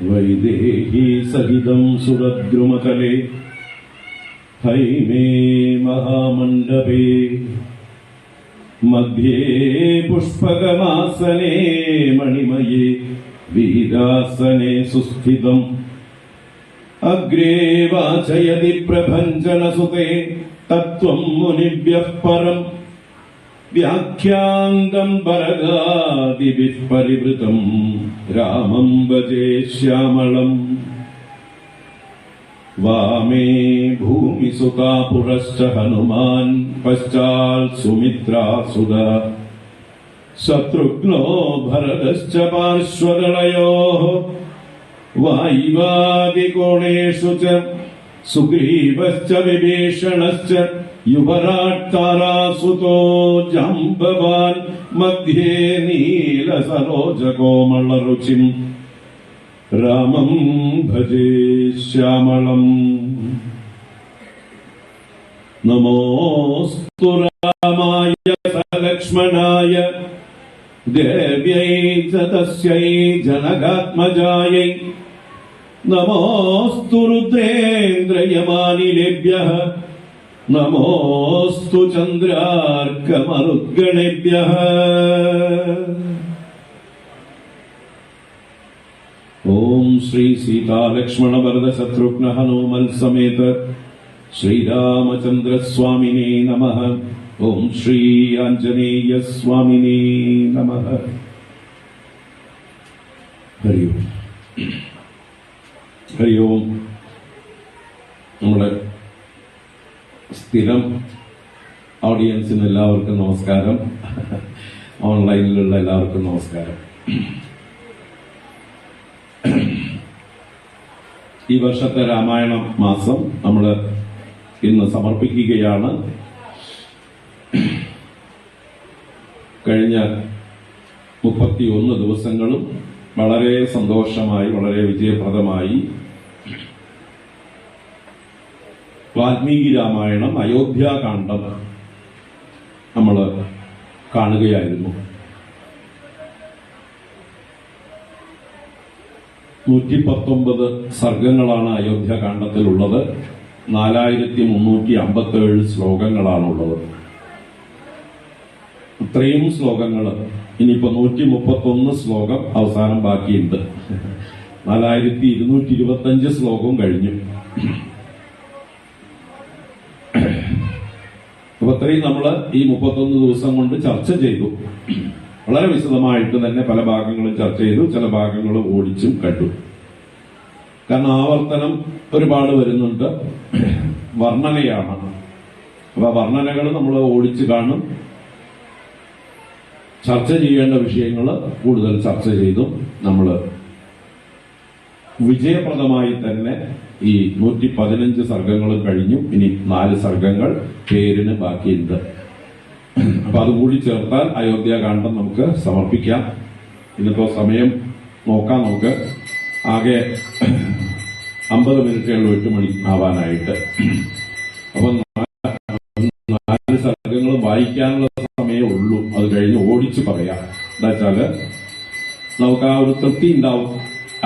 वैदेही सहितं सुरद्रुमतले हैमे महामण्डपे मध्ये पुष्पकमासने मणिमये वीरासने सुस्थितम् अग्रे वाचयति प्रभञ्जनसुते तत्त्वं मुनिभ्यः परम् व्याख्याङ्गं वरगादिभिः परिवृतं रामं भजे श्यामलम् वामे भूमिसुता पुरश्च हनुमान् पश्चात् सुमित्रासुदा शत्रुघ्नो भरतश्च पार्श्वदलयोः वाय्वादिकोणेषु च सुग्रीवश्च विभीषणश्च युवराट् तारासुतो जाम्बवान् मध्ये नीलसरोजकोमलरुचिम् रामं भजे श्यामलम् नमोऽस्तु रामाय लक्ष्मणाय देव्यै च तस्यै जनकात्मजायै नमोऽस्तु रुद्रेन्द्रयमानिलेभ्यः नमोऽस्तु चन्द्रार्कमरुद्गणेभ्यः ओम श्री सीता लक्ष्मण वरद शत्रुघ्न हनुमल समेत श्रीरामचंद्र स्वामिने नमः। ओम श्री आंजनेय स्वामिने नमः। हरि ओम हरि ओम। നമ്മുടെ സ്ഥിരം ഓഡിയൻസിന് എല്ലാവർക്കും നമസ്കാരം, ഓൺലൈനിലുള്ള എല്ലാവർക്കും നമസ്കാരം. ഈ വർഷത്തെ രാമായണ മാസം നമ്മൾ ഇന്ന് സമർപ്പിക്കുകയാണ്. കഴിഞ്ഞ 31 ദിവസങ്ങളും വളരെ സന്തോഷമായി, വളരെ വിജയപ്രദമായി വാൽമീകി രാമായണം അയോധ്യാകാന്ഡം നമ്മൾ കാണുകയായിരുന്നു. 119 സർഗങ്ങളാണ് അയോധ്യാകാന്ഡത്തിലുള്ളത്. 4357 ശ്ലോകങ്ങളാണുള്ളത്. ഇത്രയും ശ്ലോകങ്ങൾ ഇനിയിപ്പോ 131 ശ്ലോകം അവസാനം ബാക്കിയുണ്ട്. 4225 ശ്ലോകവും കഴിഞ്ഞു. അപ്പൊ അത്രയും നമ്മൾ ഈ 31 ദിവസം കൊണ്ട് ചർച്ച ചെയ്തു. വളരെ വിശദമായിട്ട് തന്നെ പല ഭാഗങ്ങളും ചർച്ച ചെയ്തു, ചില ഭാഗങ്ങൾ ഓടിച്ചും കണ്ടു. കാരണം ആവർത്തനം ഒരുപാട് വരുന്നുണ്ട്, വർണ്ണനയാണ്. അപ്പൊ വർണ്ണനകൾ നമ്മൾ ഓടിച്ചു കാണും. ചർച്ച ചെയ്യേണ്ട വിഷയങ്ങൾ കൂടുതൽ ചർച്ച ചെയ്തു. നമ്മൾ വിജയപ്രദമായി തന്നെ ഈ 115 സർഗങ്ങളും കഴിഞ്ഞു. ഇനി 4 സർഗങ്ങൾ പേരിന് ബാക്കിയുണ്ട്. അപ്പൊ അതുകൂടി ചേർത്താൽ അയോധ്യാകാന്ഡം നമുക്ക് സമർപ്പിക്കാം. ഇന്നിപ്പോ സമയം നോക്കാം. നമുക്ക് ആകെ 50 മിനിറ്റുകൾ 8 മണി ആവാനായിട്ട്. അപ്പൊ 4 സർഗങ്ങൾ വായിക്കാനുള്ള സമയമേ ഉള്ളൂ. അത് കഴിഞ്ഞ് ഓടിച്ചു പറയാം. എന്താ വെച്ചാല് നമുക്ക് ആ ഒരു തൃപ്തി ഉണ്ടാവും.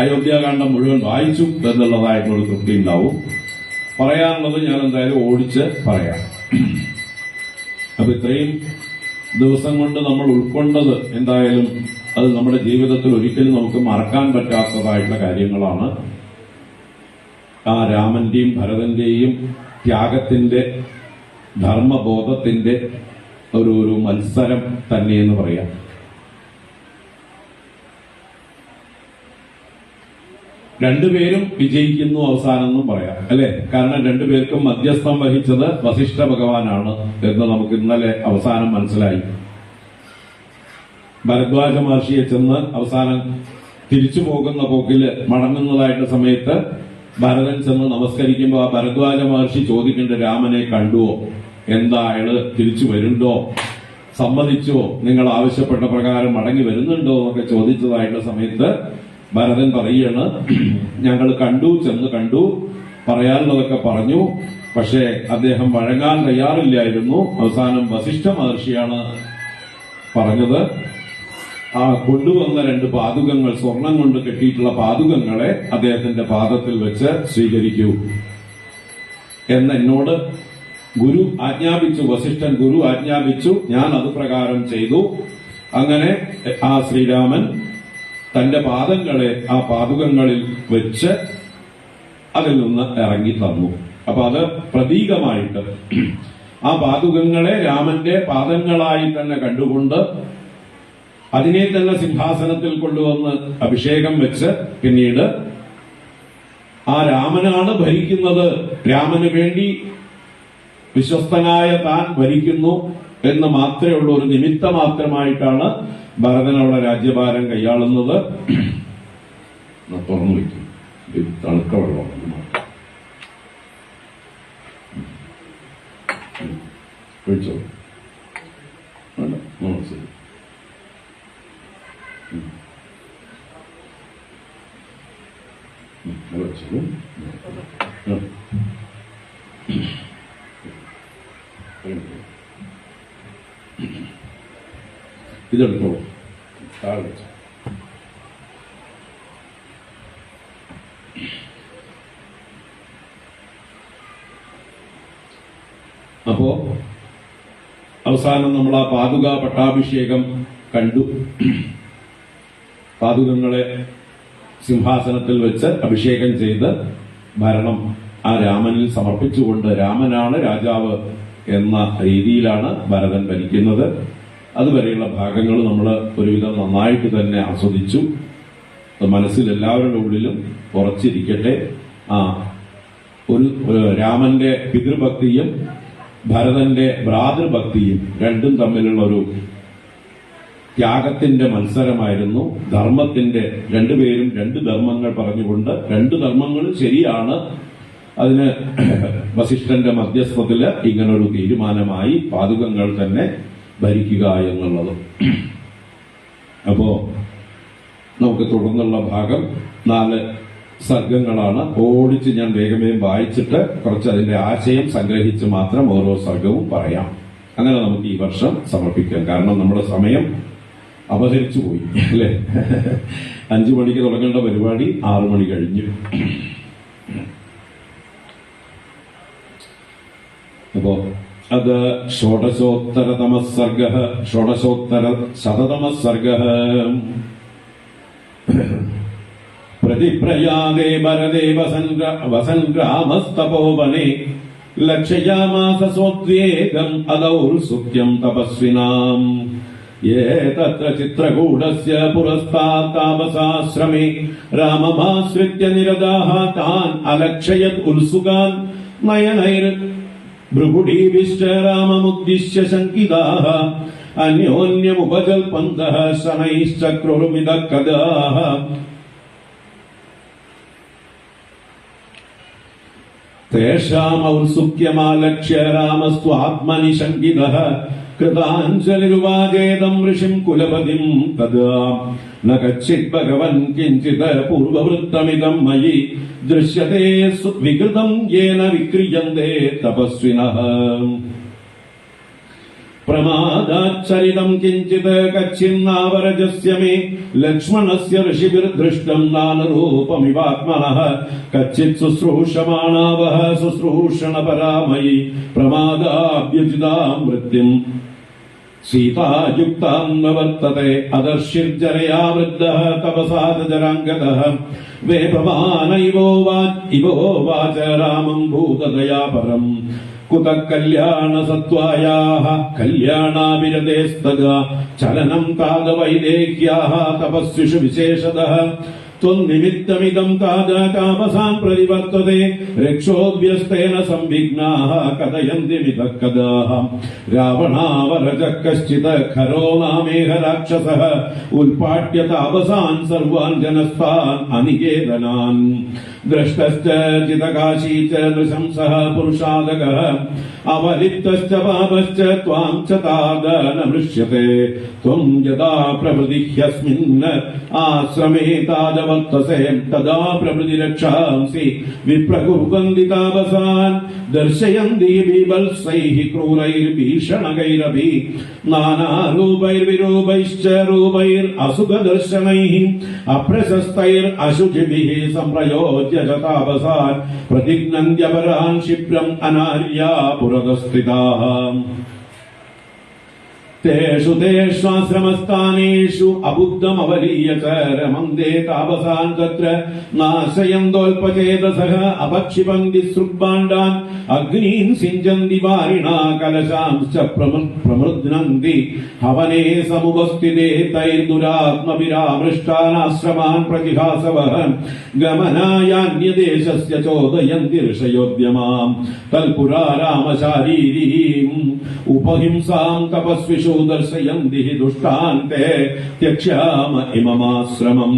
അയോധ്യാകാന്ഡം മുഴുവൻ വായിച്ചു എന്നുള്ളതായിട്ടുള്ള തൃപ്തി ഉണ്ടാവും. പറയാനുള്ളത് ഞാൻ എന്തായാലും ഓടിച്ച് പറയാം. അപ്പൊ ഇത്രയും ദിവസം കൊണ്ട് നമ്മൾ ഉൾക്കൊണ്ടത് എന്തായാലും അത് നമ്മുടെ ജീവിതത്തിൽ ഒരിക്കലും നമുക്ക് മറക്കാൻ പറ്റാത്തതായിട്ടുള്ള കാര്യങ്ങളാണ്. ആ രാമന്റെയും ഭരതന്റെയും ത്യാഗത്തിന്റെ, ധർമ്മബോധത്തിന്റെ ഒരു മത്സരം തന്നെയെന്ന് പറയാം. രണ്ടുപേരും വിജയിക്കുന്നു അവസാനം എന്നും പറയാം, അല്ലെ? കാരണം രണ്ടുപേർക്കും മധ്യസ്ഥം വഹിച്ചത് വസിഷ്ഠ ഭഗവാനാണ് എന്ന് നമുക്ക് ഇന്നലെ അവസാനം മനസ്സിലായി. ഭരദ്വാജ മഹർഷിയെ ചെന്ന് അവസാനം തിരിച്ചു പോകുന്ന പോക്കില് മടങ്ങുന്നതായിട്ട് സമയത്ത് ഭരതൻ ചെന്ന് നമസ്കരിക്കുമ്പോൾ ആ ഭരദ്വാജ മഹർഷി ചോദിക്കേണ്ട, രാമനെ കണ്ടുവോ, എന്താ അയാള് തിരിച്ചു വരുന്നുണ്ടോ, സമ്മതിച്ചോ, നിങ്ങൾ ആവശ്യപ്പെട്ട പ്രകാരം മടങ്ങി വരുന്നുണ്ടോ എന്നൊക്കെ ചോദിച്ചതായിട്ടുള്ള സമയത്ത് ഭരതൻ പറയാണ്, ഞങ്ങൾ കണ്ടു, ചെന്ന് കണ്ടു, പറയാനുള്ളതൊക്കെ പറഞ്ഞു, പക്ഷേ അദ്ദേഹം വഴങ്ങാൻ തയ്യാറില്ലായിരുന്നു. അവസാനം വസിഷ്ഠ മഹർഷിയാണ് പറഞ്ഞത്, ആ കൊണ്ടുവന്ന 2 പാദുകങ്ങൾ, സ്വർണം കൊണ്ട് കെട്ടിയിട്ടുള്ള പാദുകങ്ങളെ അദ്ദേഹത്തിന്റെ പാദത്തിൽ വെച്ച് സ്വീകരിക്കൂ എന്ന് എന്നോട് ഗുരു ആജ്ഞാപിച്ചു. വസിഷ്ഠൻ ഗുരു ആജ്ഞാപിച്ചു, ഞാൻ അത് പ്രകാരം ചെയ്തു. അങ്ങനെ ആ ശ്രീരാമൻ തന്റെ പാദങ്ങളെ ആ പാദുകങ്ങളിൽ വെച്ച് അതിൽ നിന്ന് ഇറങ്ങി തന്നു. അപ്പൊ അത് പ്രതീകമായിട്ട് ആ പാദുകങ്ങളെ രാമന്റെ പാദങ്ങളായി തന്നെ കണ്ടുകൊണ്ട് അതിനെ തന്നെ സിംഹാസനത്തിൽ കൊണ്ടുവന്ന് അഭിഷേകം വെച്ച് പിന്നീട് ആ രാമനാണ് ഭരിക്കുന്നത്, രാമന് വേണ്ടി വിശ്വസ്തനായ താൻ ഭരിക്കുന്നു എന്ന് മാത്രമേ ഉള്ളൂ, ഒരു നിമിത്ത മാത്രമായിട്ടാണ് ഭരതൻ അവിടെ രാജ്യഭാരം കൈയാളുന്നത്. തുറന്നു വയ്ക്കും, തണുക്ക വെള്ളം ഒഴിച്ചോ. ശരി, വെച്ചോളൂ. ഇതെടുത്തോളൂ, താഴെ വെച്ചു. അപ്പോ അവസാനം നമ്മൾ ആ പാദുക പട്ടാഭിഷേകം കണ്ടു. പാദുകങ്ങളെ സിംഹാസനത്തിൽ വെച്ച് അഭിഷേകം ചെയ്ത് ഭരണം ആ രാമനിൽ സമർപ്പിച്ചുകൊണ്ട് രാമനാണ് രാജാവ് എന്ന രീതിയിലാണ് ഭരതൻ ഭരിക്കുന്നത്. അതുവരെയുള്ള ഭാഗങ്ങൾ നമ്മൾ ഒരുവിധം നന്നായിട്ട് തന്നെ ആസ്വദിച്ചു. മനസ്സിൽ എല്ലാവരുടെ ഉള്ളിലും ഉറച്ചിരിക്കട്ടെ. ഒരു രാമന്റെ പിതൃഭക്തിയും ഭരതന്റെ ഭ്രാതൃഭക്തിയും രണ്ടും തമ്മിലുള്ള ഒരു ത്യാഗത്തിന്റെ മത്സരമായിരുന്നു. ധർമ്മത്തിന്റെ, രണ്ടുപേരും 2 ധർമ്മങ്ങൾ പറഞ്ഞുകൊണ്ട് 2 ധർമ്മങ്ങളും ശരിയാണ്. അതിന് വസിഷ്ഠന്റെ മധ്യസ്ഥത്തില് ഇങ്ങനൊരു തീരുമാനമായി പാദുകങ്ങൾ തന്നെ ഭരിക്കുക എന്നുള്ളത്. അപ്പോ നമുക്ക് തുടർന്നുള്ള ഭാഗം 4 സർഗങ്ങളാണ്. ഓടിച്ച് ഞാൻ വേഗം വായിച്ചിട്ട് കുറച്ച് അതിന്റെ ആശയം സംഗ്രഹിച്ച് മാത്രം ഓരോ സർഗവും പറയാം. അങ്ങനെ നമുക്ക് ഈ വർഷം സമർപ്പിക്കാം. കാരണം നമ്മുടെ സമയം അപഹരിച്ചു പോയി അല്ലെ. 5 മണിക്ക് തുടങ്ങേണ്ട പരിപാടി 6 മണി കഴിഞ്ഞു. അപ്പോ അത് ഷോഡശോത്തരതമസർഗ ഷോഡശോത്തര ശതതമസർഗ. പ്രതിപ്രയാദേ ഭരതേ വസൻ രാമസ്തപോവനെ ലക്ഷയാമാസ സ്വത്വേകം അതൗത്സുക്യം തപസ്വിനാം. യേ തത്ര ചിത്രകൂടസ്യ പുരസ്താത് താപസാശ്രമേ രാമമാശ്രിത്യ നിരതാഃ താൻ അലക്ഷയത് ഉത്സുകാൻ നയനൈർ ഭൃഗുഡീഭിശ്ച രാമമുദ്ദിശ്യ ശങ്കിതാഃ അന്യോന്യമുപജൽപന്തഃ ശനൈശ്ചക്രുർമിദക്കദാഃ. തേഷാമൗത്സുക്യമാലക്ഷ്യ രാമസ്ത്വാത്മനി ശങ്കിതഃ കൃതാഞ്ജലിരുവാചേദം ഋഷിം കുലപതിം തദാ ന കച്ചിത് ഭഗവൻ കിഞ്ചിത് പൂർവവൃത്തമിദം മയി ദൃശ്യത്തെ വികൃതം യേന വിക്രിയന്തേ തപസ്വിനഃ. പ്രമാദാച്ചരിതം കിഞ്ചിത് കച്ചിന്നാവരജസ്യ മേ ലക്ഷ്മണസ്യ ഋഷിഭിർദൃഷ്ടം നാനരൂപമിവാത്മനഃ കച്ചിത് ശുശ്രൂഷമാണാവഃ ശുശ്രൂഷണപരാമയി പ്രമാദാഭ്യുചിതാം വൃത്തിം സീതായുക്താം നവർത്തത്തെ അദർശിർജരയാ വൃദ്ധഃ തപസാ ജരാംഗതഃ വേപമാനൈവോവാച രാമം ഭൂതദയാപരം കുതഃ കല്യാണസത്വായാഃ കല്യാണാവിരതേസ്തദാ ചലനം താദവൈദേഹ്യാഃ തപസ്വിഷു വിശേഷതഃ ത്വന്നിമിത്തമിദം താദ താപസാം പ്രതിവർത്തതേ രക്ഷോഭ്യസ്തേന സംവിഘ്നാഃ കഥയന്തി മിതഃ കഥാഃ. രാവണാവരജഃ കശ്ചിത് ഖരോ നാമേഹ രാക്ഷസഃ ഉൽപാട്യ താപസാൻ സർവാൻ ജനസ്ഥാൻ അനികേതനാൻ. ദൃഷ്ടശ്ച ചിതകാശീ ച നൃശംസഃ പുരുഷാദകഃ അവലിപ്തശ്ച പാപശ്ച ത്വാം ച താദ ന മൃഷ്യത്തെ. ത്വം യദാ പ്രഭൃതി ഹ്യസ്മിन् ആശ്രമേ താദവ വർത്തസേ തദാ പ്രഭൃതി രക്ഷാംസി വിപ്രകുർവന്തി താപസാൻ ദർശയന്തി ബീഭത്സൈഃ ക്രൂരൈർഭീഷണകൈരപി നാനാരൂപൈർവിരൂപൈശ്ച രൂപൈർ അസുഖദർശനൈഃ അപ്രശസ്തൈർ അശുചിഭിഃ സംപ്രയോജ്യ ച താപസാൻ പ്രതിഘ്നന്ത്യപരാൻ ക്ഷിപ്രം അനാര്യാ പുരതസ്ഥിതാഃ തേഷു തേഷ്വാശ്രമസ്ഥാനേഷു അബുദ്ധമവലീയ ച രമന്തെ താപസാൻ തത്ര നാശയന്തോൽപചേതസഃ അപക്ഷിപന്തി സൃഗ്ഭാണ്ഡാൻ അഗ്നീൻ സിഞ്ചന്തി വാരിണാ കലശാംശ്ച പ്രമൃദ്നന്തി ഹവനേ സമുപസ്ഥിതേ തൈർദുരാത്മവിരാമൃഷ്ടാനാശ്രമാൻ പ്രതിഹാസവഃ ഗമനായാന്യദേശസ്യ ചോദയന്തി ഋഷയോദ്യമാം തൽപുരാ രാമശാരീരീം ഉപഹിംസാം തപസ്വിഷു ദർശയന്തി ദുഷ്ടാന്തെ ത്യക്ഷ്യാമ ഇമമാശ്രമം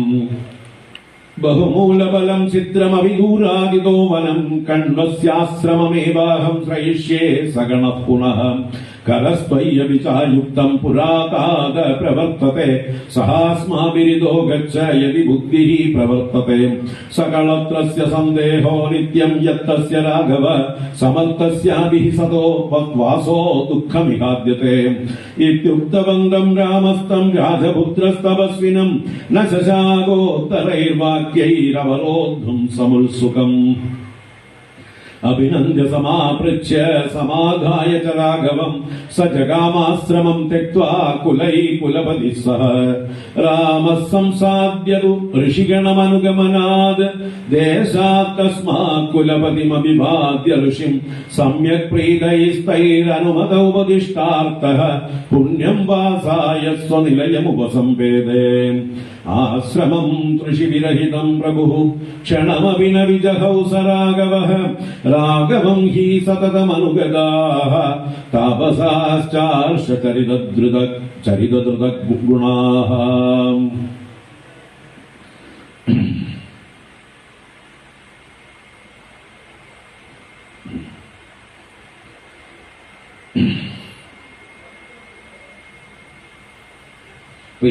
ബഹുമൂലബലം ചിത്രമവിദൂരാദിതോ വനം കണ്വസ്യാശ്രമമേവാഹം ശ്രയിഷ്യേ സഗണഃ പുനഃ കരസ്ത്വയ്യവിചായുക്തം പുരാതാദ പ്രവർത്തത്തെ സഹാസ്മാഭിരിതോ ഗച്ഛ യദി ബുദ്ധിഃ പ്രവർത്തത്തെ സകളത്രസ്യ സന്ദേഹോ നിത്യം യത്തസ്യ രാഘവ സമർത്ഥസ്യാഭിഃ സതോ വാസോ ദുഃഖമിഹാദ്യത്തെ ഇത്യുക്തവന്തം രാമസ്തം രാജപുത്രസ്തപസ്വിനം ന ശശാകോത്തരൈർവാക്യൈരവരോദ്ധും സമുത്സുകം അഭിനന്ദ്യ സമാപൃച്ഛ്യ സമാധായ ച രാഘവം സ ജഗാമാശ്രമം ത്യക്ത്വാ കുലൈകുലപതിഃ സഹ രാമഃ സംസാദ്യതു ഋഷിഗണമനുഗമനാദ് ദേശാത് തസ്മാത് കുലപതിമഭിവാദ്യ ഋഷിം സമ്യക് പ്രീതൈസ്തൈരനുമതൗ ഉപദിഷ്ടാർത്ഥഃ പുണ്യം വാസായ സ്വനിലയമുപസംവേദേ ആശ്രമം ഋഷിവിരഹിതം പ്രഭുഃ ക്ഷണമപി ന വിജഹൗ സ രാഘവഃ രാഘവം ഹി സതതമനുഗതാഃ താപസാശ്ചാർഷചരിതദ്രുത ഗുണാഃ.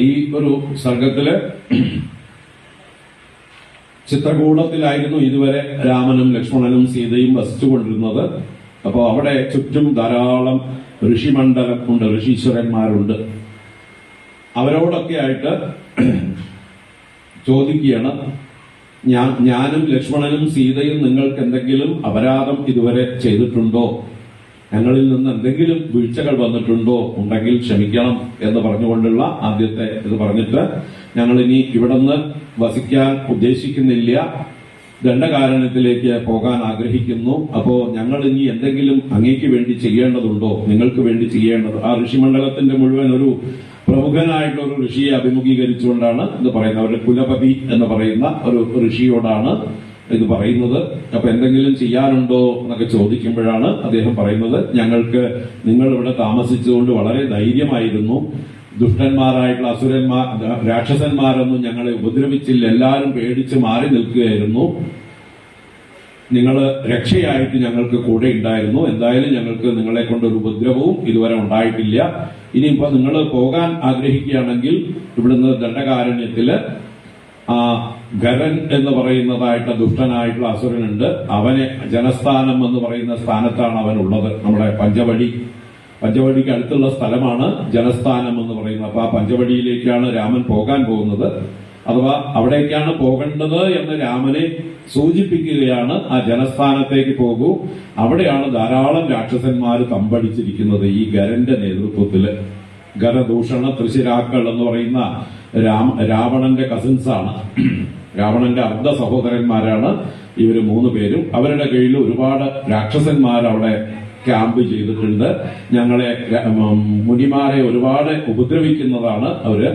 ഈ ഒരു സർഗത്തില് ചിത്രകൂടത്തിലായിരുന്നു ഇതുവരെ രാമനും ലക്ഷ്മണനും സീതയും വസിച്ചുകൊണ്ടിരുന്നത്. അപ്പോൾ അവിടെ ചുറ്റും ധാരാളം ഋഷിമണ്ഡലം ഉണ്ട്, ഋഷീശ്വരന്മാരുണ്ട്. അവരോടൊക്കെ ആയിട്ട് ചോദിക്കുകയാണ്, ഞാനും ലക്ഷ്മണനും സീതയും നിങ്ങൾക്ക് എന്തെങ്കിലും അപരാധം ഇതുവരെ ചെയ്തിട്ടുണ്ടോ? ഞങ്ങളിൽ നിന്ന് എന്തെങ്കിലും വീഴ്ചകൾ വന്നിട്ടുണ്ടോ? ഉണ്ടെങ്കിൽ ക്ഷമിക്കണം എന്ന് പറഞ്ഞുകൊണ്ടുള്ള ആദ്യത്തെ ഇത് പറഞ്ഞിട്ട്, ഞങ്ങൾ ഇനി ഇവിടുന്ന് വസിക്കാൻ ഉദ്ദേശിക്കുന്നില്ല, ദണ്ഡകാരണ്യത്തിലേക്ക് പോകാൻ ആഗ്രഹിക്കുന്നു. അപ്പോ ഞങ്ങൾ ഇനി എന്തെങ്കിലും അങ്ങേക്ക് വേണ്ടി ചെയ്യേണ്ടതുണ്ടോ, നിങ്ങൾക്ക് വേണ്ടി ചെയ്യേണ്ടത്? ആ ഋഷിമണ്ഡലത്തിന്റെ മുഴുവൻ ഒരു പ്രമുഖനായിട്ടുള്ള ഒരു ഋഷിയെ അഭിമുഖീകരിച്ചുകൊണ്ടാണ് ഇത് പറയുന്നത്. അവരുടെ കുലപതി എന്ന് പറയുന്ന ഒരു ഋഷിയോടാണ് ഇത് പറയുന്നത്. അപ്പൊ എന്തെങ്കിലും ചെയ്യാനുണ്ടോ എന്നൊക്കെ ചോദിക്കുമ്പോഴാണ് അദ്ദേഹം പറയുന്നത്, ഞങ്ങൾക്ക് നിങ്ങൾ ഇവിടെ താമസിച്ചുകൊണ്ട് വളരെ ധൈര്യമായിരുന്നു, ദുഷ്ടന്മാരായിട്ടുള്ള അസുരന്മാർ രാക്ഷസന്മാരൊന്നും ഞങ്ങളെ ഉപദ്രവിച്ചില്ല, എല്ലാവരും പേടിച്ച് മാറി നിൽക്കുകയായിരുന്നു, നിങ്ങൾ രക്ഷയായിട്ട് ഞങ്ങൾക്ക് കൂടെ ഉണ്ടായിരുന്നു, എന്തായാലും ഞങ്ങൾക്ക് നിങ്ങളെ കൊണ്ടൊരു ഉപദ്രവവും ഇതുവരെ ഉണ്ടായിട്ടില്ല. ഇനിയിപ്പോ നിങ്ങൾ പോകാൻ ആഗ്രഹിക്കുകയാണെങ്കിൽ ഇവിടുന്ന് ദണ്ഡകാരണ്യത്തില് ആ ഗരൻ എന്ന് പറയുന്നതായിട്ട് ദുഷ്ടനായിട്ടുള്ള അസുരനുണ്ട്, അവനെ ജനസ്ഥാനം എന്ന് പറയുന്ന സ്ഥാനത്താണ് അവനുള്ളത്. നമ്മുടെ പഞ്ചവടിക്ക് അടുത്തുള്ള സ്ഥലമാണ് ജനസ്ഥാനം എന്ന് പറയുന്നത്. അപ്പൊ ആ പഞ്ചവടിയിലേക്കാണ് രാമൻ പോകാൻ പോകുന്നത്, അഥവാ അവിടേക്കാണ് പോകേണ്ടത് എന്ന് രാമനെ സൂചിപ്പിക്കുകയാണ്. ആ ജനസ്ഥാനത്തേക്ക് പോകൂ, അവിടെയാണ് ധാരാളം രാക്ഷസന്മാർ തമ്പടിച്ചിരിക്കുന്നത് ഈ ഗരന്റെ നേതൃത്വത്തില്. ഗരദൂഷണ തൃശിരാക്കൾ എന്ന് പറയുന്ന രാവണന്റെ കസിൻസാണ്, രാവണന്റെ അർദ്ധ സഹോദരന്മാരാണ് ഇവര് 3 പേരും. അവരുടെ കീഴിൽ ഒരുപാട് രാക്ഷസന്മാർ അവിടെ ക്യാമ്പ് ചെയ്തിട്ടുണ്ട്. ഞങ്ങളെ മുനിമാരെ ഒരുപാട് ഉപദ്രവിക്കുന്നതാണ് അവര്.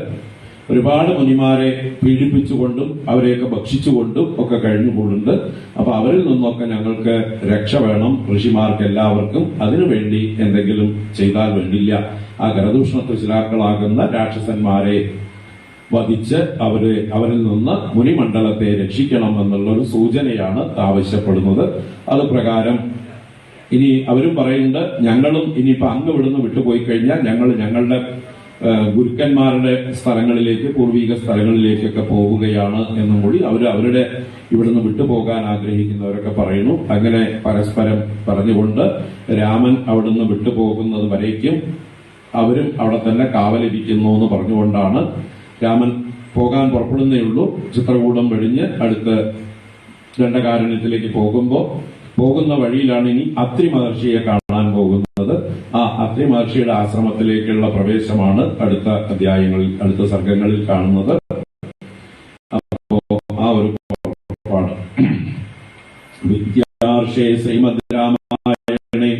ഒരുപാട് മുനിമാരെ പീഡിപ്പിച്ചുകൊണ്ടും അവരെയൊക്കെ ഭക്ഷിച്ചുകൊണ്ടും ഒക്കെ കഴിഞ്ഞുകൂടുന്നുണ്ട്. അപ്പൊ അവരിൽ നിന്നൊക്കെ ഞങ്ങൾക്ക് രക്ഷ വേണം, ഋഷിമാർക്ക് എല്ലാവർക്കും. അതിനുവേണ്ടി എന്തെങ്കിലും ചെയ്താൽ വേണ്ടില്ല. ആ ഗരദൂഷണ തൃശിലാക്കളാകുന്ന രാക്ഷസന്മാരെ വധിച്ച് അവരിൽ നിന്ന് മുനിമണ്ഡലത്തെ രക്ഷിക്കണം എന്നുള്ള ഒരു സൂചനയാണ് ആവശ്യപ്പെടുന്നത്. അത് പ്രകാരം ഇനി അവരും പറയുന്നുണ്ട്, ഞങ്ങളും ഇനിയിപ്പോ അങ്ങ് വിടുന്ന് വിട്ടുപോയി കഴിഞ്ഞാൽ ഞങ്ങളുടെ ഗുരുക്കന്മാരുടെ സ്ഥലങ്ങളിലേക്ക്, പൂർവിക സ്ഥലങ്ങളിലേക്കൊക്കെ പോവുകയാണ് എന്നും കൂടി അവരുടെ ഇവിടുന്ന് വിട്ടുപോകാൻ ആഗ്രഹിക്കുന്നവരൊക്കെ പറയുന്നു. അങ്ങനെ പരസ്പരം പറഞ്ഞുകൊണ്ട് രാമൻ അവിടുന്ന് വിട്ടുപോകുന്നത് വരേക്കും അവരും അവിടെ തന്നെ കാവലിരിക്കുന്നു എന്ന് പറഞ്ഞുകൊണ്ടാണ് രാമൻ പോകാൻ പുറപ്പെടുന്നേ ഉള്ളൂ. ചിത്രകൂടം വെടിഞ്ഞ് അടുത്ത് ദണ്ഡകാരണ്യത്തിലേക്ക് പോകുന്ന വഴിയിലാണ് ഇനി അത്രി മഹർഷിയെ കാണാൻ പോകുന്നത്. ആ അത്രി മഹർഷിയുടെ ആശ്രമത്തിലേക്കുള്ള പ്രവേശമാണ് അടുത്ത അധ്യായങ്ങളിൽ, അടുത്ത സർഗങ്ങളിൽ കാണുന്നത്. അപ്പോ ആ ഒരു പുറപ്പാട് വിദ്യാർഷേ ശ്രീമദ് രാമായണേ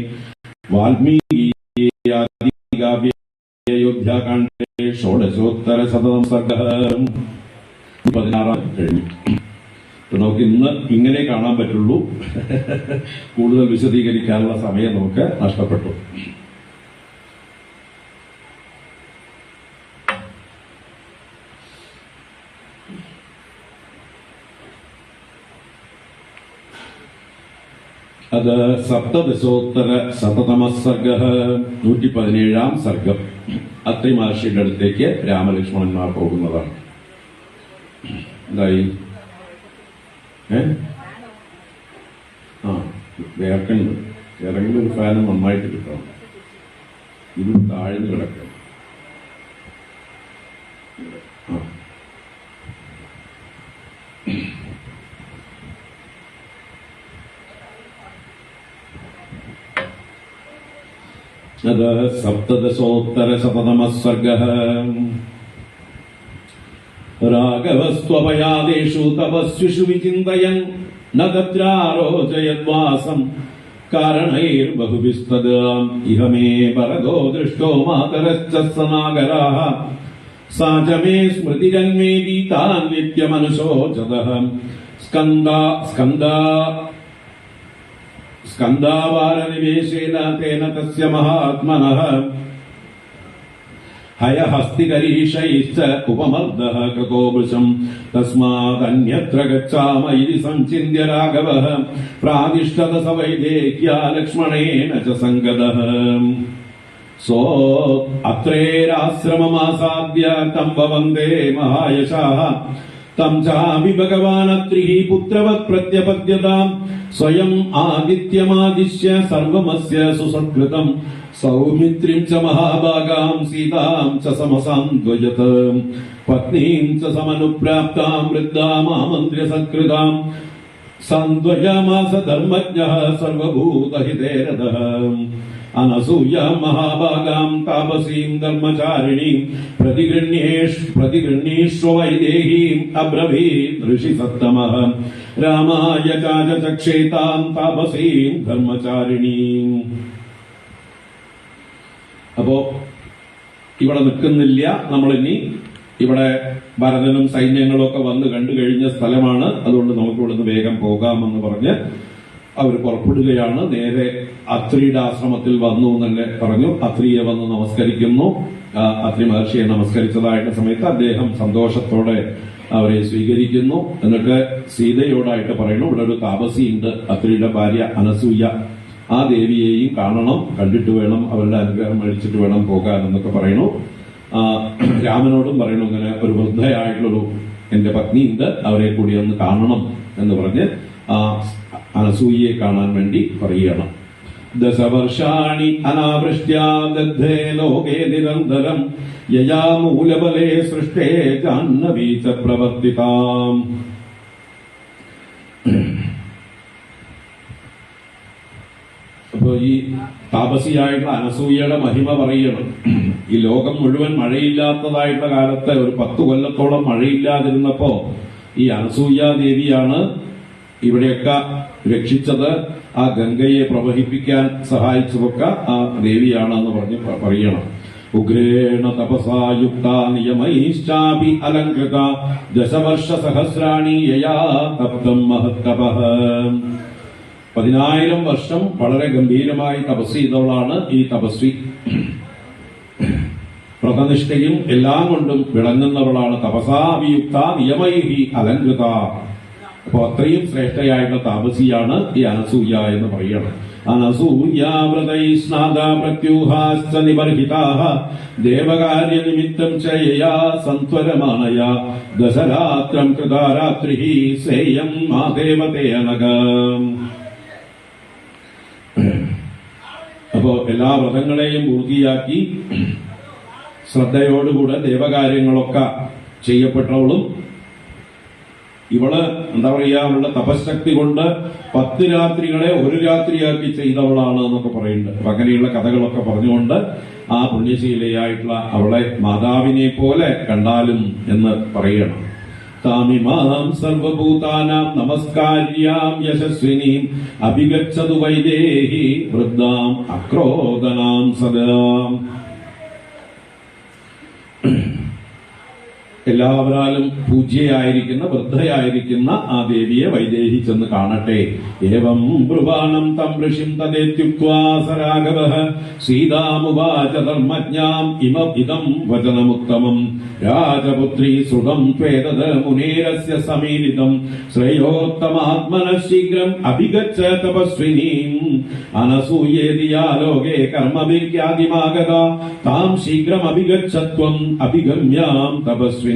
വാൽമീകിയോധ്യാകാണ്ഡേ ഷോഡശോത്തര ശതം സർഗം 16 കഴിഞ്ഞു. നമുക്ക് ഇന്ന് ഇങ്ങനെ കാണാൻ പറ്റുള്ളൂ. കൂടുതൽ വിശദീകരിക്കാനുള്ള സമയം നമുക്ക് നഷ്ടപ്പെട്ടു. അത് സപ്തദശോത്തര ശതതമ സർഗ 117 സർഗം. അത്രി മഹർഷിയുടെ അടുത്തേക്ക് രാമലക്ഷ്മണന്മാർ പോകുന്നതാണ്. എന്തായി? വേർക്കുണ്ട്. ഏതെങ്കിലും ഒരു ഫാന് നന്നായിട്ട് കിട്ടണം. ഇത് താഴ്ന്നു കിടക്കണം. അത് സപ്തദശോത്തര ശതതമ സർഗ. രാഘവസ്ത്വപയാദേഷു തപസ്വിഷു വിചിന്തയൻ ന തത്രാരോചയദ്വാസം കാരണൈർബഹുവിസ്തദാം ഇഹ മേ ഭരതോ ദൃഷ്ടോ മാതരശ്ച സനാഗരാഃ സാ ച മേ സ്മൃതിരന്മേതി താൻ നിത്യമനുശോചതഃ സ്കന്ധാവാരനിവേശേന തേന തസ്യ മഹാത്മനഃ ഹയഹസ്തികരീഷൈശ്ച ഉപമർദ്ദഃ കൃതോഭൃശം തസ്മാദന്യത്ര ഗച്ഛാമ ഇതി സംചിന്യ രാഘവഃ പ്രാതിഷ്ഠത സ വൈദേഹ്യാ ലക്ഷ്മണേന ച സംഗതഃ. സോ അത്രേരാശ്രമമാസാദ്യ തം വന്ദേ മഹായശാഃ തം ചാപി ഭഗവാനത്രിഃ പുത്രവത് പ്രത്യപദ്യതാം സ്വയം ആദിത്യമാദിശ്യ സർവമസ്യ സുസത്കൃതം സൗമിത്രീം ച മഹാഭാഗാം സീതാം ച സമസാന്ത്വയത് പത്നീം ച സമനുപ്രാപ്താം വൃദ്ധാം ആമന്ത്ര്യ സത്കൃതാം സാന്ത്വയാമാസ ധർമ്മജ്ഞഃ സർവഭൂതഹിതേ രഥഃ. അനസൂയ മഹാഭാഗാം താപസീം ധർമ്മചാരിണീം പ്രതിഗൃഹ്ണീഷ്വ വൈദേഹീം അബ്രവീത് ഋഷി സത്തമഃ രാമായ ചാചക്ഷേതാം താപസീം ധർമ്മചാരിണീം. അപ്പോ ഇവിടെ നിൽക്കുന്നില്ല. നമ്മളിനി ഇവിടെ ഭരതനും സൈന്യങ്ങളും ഒക്കെ വന്ന് കണ്ടു കഴിഞ്ഞ സ്ഥലമാണ്. അതുകൊണ്ട് നമുക്ക് ഇവിടുന്ന് വേഗം പോകാമെന്ന് പറഞ്ഞ് അവർ പുറപ്പെടുകയാണ്. നേരെ അത്രിയുടെ ആശ്രമത്തിൽ വന്നു എന്നല്ലേ പറഞ്ഞു. അത്രിയെ വന്ന് നമസ്കരിക്കുന്നു. അത്രി മഹർഷിയെ നമസ്കരിച്ചതായിട്ട് സമയത്ത് അദ്ദേഹം സന്തോഷത്തോടെ അവരെ സ്വീകരിക്കുന്നു. എന്നിട്ട് സീതയോടായിട്ട് പറയുന്നു, ഇവിടെ ഒരു താപസിയുണ്ട്, അത്രിയുടെ ഭാര്യ അനസൂയ, ആ ദേവിയെയും കാണണം, കണ്ടിട്ട് വേണം, അവരുടെ അനുഗ്രഹം മേടിച്ചിട്ട് വേണം പോകാൻ എന്നൊക്കെ പറയുന്നു. രാമനോടും പറയുന്നു, ഇങ്ങനെ ഒരു വൃദ്ധയായിട്ടുള്ളൊരു എന്റെ പത്നിയുണ്ട്, അവരെ കൂടി ഒന്ന് കാണണം എന്ന് പറഞ്ഞ് അനസൂയയെ കാണാൻ വേണ്ടി പറയുകയാണ്. ദശവർഷാണി അനാവൃഷ്ട്യാ ദഗ്ധേ ലോകേ നിരന്തരം യയാ മൂലബലേ സൃഷ്ടേ ജാഹ്നവീ ച പ്രവർത്തിതാം. അപ്പൊ ഈ താപസിയായിട്ടുള്ള അനസൂയയുടെ മഹിമ പറയണം. ഈ ലോകം മുഴുവൻ മഴയില്ലാത്തതായിട്ടുള്ള കാലത്ത് ഒരു 10 കൊല്ലത്തോളം മഴയില്ലാതിരുന്നപ്പോ ഈ അനസൂയ ദേവിയാണ് ഇവിടെയൊക്കെ രക്ഷിച്ചത്. ആ ഗംഗയെ പ്രവഹിപ്പിക്കാൻ സഹായിച്ചതൊക്കെ ആ ദേവിയാണെന്ന് പറഞ്ഞ് പറയണം. ഉഗ്രേണ തപസായുക്ത നിയമൈശ്ചാപി അലങ്കൃത ദശവർഷ സഹസ്രാണി യയാ തപ്തം മഹത്തപഃ. 10,000 വർഷം വളരെ ഗംഭീരമായി തപസ് ചെയ്തവളാണ് ഈ തപസ്വി. വ്രതനിഷ്ഠയും എല്ലാം കൊണ്ടും വിളങ്ങുന്നവളാണ്. തപസാവിയുക്ത നിയമൈഹി അലങ്കൃത. അപ്പൊ അത്രയും ശ്രേഷ്ഠയായിട്ടുള്ള താപസിയാണ് ഈ അനസൂയ എന്ന് പറയണം. അനസൂയാവ്രതൈസ്നാദാ പ്രത്യൂഹാശ്ച നിബർഹിതാഃ ദേവകാര്യനിമിത്തം ച യയാ സന്ത്വരമാണയാ ദശരാത്രം കൃതാ രാത്രിഃ സേയം മാദേവതേ അനഘം. അപ്പോ എല്ലാ വ്രതങ്ങളെയും പൂർത്തിയാക്കി ശ്രദ്ധയോടുകൂടെ ദേവകാര്യങ്ങളൊക്കെ ചെയ്യപ്പെട്ടവളും ഇവള് എന്താ പറയാ, അവളുടെ തപശക്തി കൊണ്ട് 10 രാത്രികളെ ഒരു രാത്രിയാക്കി ചെയ്തവളാണ് എന്നൊക്കെ പറയുന്നുണ്ട്. അപ്പൊ അങ്ങനെയുള്ള കഥകളൊക്കെ പറഞ്ഞുകൊണ്ട് ആ പുണ്യശീലയായിട്ടുള്ള അവളെ മാതാവിനെ പോലെ കണ്ടാലും എന്ന് പറയണം. താമിമാം സർവഭൂതാനാം നമസ്കാര്യാം യശസ്വിനീം അഭിഗച്ഛതു വൈദേഹി വൃദ്ധാം അക്രോദനാം സദാം. എല്ലാവരാലും പൂജ്യയായിരിക്കുന്ന വൃദ്ധയായിരിക്കുന്ന ആ ദേവിയെ വൈദേഹി ചെന്ന് കാണട്ടെ. ഏവം ബ്രുവാണം തം ഋഷിം തദേത്യുക്ത്വാ സരാഘവഃ സീതാമുവാച ധർമ്മജ്ഞാം ഇമം വചനമുത്തമം രാജപുത്രീ ശ്രുതം ത്വേതത് മുനേരസ്യ സമീലിതം ശ്രേയോത്തമാത്മനഃ ശീഘ്രം അഭിഗച്ഛ തപസ്വിനീം അനസൂയേതി യാ ലോകേ കർമ്മഭിര്യാദിമാഗത താം ശീഘ്രം അഭിഗച്ഛത്വം അഭിഗമ്യാം തപസ്വിനീം.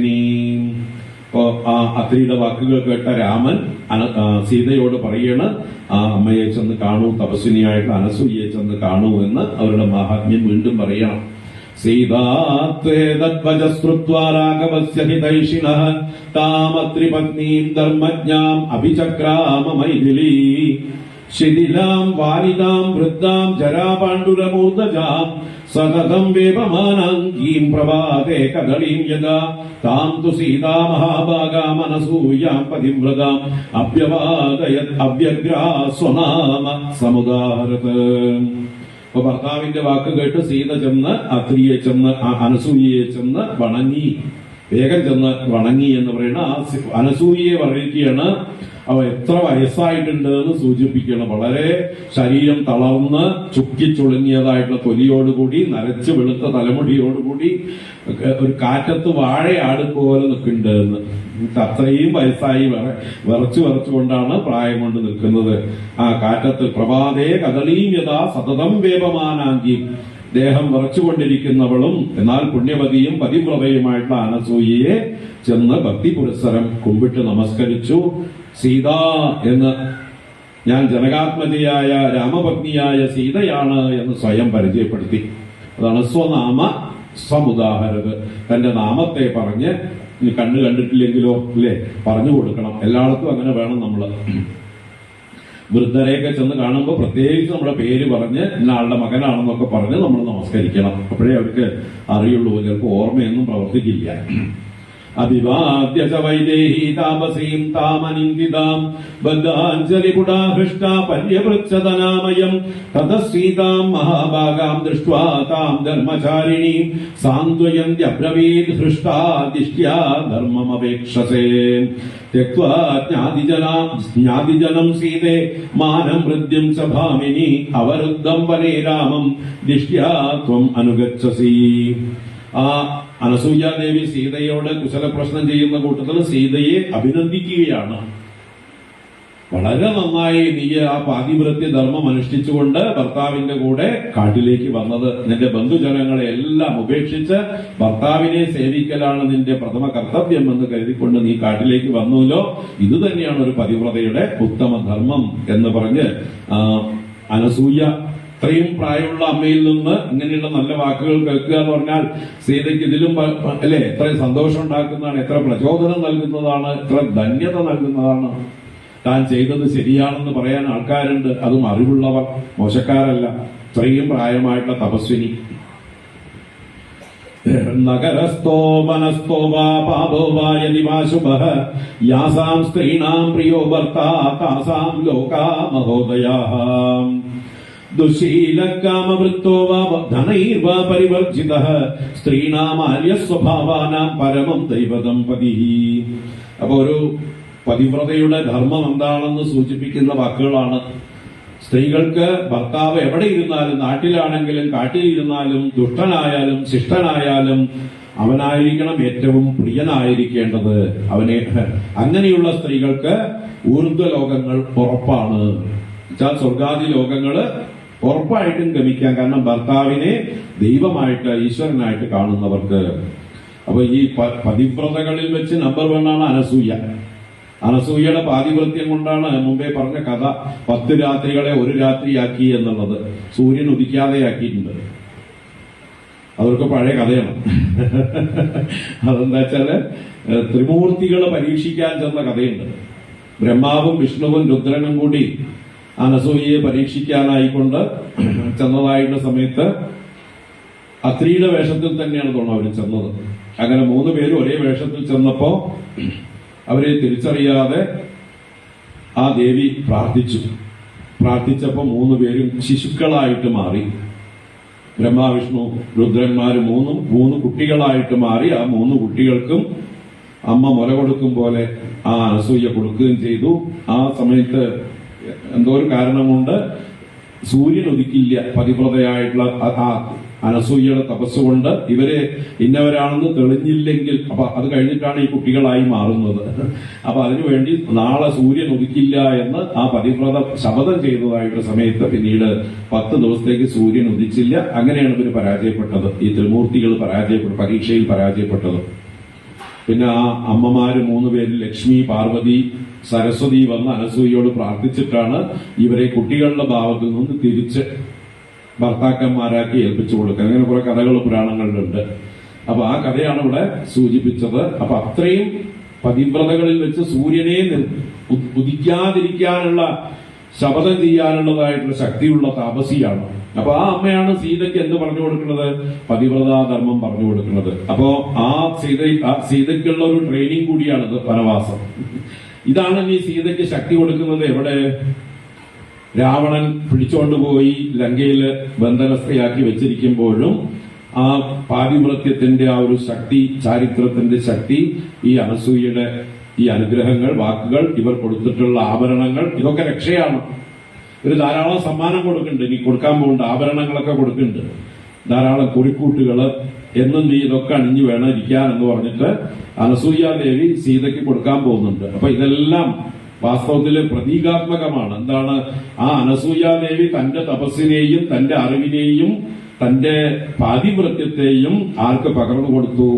അപ്പോ ആ അത്രിയുടെ വാക്കുകൾ കേട്ട രാമൻ സീതയോട് പറയണ്, ആ അമ്മയെ ചെന്ന് കാണൂ, തപസ്വിനിയായിട്ട് അനസൂയയെ ചെന്ന് കാണൂ എന്ന് അവരുടെ മഹാത്മ്യം വീണ്ടും പറയണം. സീതാത്വേതദ്വചസ്കൃത്വാ രാഘവസ്യ ഹിതൈഷിണഃ താമത്രിപത്നീം ധർമ്മജ്ഞാം അഭിചക്രാമ മൈഥിലീ ശിഥിലാം വാലിതാം വൃദ്ധാം ജരാപാണ്ഡുരമൂർധജാം സതതം വേപമാനാംഗീം പ്രഭാതേ കദളീം യദാ താം തു സീതാ മഹാഭാഗാം അനസൂയാം പതിവ്രതാം അഭ്യവാദയത് അവ്യഗ്രാ സ്വനാമ സമുദാഹരത്. അപ്പൊ ഭർത്താവിന്റെ വാക്ക് കേട്ട് സീത ചെന്ന് അത്രിയെ ചെന്ന് അനസൂയയെ ചെന്ന് വണങ്ങി, വേഗം ചെന്ന് വണങ്ങി എന്ന് പറയുന്ന ആ അനസൂയയെ വർണ്ണിക്കുകയാണ്. അവ എത്ര വയസ്സായിട്ടുണ്ട് എന്ന് സൂചിപ്പിക്കണം. വളരെ ശരീരം തളർന്ന് ചുക്കിച്ചുളുങ്ങിയതായിട്ടുള്ള തൊലിയോടുകൂടി നരച്ച് വെളുത്ത തലമുടിയോടുകൂടി ഒരു കാറ്റത്ത് വാഴയാട് പോലെ നിൽക്കുന്നുണ്ട് എന്ന്. അത്രയും വയസ്സായി വിറച്ചുകൊണ്ടാണ് പ്രായം കൊണ്ട് നിൽക്കുന്നത്. ആ കാറ്റത്ത് പ്രഭാതേ കദളീം യഥാ സതതം വേപമാനാങ്കി, ദേഹം വിറച്ചുകൊണ്ടിരിക്കുന്നവളും എന്നാൽ പുണ്യവതിയും പതിവ്രതയുമായിട്ടുള്ള അനസൂയയെ ചെന്ന് ഭക്തി പുരസ്സരം കുമ്പിട്ട് നമസ്കരിച്ചു. സീത എന്ന് ഞാൻ ജനകാത്മജയായ രാമപത്നിയായ സീതയാണ് എന്ന് സ്വയം പരിചയപ്പെടുത്തി. അതാണ് സ്വനാമ സമുദാഹരത്. തന്റെ നാമത്തെ പറഞ്ഞ് ഇനി കണ്ണ് കണ്ടിട്ടില്ലെങ്കിലോ അല്ലേ പറഞ്ഞു കൊടുക്കണം. എല്ലായിടത്തും അങ്ങനെ വേണം നമ്മള്. വൃദ്ധരെയൊക്കെ ചെന്ന് കാണുമ്പോൾ പ്രത്യേകിച്ച് നമ്മുടെ പേര് പറഞ്ഞ് ഇന്ന ആളുടെ മകനാണെന്നൊക്കെ പറഞ്ഞ് നമ്മൾ നമസ്കരിക്കണം. അപ്പോഴേ അവർക്ക് അറിയുള്ളൂ, ചിലപ്പോൾ ഓർമ്മയൊന്നും പ്രവർത്തിക്കില്ല. അഭിവാദ്യ ച വൈദേഹി താപസീം താമനിന്ദിതാം ബദ്ധാഞ്ജലിപുടാഹൃഷ്ട പര്യപൃച്ഛതനാമയം തതഃസീതാം മഹാഭാഗാം ദൃഷ്ട്വാ താം ധർമ്മചാരിണീം സാന്ത്വയന്ത്യബ്രവീത് ഹൃഷ്ടാ ദിഷ്ട്യാ ധർമ്മമപേക്ഷസേ ത്യക്ത്വാ ജ്ഞാതിജനം സീതേ മാനം ഹൃദ്യം ച ഭാമിനി അവരുദ്ധം വനേ രാമം ദിഷ്ട്യാ ത്വം അനുഗച്ഛസി. ആ അനസൂയാദേവി സീതയോട് കുശലപ്രശ്നം ചെയ്യുന്ന കൂട്ടത്തിൽ സീതയെ അഭിനന്ദിക്കുകയാണ്. വളരെ നന്നായി നീ ആ പാതിവ്രത്യ ധർമ്മം അനുഷ്ഠിച്ചുകൊണ്ട് ഭർത്താവിന്റെ കൂടെ കാട്ടിലേക്ക് വന്നത്. നിന്റെ ബന്ധുജനങ്ങളെ എല്ലാം ഉപേക്ഷിച്ച് ഭർത്താവിനെ സേവിക്കലാണ് നിന്റെ പ്രഥമ കർത്തവ്യം എന്ന് കരുതിക്കൊണ്ട് നീ കാട്ടിലേക്ക് വന്നുല്ലോ. ഇത് തന്നെയാണ് ഒരു പതിവ്രതയുടെ ഉത്തമ ധർമ്മം എന്ന് പറഞ്ഞ് അനസൂയ ഇത്രയും പ്രായമുള്ള അമ്മയിൽ നിന്ന് ഇങ്ങനെയുള്ള നല്ല വാക്കുകൾ കേൾക്കുക എന്ന് പറഞ്ഞാൽ സീതയ്ക്ക് ഇതിലും അല്ലെ എത്ര സന്തോഷം ഉണ്ടാക്കുന്നതാണ്, എത്ര പ്രചോദനം നൽകുന്നതാണ്, എത്ര ധന്യത നൽകുന്നതാണ്. താൻ ചെയ്തത് ശരിയാണെന്ന് പറയാൻ ആൾക്കാരുണ്ട്, അതും അറിവുള്ളവർ, മോശക്കാരല്ല. ഇത്രയും പ്രായമായിട്ടുള്ള തപസ്വിനി. നഗരസ്ഥോ വനസ്ഥോ വാ പാപോ വാ യദി വാ ശുഭഃ യാസാം സ്ത്രീണാം പ്രിയോ ഭർത്താ താസാം ലോകാ മഹോദയാഃ ദുശീലകാമവൃത്തോ വാ ധനൈർവാ പരിവർജിതഃ സ്ത്രീണാമാല്യ സ്വഭാവാനാം പരമം ദൈവതം പതിഃ. അപ്പൊ ഒരു പതിവ്രതയുടെ ധർമ്മം എന്താണെന്ന് സൂചിപ്പിക്കുന്ന വാക്കുകളാണ്. സ്ത്രീകൾക്ക് ഭർത്താവ് എവിടെ ഇരുന്നാലും, നാട്ടിലാണെങ്കിലും കാട്ടിലിരുന്നാലും, ദുഷ്ടനായാലും ശിഷ്ടനായാലും അവനായിരിക്കണം ഏറ്റവും എന്നുവെച്ചാൽ സ്വർഗാദി ലോകങ്ങള് ഉറപ്പായിട്ടും ഗമിക്കാം. കാരണം ഭർത്താവിനെ ദൈവമായിട്ട് ഈശ്വരനായിട്ട് കാണുന്നവർക്ക്. അപ്പൊ ഈ പതിവ്രതകളിൽ വെച്ച് നമ്പർ 1 ആണ് അനസൂയ. അനസൂയയുടെ പാതിവൃത്യം കൊണ്ടാണ് മുമ്പേ പറഞ്ഞ കഥ 10 രാത്രികളെ 1 രാത്രിയാക്കി എന്നുള്ളത്. സൂര്യൻ ഉദിക്കാതെയാക്കിയിട്ടുണ്ട്. അതൊക്കെ പഴയ കഥയാണ്. അതെന്താ വെച്ചാല് ത്രിമൂർത്തികളെ പരീക്ഷിക്കാൻ ചെന്ന കഥയുണ്ട്. ബ്രഹ്മാവും വിഷ്ണുവും രുദ്രനും കൂടി അനസൂയയെ പരീക്ഷിക്കാനായിക്കൊണ്ട് ചെന്നതായിട്ടുള്ള സമയത്ത് അത്രിയുടെ വേഷത്തിൽ തന്നെയാണ് തോന്നുന്നു അവർ ചെന്നത്. അങ്ങനെ 3 പേരും ഒരേ വേഷത്തിൽ ചെന്നപ്പോ അവരെ തിരിച്ചറിയാതെ ആ ദേവി പ്രാർത്ഥിച്ചപ്പോ 3 പേരും ശിശുക്കളായിട്ട് മാറി. ബ്രഹ്മാവിഷ്ണു രുദ്രന്മാര് 3 കുട്ടികളായിട്ട് മാറി. ആ 3 കുട്ടികൾക്കും അമ്മ മുല കൊടുക്കും പോലെ ആ അനസൂയ കൊടുക്കുകയും ചെയ്തു. ആ സമയത്ത് എന്തോ ഒരു കാരണം കൊണ്ട് സൂര്യൻ ഉദിക്കില്ല. പതിവ്രതയായിട്ടുള്ള ആ അനസൂയയുടെ തപസ്സുകൊണ്ട് ഇവരെ ഇന്നവരാണെന്ന് തെളിഞ്ഞില്ലെങ്കിൽ അപ്പൊ അത് കഴിഞ്ഞിട്ടാണ് ഈ കുട്ടികളായി മാറുന്നത്. അപ്പൊ അതിനുവേണ്ടി നാളെ സൂര്യൻ ഉദിക്കില്ല എന്ന് ആ പതിവ്രത ശപഥം ചെയ്തതായിട്ട് സമയത്ത് പിന്നീട് 10 ദിവസത്തേക്ക് സൂര്യൻ ഉദിച്ചില്ല. അങ്ങനെയാണ് ഇവര് പരാജയപ്പെട്ടത്. ഈ ത്രിമൂർത്തികൾ പരീക്ഷയിൽ പരാജയപ്പെട്ടത്. പിന്നെ ആ അമ്മമാര് 3 പേര് ലക്ഷ്മി, പാർവതി, സരസ്വതി വന്ന് അനസൂയയോട് പ്രാർത്ഥിച്ചിട്ടാണ് ഇവരെ കുട്ടികളുടെ ഭാവത്തിൽ നിന്ന് തിരിച്ച് ഭർത്താക്കന്മാരാക്കി ഏൽപ്പിച്ചു കൊടുക്കുക. അങ്ങനെ കുറെ കഥകൾ പുരാണങ്ങളിലുണ്ട്. അപ്പൊ ആ കഥയാണ് ഇവിടെ സൂചിപ്പിച്ചത്. അപ്പൊ അത്രയും പതിവ്രതകളിൽ വെച്ച് സൂര്യനെ ഉദിക്കാതിരിക്കാനുള്ള ശപഥം ചെയ്യാനുള്ളതായിട്ടുള്ള ശക്തിയുള്ള താപസിയാണ്. അപ്പൊ ആ അമ്മയാണ് സീതയ്ക്ക് എന്ത് പറഞ്ഞു കൊടുക്കുന്നത്? പതിവ്രതാധർമ്മം പറഞ്ഞു കൊടുക്കുന്നത്. അപ്പോ ആ സീതയ്ക്കുള്ള ഒരു ട്രെയിനിങ് കൂടിയാണിത്, വനവാസം. ഇതാണ് ഈ സീതയ്ക്ക് ശക്തി കൊടുക്കുന്നത്. എവിടെ? രാവണൻ പിടിച്ചുകൊണ്ടുപോയി ലങ്കയിൽ ബന്ധനസ്ഥയാക്കി വെച്ചിരിക്കുമ്പോഴും ആ പാതിവ്രത്യത്തിന്റെ ആ ഒരു ശക്തി, ചാരിത്രത്തിന്റെ ശക്തി, ഈ അനസൂയയുടെ ഈ അനുഗ്രഹങ്ങൾ, വാക്കുകൾ, ഇവർ കൊടുത്തിട്ടുള്ള ആഭരണങ്ങൾ, ഇതൊക്കെ രക്ഷയാണ്. ഒരു ധാരാളം സമ്മാനം കൊടുക്കുന്നുണ്ട്. ഇനി കൊടുക്കാൻ പോകുന്നുണ്ട്. ആഭരണങ്ങളൊക്കെ കൊടുക്കുന്നുണ്ട്. ധാരാളം കുറിക്കൂട്ടുകള്, എന്നും നീ ഇതൊക്കെ അണിഞ്ഞു വേണം ഇരിക്കാൻ എന്ന് പറഞ്ഞിട്ട് അനസൂയാദേവി സീതയ്ക്ക് കൊടുക്കാൻ പോകുന്നുണ്ട്. അപ്പൊ ഇതെല്ലാം വാസ്തവത്തില് പ്രതീകാത്മകമാണ്. എന്താണ്? ആ അനസൂയാദേവി തന്റെ തപസ്സിനെയും തന്റെ അറിവിനെയും തന്റെ പാതിവൃത്യത്തെയും ആർക്ക് പകർന്നു കൊടുത്തു?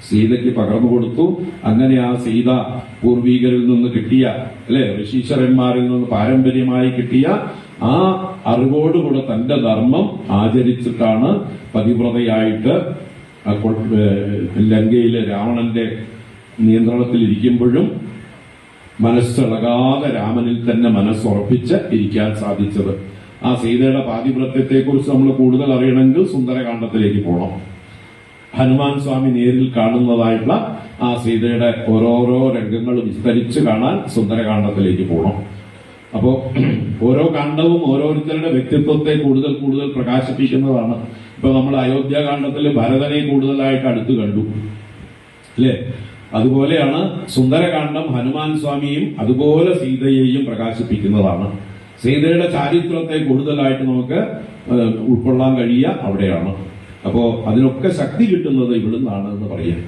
സീതയ്ക്ക് പകർന്നു കൊടുത്തു. അങ്ങനെ ആ സീത പൂർവീകരിൽ നിന്ന് കിട്ടിയ, അല്ലെ, ഋഷീശ്വരന്മാരിൽ നിന്ന് പാരമ്പര്യമായി കിട്ടിയ ആ അറിവോടുകൂടെ തന്റെ ധർമ്മം ആചരിച്ചിട്ടാണ് പതിവ്രതയായിട്ട് ലങ്കയിലെ രാവണന്റെ നിയന്ത്രണത്തിൽ ഇരിക്കുമ്പോഴും മനസ്സിളകാതെ രാമനിൽ തന്നെ മനസ്സുറപ്പിച്ച് ഇരിക്കാൻ സാധിച്ചത്. ആ സീതയുടെ പാതിവ്രത്യത്തെ കുറിച്ച് നമ്മൾ കൂടുതൽ അറിയണമെങ്കിൽ സുന്ദരകാണ്ഡത്തിലേക്ക് പോകണം. ഹനുമാൻ സ്വാമി നേരിൽ കാണുന്നതായിട്ടുള്ള ആ സീതയുടെ ഓരോരോ രംഗങ്ങൾ വിസ്തരിച്ച് കാണാൻ സുന്ദരകാണ്ഡത്തിലേക്ക് പോകണം. അപ്പോ ഓരോ കാണ്ഡവും ഓരോരുത്തരുടെ വ്യക്തിത്വത്തെ കൂടുതൽ കൂടുതൽ പ്രകാശിപ്പിക്കുന്നതാണ്. ഇപ്പൊ നമ്മൾ അയോധ്യാകാണ്ഡത്തിൽ ഭരതനെ കൂടുതലായിട്ട് അടുത്ത് കണ്ടു, അല്ലേ? അതുപോലെയാണ് സുന്ദരകാന്ഡം ഹനുമാൻ സ്വാമിയും അതുപോലെ സീതയെയും പ്രകാശിപ്പിക്കുന്നതാണ്. സീതയുടെ ചാരിത്രത്തെ കൂടുതലായിട്ട് നമുക്ക് ഉൾക്കൊള്ളാൻ കഴിയുക അവിടെയാണ്. അപ്പോ അതിനൊക്കെ ശക്തി കിട്ടുന്നത് ഇവിടുന്നാണ് എന്ന് പറയാം.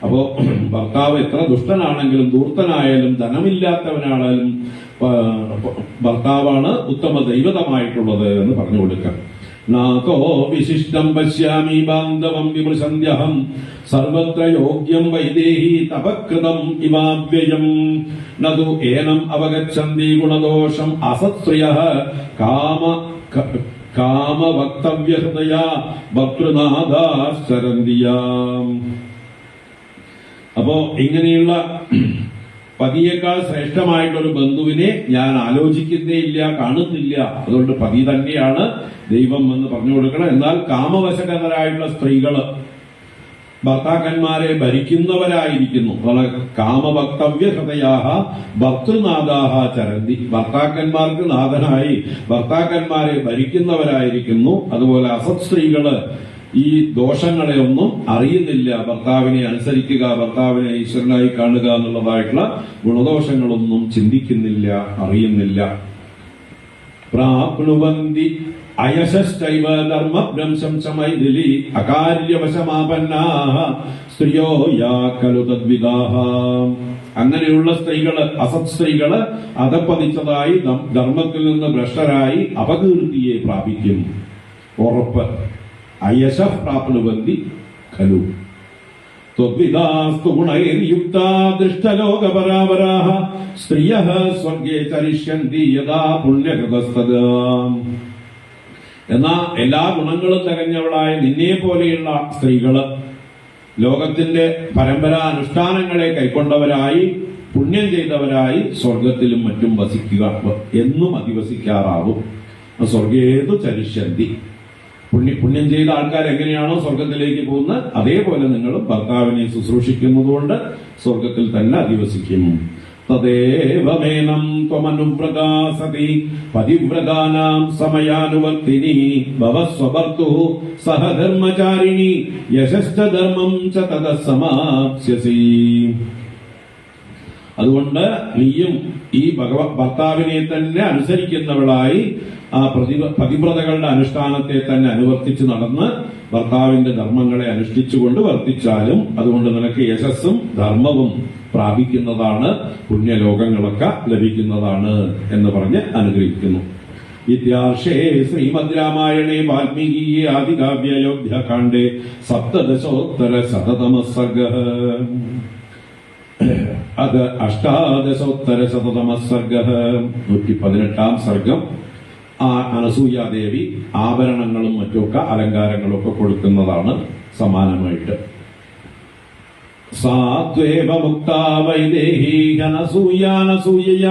അപ്പോ ഭർത്താവ് എത്ര ദുഷ്ടനാണെങ്കിലും ധൂർത്തനായാലും ധനമില്ലാത്തവനാണെങ്കിലും ഭർത്താവാണ് ഉത്തമ ദൈവതമായിട്ടുള്ളത് എന്ന് പറഞ്ഞു കൊടുക്കാം. നാകോ വിശിഷ്ടം പശ്യാമി ബാന്ധവം വിമൃശന്ത്യഹം സർവത്ര യോഗ്യം വൈദേഹി തപകൃതം ഇവാവ്യയം നതു ഏനം അവഗച്ഛന്തി ഗുണദോഷം അസത്സ്രിയഃ കാമവക്തവ്യഹൃദയ ഭർതൃനാഥാശ്ചരന്തിയാം. അപ്പോ ഇങ്ങനെയുള്ള പതിയേക്കാൾ ശ്രേഷ്ഠമായിട്ടൊരു ബന്ധുവിനെ ഞാൻ ആലോചിക്കുന്നേ ഇല്ല, കാണുന്നില്ല. അതുകൊണ്ട് പതി തന്നെയാണ് ദൈവം എന്ന് പറഞ്ഞു കൊടുക്കണം. എന്നാൽ കാമവശകരായിട്ടുള്ള സ്ത്രീകള് ഭർത്താക്കന്മാരെ ഭരിക്കുന്നവരായിരിക്കുന്നു. കാമഭക്തവ്യ ഹൃദയാഹ ഭർതൃനാഥാഹ ചരന്തി. ഭർത്താക്കന്മാർക്ക് നാഥനായി ഭർത്താക്കന്മാരെ ഭരിക്കുന്നവരായിരിക്കുന്നു. അതുപോലെ അസത് സ്ത്രീകള് ഈ ദോഷങ്ങളെ ഒന്നും അറിയുന്നില്ല. ഭർത്താവിനെ അനുസരിക്കുക, ഭർത്താവിനെ ഈശ്വരനായി കാണുക എന്നുള്ളതായിട്ടുള്ള ഗുണദോഷങ്ങളൊന്നും ചിന്തിക്കുന്നില്ല, അറിയുന്നില്ല. പ്രാപ്നുവന്തി അയശൈവ ധർമ്മഭ്രംശം ചമൈഥിലി അകാര്യവശമാപന്നാഹ സ്ത്രീയോ യാ ഖലു തദ്വിദാഹ. അങ്ങനെയുള്ള സ്ത്രീകള്, അസത് സ്ത്രീകള് അധപ്പതിച്ചതായി, ധർമ്മത്തിൽ നിന്ന് ഭ്രഷ്ടരായി അപകീർത്തിയെ പ്രാപിക്കും. ഉറപ്പ്. അയശ പ്രാപ്നുവന്തി ഖലു ത്വദ്വിദാസ്തു ഗുണൈർയുക്താ ദൃഷ്ടലോകപരാപരാഹ സ്ത്രീയഃ സ്വർഗേ ചരിഷ്യന്തി യഥാ പുണ്യകൃതസ്തദാ. എന്നാ എല്ലാ ഗുണങ്ങളും തികഞ്ഞവളായ നിന്നെ പോലെയുള്ള സ്ത്രീകള് ലോകത്തിന്റെ പരമ്പരാ അനുഷ്ഠാനങ്ങളെ കൈക്കൊണ്ടവരായി, പുണ്യം ചെയ്തവരായി സ്വർഗത്തിലും മറ്റും വസിക്കുക, എന്നും അധിവസിക്കാറാവും. സ്വർഗേതു ചരിഷ്യന്തി. പുണ്യം ചെയ്ത ആൾക്കാർ എങ്ങനെയാണോ സ്വർഗത്തിലേക്ക് പോകുന്നത്, അതേപോലെ നിങ്ങളും ഭർത്താവിനെ ശുശ്രൂഷിക്കുന്നതുകൊണ്ട് സ്വർഗത്തിൽ തന്നെ അധിവസിക്കും. തദേവമേനം ത്വമനുവ്രതാ സതി പതിവ്രതാനാം സമയാനുവർത്തിനി ഭവസ്വഭർത്തുഃ സഹധർമ്മചാരിണി യശശ്ച ധർമ്മം ച തതഃ സമാപ്സ്യസി. അതുകൊണ്ട് നീയും ഈ ഭർത്താവിനെ തന്നെ അനുസരിക്കുന്നവളായി ആ പതിവ്രതകളുടെ അനുഷ്ഠാനത്തെ തന്നെ അനുവർത്തിച്ചു നടന്ന് ഭർത്താവിന്റെ ധർമ്മങ്ങളെ അനുഷ്ഠിച്ചുകൊണ്ട് വർത്തിച്ചാലും അതുകൊണ്ട് നിനക്ക് യശസ്സും ധർമ്മവും പ്രാപിക്കുന്നതാണ്, പുണ്യലോകങ്ങളൊക്കെ ലഭിക്കുന്നതാണ് എന്ന് പറഞ്ഞ് അനുഗ്രഹിക്കുന്നു. ഇത്യാർഷേ ശ്രീമദ് രാമായണേ വാൽമീകീയേ ആദികാവ്യ അയോധ്യാകാണ്ഡേ സപ്തദശോത്തര ശതതമ സർഗഃ. അത് അഷ്ടാദശോത്തര ശതതമ സർഗഃ, 118 സർഗം. ആ അനസൂയാദേവി ആഭരണങ്ങളും മറ്റുമൊക്കെ അലങ്കാരങ്ങളും ഒക്കെ കൊടുക്കുന്നതാണ് സമാനമായിട്ട്. സാത്വേവ മുക്താ വൈദേഹീനസൂയാനസൂയയ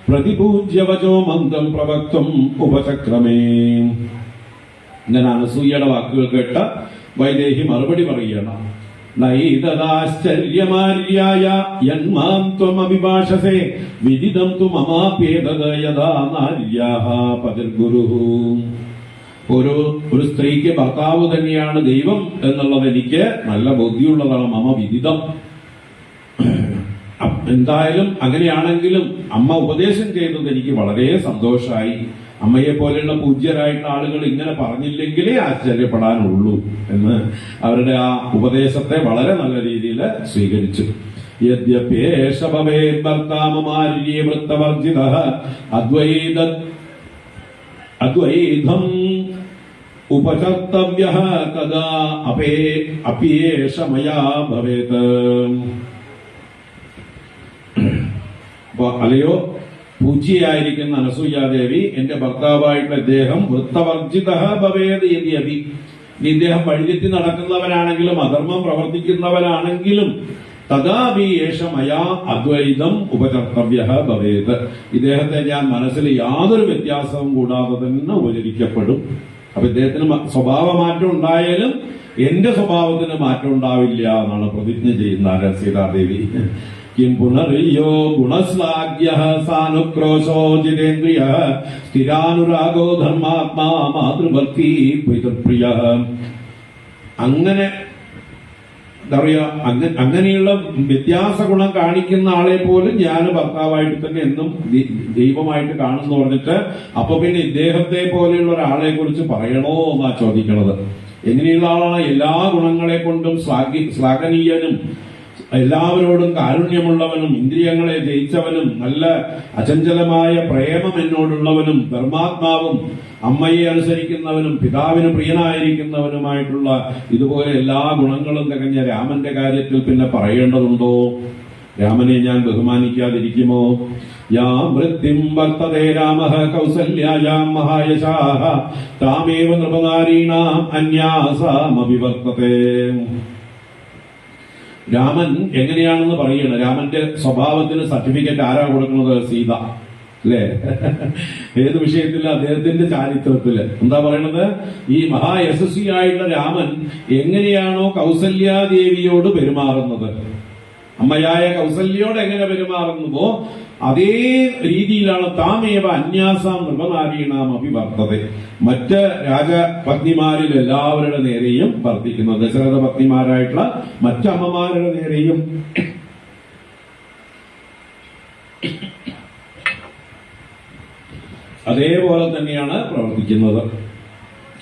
പ്രതിപൂജ്യ വചോ മന്ദം പ്രവക്തം ഉപചക്രമേ. ഇങ്ങനെ അനസൂയയുടെ വാക്കുകൾ കേട്ട വൈദേഹി മറുപടി പറയണം. നൈതദാശ്ചര്യമാര്യായ യന്മാം ത്വമഭിഭാഷസേ വിദിതം തു മമാപ്യേതദ് യഥാ നാര്യാഃ പതിർഗുരുഃ. ഒരു സ്ത്രീക്ക് ഭർത്താവ് തന്നെയാണ് ദൈവം എന്നുള്ളത് എനിക്ക് നല്ല ബോധ്യമുള്ളതാണ്. മമ വിദിതം. എന്തായാലും അങ്ങനെയാണെങ്കിലും അമ്മ ഉപദേശം ചെയ്തത് എനിക്ക് വളരെ സന്തോഷമായി. അമ്മയെ പോലെയുള്ള പൂജ്യരായിട്ടുള്ള ആളുകൾ ഇങ്ങനെ പറഞ്ഞില്ലെങ്കിലേ ആശ്ചര്യപ്പെടാനുള്ളൂ എന്ന് അവരുടെ ആ ഉപദേശത്തെ വളരെ നല്ല രീതിയിൽ സ്വീകരിച്ചു. യദ്യപ്യേഷ ഭവേത് ഭർത്താമമാര്യേ വൃത്തവർജിതഃ അദ്വൈതം ഉപചർത്തവ്യഃ തദാ അപ്യേഷ മയാ ഭവേത്. അപ്പൊ അല്ലയോ പൂജ്യയായിരിക്കുന്ന അനസൂയാദേവി, എന്റെ ഭർത്താവായിട്ടുള്ള ഇദ്ദേഹം വൃത്തവർജിതഃ ഭവേത് യദ്യപി, ഇദ്ദേഹം വഴിതെറ്റി നടക്കുന്നവനാണെങ്കിലും അധർമ്മം പ്രവർത്തിക്കുന്നവനാണെങ്കിലും തഥാപി ഏഷ മയാ അദ്വൈതം ഉപചർത്തവ്യഃ ഭവേത്, ഇദ്ദേഹത്തെ ഞാൻ മനസ്സിൽ യാതൊരു വ്യത്യാസവും കൂടാതെ തന്നെ ഉപചരിക്കപ്പെടും. അപ്പൊ ഇദ്ദേഹത്തിന് സ്വഭാവമാറ്റം ഉണ്ടായാലും എന്റെ സ്വഭാവത്തിന് മാറ്റം ഉണ്ടാവില്ല എന്നാണ് പ്രതിജ്ഞ ചെയ്യുന്ന സീതാദേവി. കിം പുനർയോ ഗുണശ്ലാഘ്യഃ സാനുക്രോശോ ജിതേന്ദ്രിയഃ സ്ഥിരാനുരാഗോ ധർമാത്മാ മാതൃഭക്തി പിതൃപ്രിയഃ. അങ്ങനെ എന്താ പറയാ, അങ്ങനെയുള്ള വ്യത്യാസ ഗുണം കാണിക്കുന്ന ആളെ പോലും ഞാൻ ഭർത്താവായിട്ട് തന്നെ എന്നും ദൈവമായിട്ട് കാണുന്നു പറഞ്ഞിട്ട് അപ്പൊ പിന്നെ ഇദ്ദേഹത്തെ പോലെയുള്ള ഒരാളെ കുറിച്ച് പറയണോ എന്നാ ചോദിക്കണത്. എങ്ങനെയുള്ള ആളാണ്? എല്ലാ ഗുണങ്ങളെ കൊണ്ടും ശ്ലാഘനീയനും, എല്ലാവരോടും കാരുണ്യമുള്ളവനും, ഇന്ദ്രിയങ്ങളെ ജയിച്ചവനും, നല്ല അചഞ്ചലമായ പ്രേമം എന്നോടുള്ളവനും, ധർമാത്മാവും, അമ്മയെ അനുസരിക്കുന്നവനും, പിതാവിന് പ്രിയനായിരിക്കുന്നവനുമായിട്ടുള്ള ഇതുപോലെ എല്ലാ ഗുണങ്ങളും തികഞ്ഞ രാമന്റെ കാര്യത്തിൽ പിന്നെ പറയേണ്ടതുണ്ടോ? രാമനെ ഞാൻ ബഹുമാനിക്കാതിരിക്കുമോ? യാ വൃത്തിം വർത്തതേ രാമഃ കൗസല്യായാം മഹായശാഃ താമേവ നൃപനാരീണാം അന്യാസാമഭിവർത്തതേ. രാമൻ എങ്ങനെയാണെന്ന് പറയണം. രാമന്റെ സ്വഭാവത്തിന് സർട്ടിഫിക്കറ്റ് ആരാ കൊടുക്കുന്നത്? സീത, അല്ലേ? ഏത് വിഷയത്തില്? അദ്ദേഹത്തിന്റെ ചാരിത്രത്തില് എന്താ പറയണത്? ഈ മഹായശസ്വിയായിട്ടുള്ള രാമൻ എങ്ങനെയാണോ കൗസല്യാദേവിയോട് പെരുമാറുന്നത്, അമ്മയായ കൗസല്യയോട് എങ്ങനെ പെരുമാറുന്നുവോ അതേ രീതിയിലാണ് താമേവ അന്യാസാം നൃപനാരീണാം അഭിവർത്തത, മറ്റ് രാജപത്നിമാരിൽ എല്ലാവരുടെ നേരെയും വർത്തിക്കുന്നത്. ദശരഥ പത്നിമാരായിട്ടുള്ള മറ്റമ്മമാരുടെ നേരെയും അതേപോലെ തന്നെയാണ് പ്രവർത്തിക്കുന്നത്.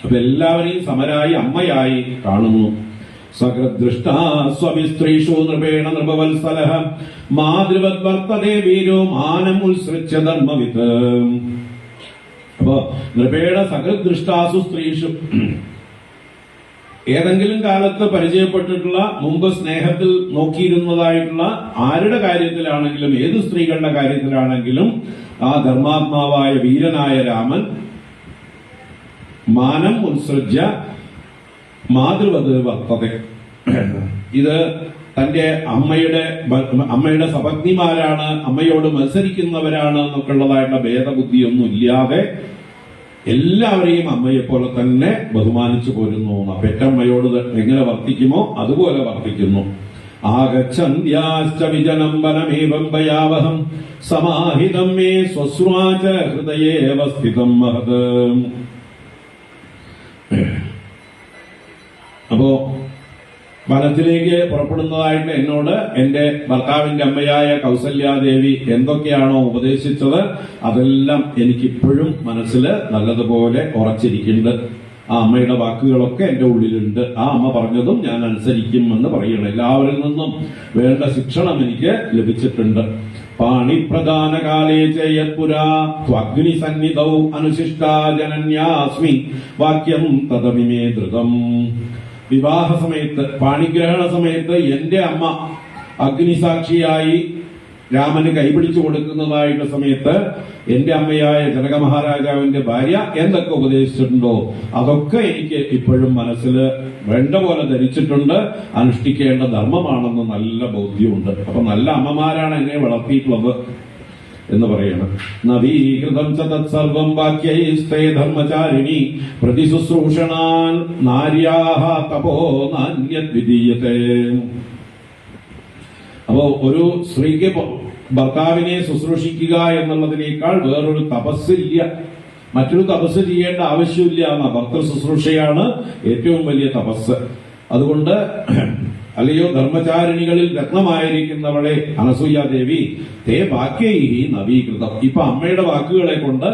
അപ്പൊ എല്ലാവരെയും സമരായി അമ്മയായി കാണുന്നു. സകൃദൃഷ്ടാ സ്വവിസ്ത്രീഷു നൃപേണ നൃപവത്സലഃ മാതൃവത് വർത്തതേ വീരോ മാനമുത്സൃജ്യ ധർമ്മവിത്. അപ്പോ നൃപേണ സകൃദൃഷ്ടാസു സ്ത്രീഷു, ഏതെങ്കിലും കാലത്ത് പരിചയപ്പെട്ടിട്ടുള്ള മുമ്പ് സ്നേഹത്തിൽ നോക്കിയിരുന്നതായിട്ടുള്ള ആരുടെ കാര്യത്തിലാണെങ്കിലും ഏത് സ്ത്രീകളുടെ കാര്യത്തിലാണെങ്കിലും ആ ധർമാത്മാവായ വീരനായ രാമൻ മാനം ഉത്സൃജ്യ മാതൃവത് വർത്തത. ഇത് തന്റെ അമ്മയുടെ സപത്നിമാരാണ്, അമ്മയോട് മത്സരിക്കുന്നവരാണ് എന്നൊക്കെയുള്ളതായിട്ടുള്ള ഭേദബുദ്ധിയൊന്നും ഇല്ലാതെ എല്ലാവരെയും അമ്മയെപ്പോലെ തന്നെ ബഹുമാനിച്ചു പോരുന്നു. പെറ്റമ്മയോട് എങ്ങനെ വർത്തിക്കുമോ അതുപോലെ വർത്തിക്കുന്നു. ആഗച്ഛന്ത്യാശ്ച വിജനം വനമേവം ഭയാവഹം സമാഹിതം മേ സ്വസ്വാച ഹൃദയേവ സ്ഥിതം മഹത്. അപ്പോ വനത്തിലേക്ക് പുറപ്പെടുന്നതായിട്ട് എന്നോട് എന്റെ ഭർത്താവിന്റെ അമ്മയായ കൗസല്യാദേവി എന്തൊക്കെയാണോ ഉപദേശിച്ചത് അതെല്ലാം എനിക്കിപ്പോഴും മനസ്സിൽ നല്ലതുപോലെ ഉറച്ചിരിക്കുന്നുണ്ട്. ആ അമ്മയുടെ വാക്കുകളൊക്കെ എന്റെ ഉള്ളിലുണ്ട്. ആ അമ്മ പറഞ്ഞതും ഞാൻ അനുസരിക്കും എന്ന് പറയണം. എല്ലാവരിൽ നിന്നും വേണ്ട ശിക്ഷണം എനിക്ക് ലഭിച്ചിട്ടുണ്ട്. പാണിപ്രധാന കാലേ ചേയത്പുരാ ത്വഗ്നി സന്നിധൗ അനുശിഷ്ടാ ജനന്യാസ്മി വാക്യം തദമിമേ ധൃതം. വിവാഹ സമയത്ത്, പാണിഗ്രഹണ സമയത്ത് എന്റെ അമ്മ അഗ്നിസാക്ഷിയായി രാമന് കൈപിടിച്ചു കൊടുക്കുന്നതായിട്ടുള്ള സമയത്ത് എന്റെ അമ്മയായ ജനക മഹാരാജാവിന്റെ ഭാര്യ എന്തൊക്കെ ഉപദേശിച്ചിട്ടുണ്ടോ അതൊക്കെ എനിക്ക് ഇപ്പോഴും മനസ്സിൽ വേണ്ട പോലെ ധരിച്ചിട്ടുണ്ട്. അനുഷ്ഠിക്കേണ്ട ധർമ്മമാണെന്ന് നല്ല ബോധ്യമുണ്ട്. അപ്പൊ നല്ല അമ്മമാരാണ് എന്നെ വളർത്തിയിട്ടുള്ളത് എന്ന് പറയണം. നവീകൃതം ച തത്സർവം വാക്യൈസ്തേ ധർമ്മചാരിണി പ്രതിശുശ്രൂഷണാൻ നാര്യാഹ തപോ നാന്യദ്വിതീയതേ. അപ്പോ ഒരു സ്ത്രീക്ക് ഭർത്താവിനെ ശുശ്രൂഷിക്കുക എന്നുള്ളതിനേക്കാൾ വേറൊരു തപസ്സില്ല, മറ്റൊരു തപസ് ചെയ്യേണ്ട ആവശ്യമില്ല എന്ന ഭർത്തൃ ശുശ്രൂഷയാണ് ഏറ്റവും വലിയ തപസ്. അതുകൊണ്ട് അല്ലയോ ധർമ്മചാരിണികളിൽ രത്നമായിരിക്കുന്നവളെ അനസൂയാദേവി, തേ വാക്യൈ നവീകൃതം. ഇപ്പൊ അമ്മയുടെ വാക്കുകളെ കൊണ്ട്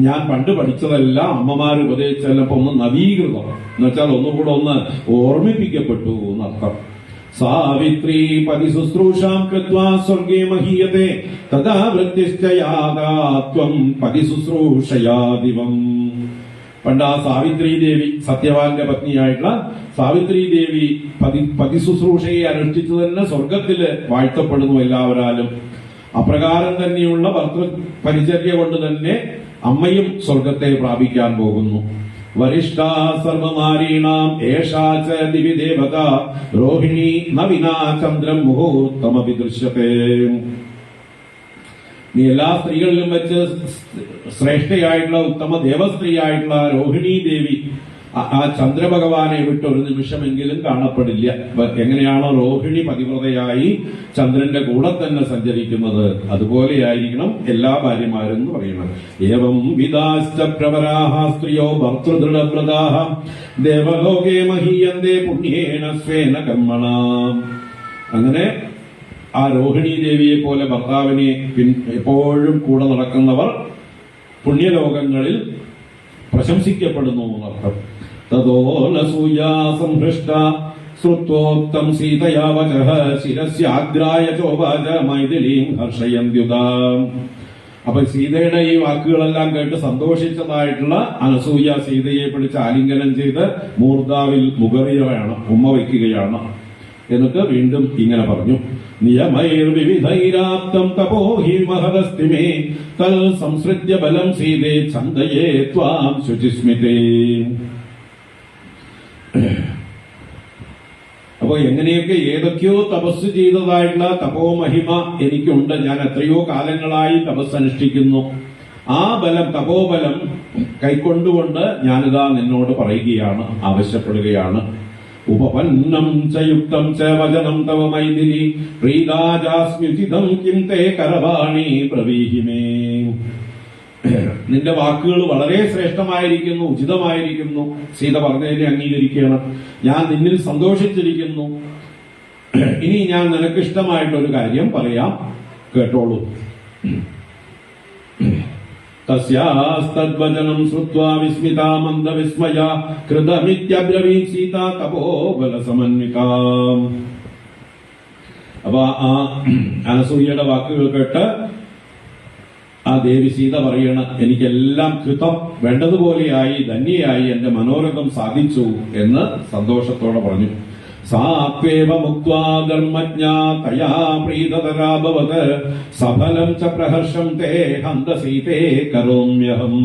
ഞാൻ പണ്ട് പഠിച്ചതെല്ലാം അമ്മമാർ ഉപദേശിച്ചെല്ലാം ഒന്ന് നവീകൃതം എന്ന് വെച്ചാൽ ഒന്നുകൂടെ ഒന്ന് ഓർമ്മിപ്പിക്കപ്പെട്ടു എന്നർത്ഥം. സാവിത്രീ പതിശുശ്രൂഷാം കൃത്വാ സ്വർഗേ മഹീയതേ തഥാ വൃത്തിശ്ച യാഥാത്വം പതിശുശ്രൂഷയാ ദിവം. പണ്ട് ആ സാവിത്രി ദേവി, സത്യവാന്റെ പത്നിയായിട്ടുള്ള സാവിത്രി ദേവി പതിശുശ്രൂഷയെ അനുഷ്ഠിച്ചു തന്നെ സ്വർഗത്തില് വാഴ്ത്തപ്പെടുന്നു എല്ലാവരാലും. അപ്രകാരം തന്നെയുള്ള ഭർത്തൃ പരിചര്യ കൊണ്ട് തന്നെ അമ്മയും സ്വർഗത്തെ പ്രാപിക്കാൻ പോകുന്നു. വരിഷ്ഠാ സർവനാരീണാം ഏഷാച ദിവി ദേവത രോഹിണി നവിനാ ചന്ദ്രം മുഹൂർത്തമപി ദൃശ്യത്തെ. നീ എല്ലാ സ്ത്രീകളിലും വെച്ച് ശ്രേഷ്ഠയായിട്ടുള്ള ഉത്തമ ദേവസ്ത്രീയായിട്ടുള്ള രോഹിണി ദേവി ആ ചന്ദ്രഭഗവാനെ വിട്ട് ഒരു നിമിഷമെങ്കിലും കാണപ്പെടില്ല. എങ്ങനെയാണോ രോഹിണി പതിവ്രതയായി ചന്ദ്രന്റെ കൂടെ തന്നെ സഞ്ചരിക്കുന്നത് അതുപോലെയായിരിക്കണം എല്ലാ ഭാര്യമാരും എന്ന് പറയുന്നത്. ഏവം വിദാശ്ച പ്രവരാഹ സ്ത്രീയോ ഭർതൃദൃഢവ്രതാഹ ദേവലോകേ മഹീയന്തേ പുണ്യേന സ്വേന കർമ്മണ. അങ്ങനെ ആ രോഹിണി ദേവിയെ പോലെ ഭർത്താവിനെ എപ്പോഴും കൂടെ നടക്കുന്നവർ പുണ്യലോകങ്ങളിൽ പ്രശംസിക്കപ്പെടുന്നു എന്നർത്ഥം. തതോലസൂയാ സംഹൃഷ്ട ശ്രുത്വോക്തം സീതയാ വചഃ ശിരസ്യാഗ്രായ ചോവാച മൈഥിലീം ഹർഷയന്ത്യുതാ. അപ്പൊ സീതയുടെ ഈ വാക്കുകളെല്ലാം കേട്ട് സന്തോഷിച്ചതായിട്ടുള്ള അനസൂയ സീതയെ പിടിച്ച് ആലിംഗനം ചെയ്ത് മൂർധാവിൽ മുഖറിയാണ്, ഉമ്മ വയ്ക്കുകയാണ്. എന്നിട്ട് വീണ്ടും ഇങ്ങനെ പറഞ്ഞു, നിയമൈർവിവിധൈരാപ്തം തപോഹി മഹദസ്തിമേ തൽ സംസൃജ്യ ബലം സീതേ ഛന്ദയേ ത്വാം ശുചിസ്മിതേ. അപ്പൊ എങ്ങനെയൊക്കെ ഏതൊക്കെയോ തപസ് ചെയ്തതായിട്ടുള്ള തപോമഹിമ എനിക്കുണ്ട്. ഞാൻ എത്രയോ കാലങ്ങളായി തപസ് അനുഷ്ഠിക്കുന്നു. ആ ബലം, തപോബലം കൈക്കൊണ്ടുകൊണ്ട് ഞാനിതാ നിന്നോട് പറയുകയാണ്, ആവശ്യപ്പെടുകയാണ്. ഉപപന്നം ച യുക്തം ച വചനം തവ മൈഥിലി പ്രീതാജാസ്മ്യുചിതം കിം തേ കരവാണി പ്രവീഹിമേ. നിന്റെ വാക്കുകൾ വളരെ ശ്രേഷ്ഠമായിരിക്കുന്നു, ഉചിതമായിരിക്കുന്നു. സീത പറഞ്ഞതിനെ അംഗീകരിക്കണം. ഞാൻ നിന്നിൽ സന്തോഷിച്ചിരിക്കുന്നു. ഇനി ഞാൻ നിനക്കിഷ്ടമായിട്ടൊരു കാര്യം പറയാം, കേട്ടോളൂ. തസ്യാസ്തദ്വചനം ശ്രുത്വാ വിസ്മിതാ മന്ദവിസ്മയാ കൃതമിത്യബ്രവീത് സീതാ തപോബലസമന്വിതാ. അപ്പൊ ആ അനസൂയയുടെ വാക്കുകൾ കേട്ട് ആ ദേവി സീത പറയണ, എനിക്കെല്ലാം കൃതം വേണ്ടതുപോലെയായി, ധന്യയായി, എന്റെ മനോരഥം സാധിച്ചു എന്ന് സന്തോഷത്തോടെ പറഞ്ഞു. സാത്വേവ മുക്ത്വാ ധർമ്മജ്ഞാ തയാ പ്രീതതരാഭവത് സഫലം ച പ്രഹർഷം തേ ഹന്തസീതേ കരോമ്യഹം.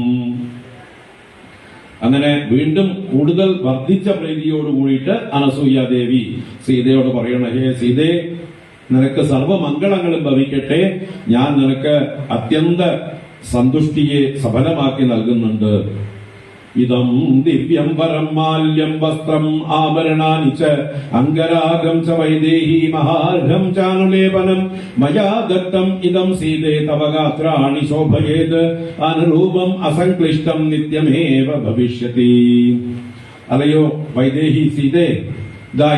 അങ്ങനെ വീണ്ടും കൂടുതൽ വർദ്ധിച്ച പ്രീതിയോട് കൂടിയിട്ട് അനസൂയാദേവി സീതയോട് പറയണ, ഹേ സീതേ, നിനക്ക് സർവമംഗളങ്ങളും ഭവിക്കട്ടെ. ഞാൻ നിനക്ക് അത്യന്ത സന്തുഷ്ടിയെ സഫലമാക്കി നൽകുന്നുണ്ട്. ഇതം ദിവ്യം പരം മാല്യം വസ്ത്രം ആഭരണാനി ച അംഗരാഗം ച വൈദേഹി മഹാർഘം ചാനുലേപനം മയാ ദത്തം ഇതം സീതേ തവ ഗാത്രാണി ശോഭയേത് അനുരൂപം അസംക്ലിഷ്ടം നിത്യമേവ ഭവിഷ്യതി. അല്ലയോ വൈദേഹി സീതേ,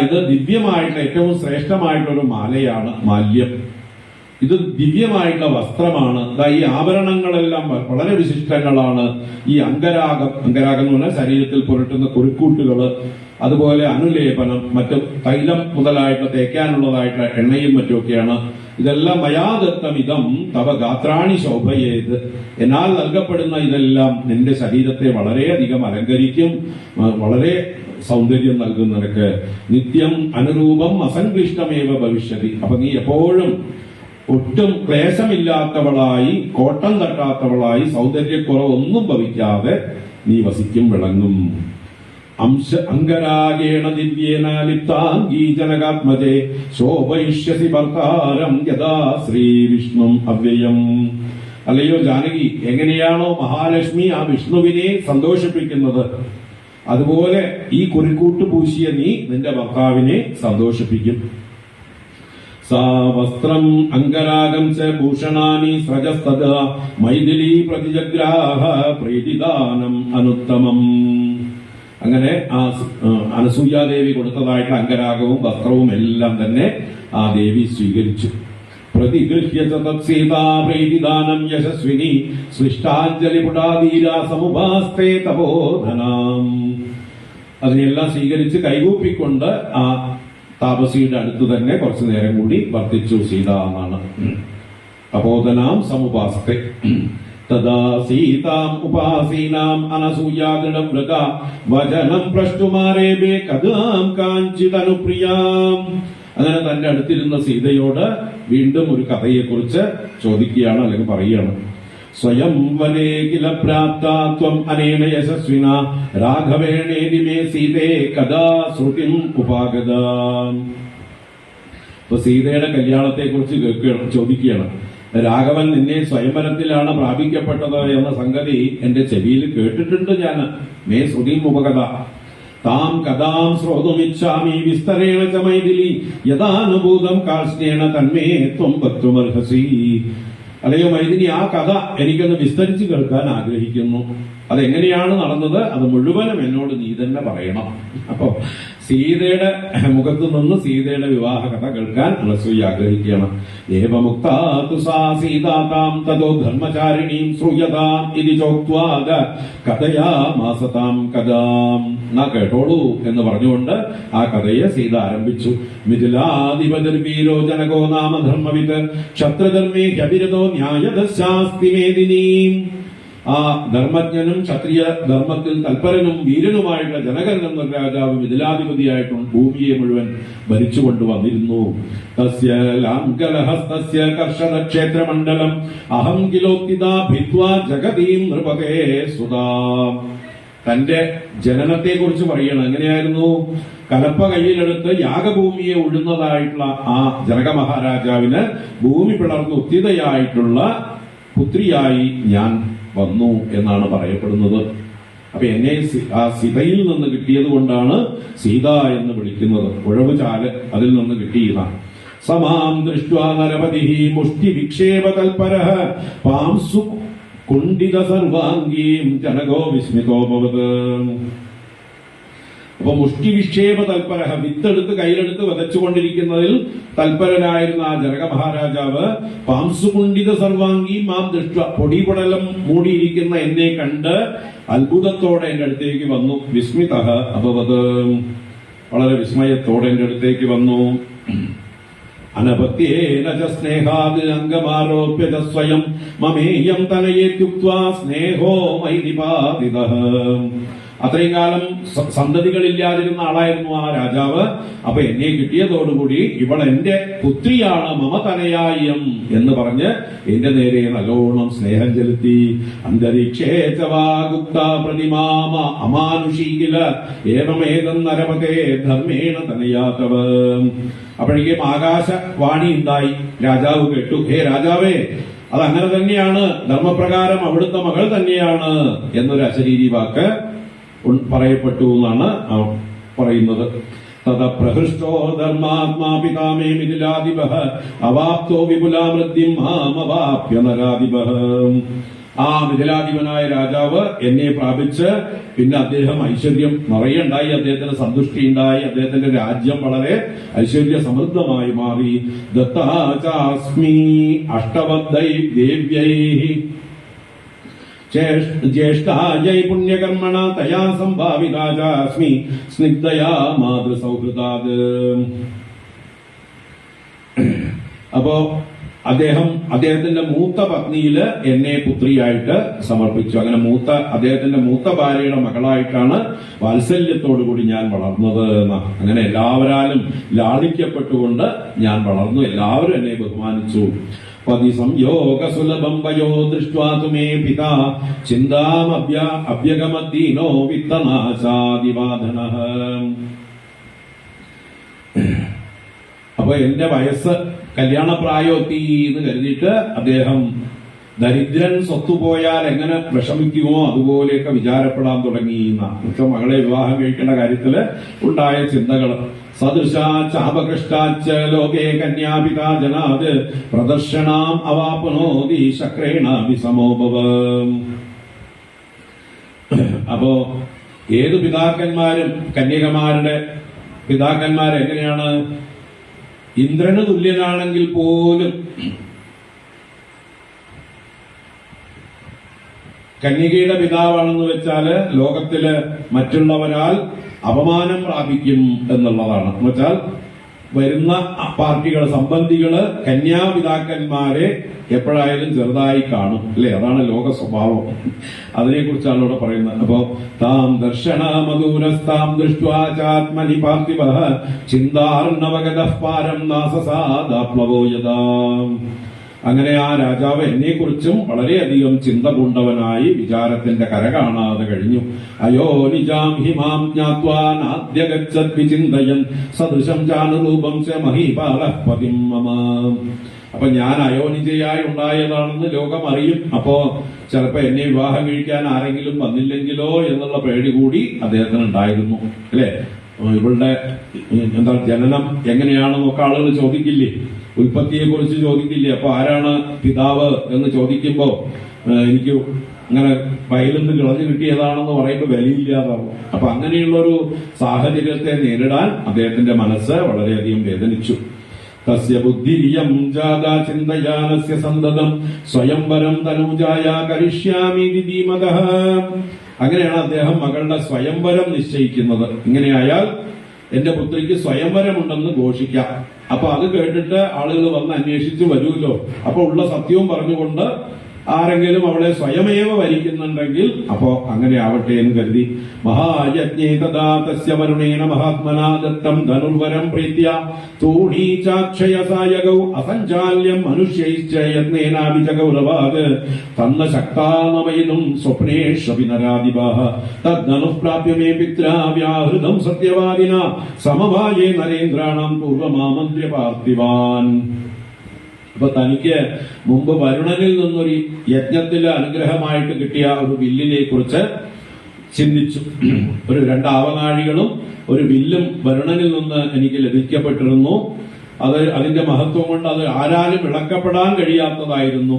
ഇത് ദിവ്യമായിട്ടുള്ള ഏറ്റവും ശ്രേഷ്ഠമായിട്ടുള്ളൊരു മാലയാണ് മാല്യം. ഇത് ദിവ്യമായിട്ടുള്ള വസ്ത്രമാണ്. ഈ ആഭരണങ്ങളെല്ലാം വളരെ വിശിഷ്ടങ്ങളാണ്. ഈ അംഗരാഗം എന്ന് പറഞ്ഞാൽ ശരീരത്തിൽ പുരട്ടുന്ന കുരുക്കൂട്ടുകള്, അതുപോലെ അനുലേപനം, മറ്റു തൈലം മുതലായിട്ട് തേക്കാനുള്ളതായിട്ടുള്ള എണ്ണയും മറ്റുമൊക്കെയാണ്. ഇതെല്ലാം മയാദത്തം ഇതം തവ ഗാത്രാണി ശോഭയേത്. എന്നാൽ നൽകപ്പെടുന്ന ഇതെല്ലാം നിന്റെ ശരീരത്തെ വളരെയധികം അലങ്കരിക്കും, വളരെ സൗന്ദര്യം നൽകും നിനക്ക്. നിത്യം അനുരൂപം അസംക്ലിഷ്ടമേവ ഭവിഷ്യതി. അപ്പൊ നീ എപ്പോഴും ഒട്ടും ക്ലേശമില്ലാത്തവളായി, കോട്ടം തട്ടാത്തവളായി, സൗന്ദര്യക്കുറവൊന്നും ഭവിക്കാതെ നീ വസിക്കും, വിളങ്ങും. അംഗരാഗേണ ദിവ്യേന ലിപ്താംഗീ ജനകാത്മജേ ശോഭയിഷ്യസി ഭർത്താരം യഥാ ശ്രീവിഷ്ണു അവ്യയം. അല്ലയോ ജാനകി, എങ്ങനെയാണോ മഹാലക്ഷ്മി ആ വിഷ്ണുവിനെ സന്തോഷിപ്പിക്കുന്നത്, അതുപോലെ ഈ കുറിക്കൂട്ട് പൂശിയ നീ നിന്റെ ഭർത്താവിനെ സന്തോഷിപ്പിക്കും. സാ വസ്ത്രം അംഗരാഗം ച ഭൂഷണാനി സ്രജസ്തദ മൈഥിലീ പ്രതിജഗ്രാഹ പ്രീതിദാനം അനുത്തമം. അങ്ങനെ ആ അനസൂയാദേവി കൊടുത്തതായിട്ട് അംഗരാഗവും വസ്ത്രവും എല്ലാം തന്നെ ആ ദേവി സ്വീകരിച്ചു. പ്രതിഗൃഹ്യ തത്സീതാ പ്രീതിദാനം യശസ്വിനി സൃഷ്ടാഞ്ജലിപുടാധീരാ സമുപാസ്തേ തപോധനാം. അതിനെല്ലാം സ്വീകരിച്ച് കൈകൂപ്പിക്കൊണ്ട് ആ താപസിയുടെ അടുത്ത് തന്നെ കുറച്ചു നേരം കൂടി വർത്തിച്ചു സീത എന്നാണ്. തപോധനാം സമുപാസ്തേ തദാ സീതാം ഉപാസീനാം അനസൂയാദൃഢവ്രത വചനം പ്രഷ്ടുമാരേബേ കഥാം കാഞ്ചിതനുപ്രിയാം. അങ്ങനെ തന്റെ അടുത്തിരുന്ന സീതയോട് വീണ്ടും ഒരു കഥയെക്കുറിച്ച് ചോദിക്കുകയാണ്, അല്ലെങ്കിൽ പറയുകയാണ്. സ്വയം വരേ കില പ്രാപ്താത്വം അനേന യശസ്വിന രാഘവേണേതി മേ സീതേ കഥാ ശ്രുതിം ഉപാഗത. ഇപ്പൊ സീതയുടെ കല്യാണത്തെ കുറിച്ച് ചോദിക്കുകയാണ്. രാഘവൻ നിന്നെ സ്വയംവരത്തിലാണ് പ്രാപിക്കപ്പെട്ടത് എന്ന സംഗതി എന്റെ ചെവിയിൽ കേട്ടിട്ടുണ്ട് ഞാൻ. മേ ശ്രുതിം ഉപഗത താം കഥാം ശ്രോതുമിച്ഛാമി വിസ്തരേണ ച മൈഥിലി യഥാനുഭൂതം കാഷ്ണേന തന്മേ ത്വം വക്തുമർഹസി. അല്ലയോ മൈഥിലി, ആ കഥ എനിക്കൊന്ന് വിസ്തരിച്ച് കേൾക്കാൻ ആഗ്രഹിക്കുന്നു. അതെങ്ങനെയാണ് നടന്നത്, അത് മുഴുവനും എന്നോട് നീ തന്നെ പറയണം. അപ്പോ സീതയുടെ മുഖത്ത് നിന്ന് സീതയുടെ വിവാഹ കഥ കേൾക്കാൻ അനസൂയ ആഗ്രഹിക്കുകയാണ്. ഏവമുക്താ തു സാ സീതാ താം തതോ ധർമ്മചാരിണീം ശ്രൂയതാം ഇതി ചോക്ത്വാദ കഥയാമാസതാം കഥാം. എന്നാ കേട്ടോളൂ എന്ന് പറഞ്ഞുകൊണ്ട് ആ കഥയെ സീത ആരംഭിച്ചു. മിഥിലാധിപതിർവീരോ ജനകോ നാമ ധർമ്മവിത് ക്ഷത്രധർമ്മേ ഹ്യഭിരതോ ന്യായദശാസ്തി മേദിനീം. ആ ധർമ്മജ്ഞനും ക്ഷത്രിയ ധർമ്മത്തിൽ തൽപരനും വീരനുമായിട്ടുള്ള ജനകൻ എന്ന രാജാവ് മിഥിലാധിപതിയായിട്ടും ഭൂമിയെ മുഴുവൻ ഭരിച്ചുകൊണ്ട് വന്നിരുന്നു. തസ്യ ലാംഗലഹസ്തസ്യ കർഷണക്ഷേത്രമണ്ഡലം അഹം കിലോക്തിദാ ഭിത്വാ ജഗതീം നൃപതേ സുതാം. തന്റെ ജനനത്തെ കുറിച്ച് പറയണം. എങ്ങനെയായിരുന്നു? കലപ്പ കയ്യിലെടുത്ത് യാഗഭൂമിയെ ഉഴുന്നതായിട്ടുള്ള ആ ജനക മഹാരാജാവിന് ഭൂമി പിളർന്ന് ഉത്തിതയായിട്ടുള്ള പുത്രിയായി ഞാൻ വന്നു എന്നാണ് പറയപ്പെടുന്നത്. അപ്പൊ എന്നെ ആ സീതയിൽ നിന്ന് കിട്ടിയത് കൊണ്ടാണ് സീത എന്ന് വിളിക്കുന്നത്. ഉഴവ് ചാല് അതിൽ നിന്ന് കിട്ടിയതാണ്. സമാം ദൃഷ്ട്വാ നരപതി മുഷ്ടി വിക്ഷേപ തൽപരഃ പാംസു കുണ്ഡിത സർവാംഗീം ജനകോ വിസ്മിതോഭവത്. അപ്പൊ മുഷ്ടി വിക്ഷേപ തൽപര, വിത്തെടുത്ത് കയ്യിലെടുത്ത് വിതച്ചുകൊണ്ടിരിക്കുന്നതിൽ തൽപരനായിരുന്ന ആ ജനക മഹാരാജാവ് പാംസുകുണ്ഠിത സർവാംഗി മാം ദൃഷ്ട, പൊടിപടലം മൂടിയിരിക്കുന്ന എന്നെ കണ്ട് അത്ഭുതത്തോടെ എന്റെ അടുത്തേക്ക് വന്നു. വിസ്മിത അഭവത്, വളരെ വിസ്മയത്തോടെ എന്റെ അടുത്തേക്ക് വന്നു. അനപത്യേന ച സ്നേഹാത് അംഗമാരോപ്യ ച സ്വയം മമേയം തനയേത്യുക്ത്വാ സ്നേഹോ മൈ നിപാതിതഃ. അത്രയും കാലം സന്തതികളില്ലാതിരുന്ന ആളായിരുന്നു ആ രാജാവ്. അപ്പൊ എന്നെ കിട്ടിയതോടുകൂടി ഇവൾ എന്റെ പുത്രിയാണ്, മമ തനയായം എന്ന് പറഞ്ഞ് എന്റെ നേരെ നല്ലോണം സ്നേഹം ചെലുത്തി. അന്തരീക്ഷേചവാഗുപ്ത പ്രതിമാമ അമാനുഷീകില ഏവമേതം നരപതേ ധർമ്മേണ തനയാതവ. അപ്പോഴേക്കും ആകാശവാണി ഉണ്ടായി. രാജാവ് കേട്ടു, ഹേ രാജാവേ, അതങ്ങനെ തന്നെയാണ്, ധർമ്മപ്രകാരം അവിടുത്തെ മകൾ തന്നെയാണ് എന്നൊരു അശരീരി വാക്ക് പറയപ്പെട്ടു എന്നാണ് പറയുന്നത്. തദപ്രഹൃഷ്ടോ ധർമാത്മാ പിതാമേ മിഥിലാധിപഃ അവാപ്തോ വിപുലാമൃദ്ധിം മാമവാപ്യ നരാധിപഃ. ആ മിഥിലാധിപനായ രാജാവ് എന്നെ പ്രാപിച്ച് പിന്നെ അദ്ദേഹം ഐശ്വര്യം നിറയുണ്ടായി, അദ്ദേഹത്തിന് സന്തുഷ്ടി ഉണ്ടായി, അദ്ദേഹത്തിന്റെ രാജ്യം വളരെ ഐശ്വര്യ സമൃദ്ധമായി മാറി. ദത്താചാസ്മി അഷ്ടവദ്ദൈ ദേവ്യൈ ജ്യേഷ്ഠാജൈ പുണ്യകർമ്മണ തയാ സംഭാവിതാചാസ്മി സ്നിഗ്ധയാ മാതൃസൗഹൃദാത്. അപ്പോ അദ്ദേഹത്തിന്റെ മൂത്ത പത്നിയില് എന്നെ പുത്രിയായിട്ട് സമർപ്പിച്ചു. അങ്ങനെ അദ്ദേഹത്തിന്റെ മൂത്ത ഭാര്യയുടെ മകളായിട്ടാണ് വാത്സല്യത്തോടുകൂടി ഞാൻ വളർന്നത്. അങ്ങനെ എല്ലാവരാലും ലാളിക്കപ്പെട്ടുകൊണ്ട് ഞാൻ വളർന്നു. എല്ലാവരും എന്നെ ബഹുമാനിച്ചു. പതി സംയോഗ സുലഭം വയോ ദൃഷ്ട്വാ തുമേ പിതാ ചിന്താമഭ്യഗമദ്ദീനോ വിത്തനാശാദിവാദനഃ. അപ്പൊ എന്റെ വയസ്സ് കല്യാണപ്രായമെത്തി എന്ന് കരുതിയിട്ട് അദ്ദേഹം ദരിദ്രൻ സ്വത്തുപോയാൽ എങ്ങനെ വിഷമിക്കുമോ അതുപോലെയൊക്കെ വിചാരപ്പെടാൻ തുടങ്ങി. മകളെ വിവാഹം കഴിക്കേണ്ട കാര്യത്തില് ഉണ്ടായ ചിന്തകൾ. സദൃശാചാപകൃഷ്ടാച്ച ലോകേ കന്യാപിതാ ജനാത് പ്രദർശനാം അവാപ്നോതി ശക്രേണാഭിസമോഭവ. അപ്പോ ഏത് പിതാക്കന്മാരും കന്യകമാരുടെ പിതാക്കന്മാരെങ്ങനെയാണ്? ഇന്ദ്രന് തുല്യനാണെങ്കിൽ പോലും കന്യകയുടെ പിതാവാണെന്ന് വെച്ചാല് ലോകത്തില് മറ്റുള്ളവരാൽ അപമാനം പ്രാപിക്കും എന്നുള്ളതാണ്. എന്നുവെച്ചാൽ വരുന്ന പാർട്ടികൾ സംബന്ധികള് കന്യാപിതാക്കന്മാരെ എപ്പോഴായാലും ചെറുതായി കാണും, അല്ലെ? അതാണ് ലോക സ്വഭാവം. അതിനെക്കുറിച്ചാണ് ഇവിടെ പറയുന്നത്. അപ്പോ താം ദർശന മധുരസ്താം ദൃഷ്ട്വാചാത്മനി പാർത്ഥിവഃ ചിന്താർണവഗതഃ പാരം നാസസാദാപ്ലവോ യഥാ. അങ്ങനെ ആ രാജാവ് എന്നെക്കുറിച്ചും വളരെയധികം ചിന്ത പൂണ്ടവനായി വിചാരത്തിന്റെ കര കാണാതെ കഴിഞ്ഞു. അയോ നിജാം ഹിമാം ജ്ഞാത്വാ നാദ്യഗച്ഛത് വിചിന്തയൻ സദൃശം ചാനുരൂപം ച മഹീപാലഃ പതിം മമ. അപ്പൊ ഞാൻ അയോനിജയായി ഉണ്ടായതാണെന്ന് ലോകം അറിയും. അപ്പോ ചിലപ്പോ എന്നെ വിവാഹം കഴിക്കാൻ ആരെങ്കിലും വന്നില്ലെങ്കിലോ എന്നുള്ള പേടി കൂടി അദ്ദേഹത്തിന് ഉണ്ടായിരുന്നു, അല്ലെ? ഇവളുടെ ജനനം എങ്ങനെയാണെന്നൊക്കെ ആളുകൾ ചോദിക്കില്ലേ, ഉൽപ്പത്തിയെ കുറിച്ച് ചോദിക്കില്ലേ? അപ്പൊ ആരാണ് പിതാവ് എന്ന് ചോദിക്കുമ്പോ എനിക്ക് അങ്ങനെ വയലിൽ നിന്ന് കിളഞ്ഞു കിട്ടിയതാണെന്ന് പറയുമ്പോൾ വിലയില്ലാതാവും. അപ്പൊ അങ്ങനെയുള്ളൊരു സാഹചര്യത്തെ നേരിടാൻ അദ്ദേഹത്തിന്റെ മനസ്സ് വളരെയധികം വേദനിച്ചു. തസ്യ ബുദ്ധിരിയം ജാതാ ചിന്തയാനസ്യ സന്തതം സ്വയംവരം തനൂജായ കരിഷ്യാമി ധീമതഃ. അങ്ങനെയാണ് അദ്ദേഹം മകളുടെ സ്വയംവരം നിശ്ചയിക്കുന്നത്. ഇങ്ങനെയായാൽ എന്റെ പുത്രിക്ക് സ്വയംവരമുണ്ടെന്ന് ഘോഷിക്കാം. അപ്പൊ അത് കേട്ടിട്ട് ആളുകൾ വന്ന് അന്വേഷിച്ച് വരുമല്ലോ. അപ്പൊ ഉള്ള സത്യവും പറഞ്ഞുകൊണ്ട് ആരെങ്കിലും അവളെ സ്വയമേവ വരിക്കുന്നുണ്ടെങ്കിൽ അപ്പോ അങ്ങനെ ആവട്ടെ എന്ന് കരുതി. മഹായജ്ഞേ തദാ തസ്യ വരുണേന മഹാത്മനാ ദത്തം ധനുർവരം പ്രീത്യ തൂണീചാക്ഷയസായകൗ അസഞ്ചാല്യം മനുഷ്യൈശ്ച യത്നേനാഭിജഗൗരവാത് തന്ന ശക്താനമയിതും സ്വപ്നേഷ്വപി നരാധിപാഃ തദ്ധനുഃ പ്രാപ്യ മേ പിത്രാ വ്യാഹൃതം സത്യവാദിന സമവായേ നരേന്ദ്രാണം പൂർവമാമന്ത്ര്യ പാർത്ഥിവാൻ. അപ്പൊ തനിക്ക് മുമ്പ് വരുണനിൽ നിന്നൊരു യജ്ഞത്തില് അനുഗ്രഹമായിട്ട് കിട്ടിയ ഒരു വില്ലിനെ കുറിച്ച് ചിന്തിച്ചു. ഒരു 2 ആവനാഴികളും ഒരു വില്ലും വരുണനിൽ നിന്ന് എനിക്ക് ലഭിക്കപ്പെട്ടിരുന്നു. അതിന്റെ മഹത്വം കൊണ്ട് അത് ആരാലും ഇളക്കപ്പെടാൻ കഴിയാത്തതായിരുന്നു.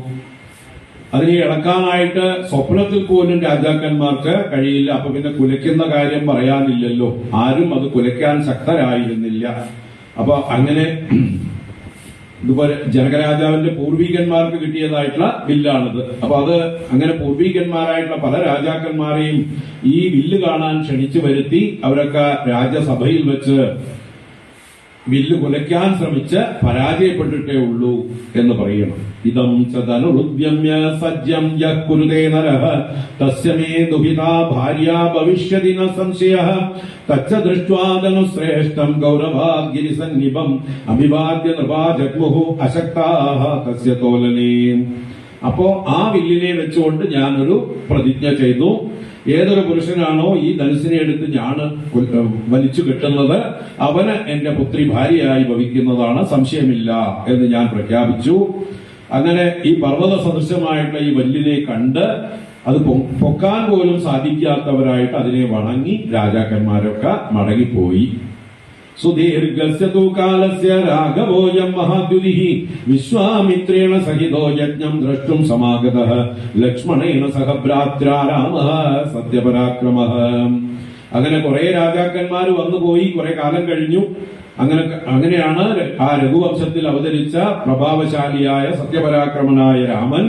അതിനെ ഇളക്കാനായിട്ട് സ്വപ്നത്തിൽ പോലും രാജാക്കന്മാർക്ക് കഴിയില്ല. അപ്പൊ പിന്നെ കുലയ്ക്കുന്ന കാര്യം പറയാനില്ലല്ലോ. ആരും അത് കുലയ്ക്കാൻ ശക്തരായിരുന്നില്ല. അപ്പൊ അങ്ങനെ ഇതുപോലെ ജനകരാജാവിന്റെ പൂർവികന്മാർക്ക് കിട്ടിയതായിട്ടുള്ള വില്ലാണിത്. അപ്പൊ അത് അങ്ങനെ പൂർവികന്മാരായിട്ടുള്ള പല രാജാക്കന്മാരെയും ഈ വില്ല് കാണാൻ ക്ഷണിച്ചു വരുത്തി അവരൊക്കെ രാജസഭയിൽ വെച്ച് വില്ല് കുലയ്ക്കാൻ ശ്രമിച്ച് പരാജയപ്പെട്ടിട്ടേ ഉള്ളൂ എന്ന് പറയണം. ഇതം ചതനുദ്യമ്യ സജ്യം യഃ കുരുതേ നരഃ തസ്യ മേ ദുഹിതാ ഭാര്യ ഭവിഷ്യതി ന സംശയഃ തച്ച ദൃഷ്ട്വാ ധനുശ്രേഷ്ഠം ഗൗരവാദ് ഗിരിസന്നിഭം അഭിവാദ്യ നൃപാ ജഗ്മുഹു അശക്താഃ തസ്യ തോലനേ. അപ്പോ ആ വില്ലിനെ വെച്ചുകൊണ്ട് ഞാനൊരു പ്രതിജ്ഞ ചെയ്തു. ഏതൊരു പുരുഷനാണോ ഈ ധനുസിനെ എടുത്ത് ഞാൻ വലിച്ചു കെട്ടുന്നത് അവന് എന്റെ പുത്രി ഭാര്യയായി ഭവിക്കുന്നതാണ്, സംശയമില്ല എന്ന് ഞാൻ പ്രഖ്യാപിച്ചു. അങ്ങനെ ഈ പർവ്വത സദൃശമായിട്ടുള്ള ഈ വല്ലിനെ കണ്ട് അത് പൊക്കാൻ പോലും സാധിക്കാത്തവരായിട്ട് അതിനെ വണങ്ങി രാജാക്കന്മാരൊക്കെ മടങ്ങിപ്പോയി. സുദീർഘസ്യ തൂ കാലസ്യ രാഘവോയം മഹാദ്യുതിഃ വിശ്വാമിത്രേണ സഹിതോ യജ്ഞം ദ്രഷ്ടും സമാഗതഃ ലക്ഷ്മണേന സഹ ഭ്രാത്രാ രാമഃ സത്യപരാക്രമഃ. അങ്ങനെ കുറെ രാജാക്കന്മാർ വന്നുപോയി. കുറെ കാലം കഴിഞ്ഞു. അങ്ങനെയാണ് ആ രഘുവംശത്തിൽ അവതരിച്ച പ്രഭാവശാലിയായ സത്യപരാക്രമനായ രാമൻ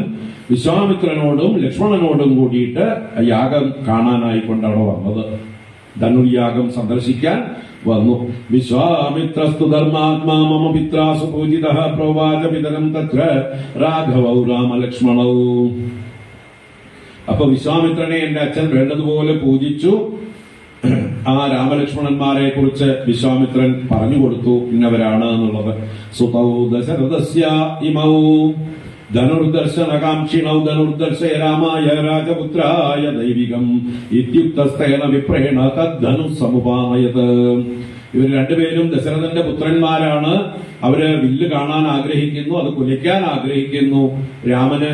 വിശ്വാമിത്രനോടും ലക്ഷ്മണനോടും കൂടിയിട്ട് യാഗം കാണാനായിക്കൊണ്ടാണ് വന്നത്. ധനുർയാഗം സന്ദർശിക്കാൻ വന്നു. വിശ്വാമിത്രസ്തു ധർമാത്മാ മമ പിത്രാസു പൂജിതഃ പ്രോവാച പിതരം തത്ര രാഘവൗ രാമലക്ഷ്മണൗ. അപ്പൊ വിശ്വാമിത്രനെ എന്റെ അച്ഛൻ വേണ്ടതുപോലെ പൂജിച്ചു. ആ രാമലക്ഷ്മണന്മാരെ കുറിച്ച് വിശ്വാമിത്രൻ പറഞ്ഞു കൊടുത്തു ഇന്നവരാണ് എന്നുള്ളത്. സുതൗ ദശരഥസ്യ ഇമൗ ധനുർദർശനകാംക്ഷിണൗ ധനുർദർശയ രാമായ രാജപുത്രായ ദൈവികം ഇത്യുക്തസ്തേന വിപ്രേണ തദ്ധനു സമുപായത്. ഇവർ രണ്ടുപേരും ദശരഥന്റെ പുത്രന്മാരാണ്. അവര് വില്ല് കാണാൻ ആഗ്രഹിക്കുന്നു, അത് കുലയ്ക്കാൻ ആഗ്രഹിക്കുന്നു. രാമന്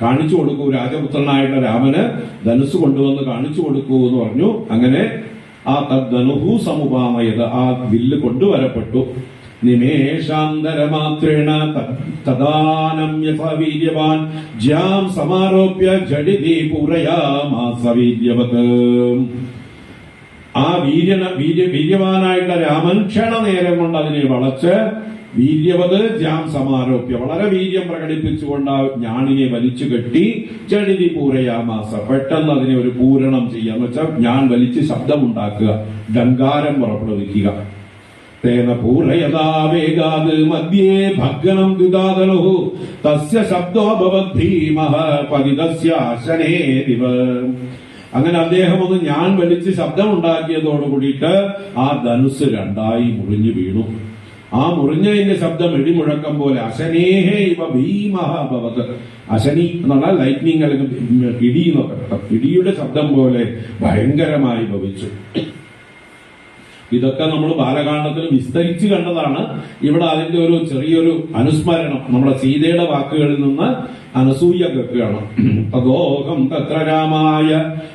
കാണിച്ചു കൊടുക്കൂ, രാജപുത്രനായിട്ടുള്ള രാമന് ധനുസ് കൊണ്ടുവന്ന് കാണിച്ചു കൊടുക്കൂ എന്ന് പറഞ്ഞു. അങ്ങനെ ആ തദ്ധനുഹു സമുപാമയത്, ആ വില്ല് കൊണ്ടുവരപ്പെട്ടു. നിമേഷാന്തരമാത്രേണ തദാനം യഥവീര്യവാൻ ജ്യാം സമാരോപ്യ ജഡിതി പൂരയാമാസ വീര്യവത്. ആ വീര്യവാനായിട്ടുള്ള രാമൻ ക്ഷണനേരം കൊണ്ട് അതിനെ വളച്ച് വീര്യവത് ജാം സമാരോപ്യ, വളരെ വീര്യം പ്രകടിപ്പിച്ചുകൊണ്ട് ആ ഞാണിനെ വലിച്ചു കെട്ടി ജഡിതി പൂരയാമാസ, പെട്ടെന്ന് അതിനെ ഒരു പൂരണം ചെയ്യുക എന്ന് വെച്ചാൽ ഞാൻ വലിച്ച് ശബ്ദമുണ്ടാക്കുക, ഡങ്കാരം പുറപ്പെടുവിക്കുക. തേന പൂരയതാ വേഗാത് മധ്യേ ഭഗ്നം ദുദാതനുഹു തസ്യ ശബ്ദോഭവത് ഭീമഃ പതിതസ്യ ആശനേരിവ. അങ്ങനെ അദ്ദേഹം ഒന്ന് ഞാൻ വലിച്ച് ശബ്ദമുണ്ടാക്കിയതോടു കൂടിയിട്ട് ആ ധനുസ് രണ്ടായി മുറിഞ്ഞു വീണു. ആ മുറിഞ്ഞതിന്റെ ശബ്ദം ഇടിമുഴക്കം പോലെ അശനേഹേ ഇവ ഭീമഃ ഭവത്. അശനി എന്ന് പറഞ്ഞാൽ ലൈറ്റ്നിങ് അല്ലെങ്കിൽ ഇടി എന്നൊക്കെ, ഇടിയുടെ ശബ്ദം പോലെ ഭയങ്കരമായി ഭവിച്ചു. ഇതൊക്കെ നമ്മൾ ബാലകാണ്ഡത്തിൽ വിസ്തരിച്ച് കണ്ടതാണ്. ഇവിടെ അതിന്റെ ഒരു ചെറിയൊരു അനുസ്മരണം നമ്മുടെ സീതയുടെ വാക്കുകളിൽ നിന്ന് അനസൂയ കേൾക്കുകയാണ്. തദോഹം തത്ര രാമായ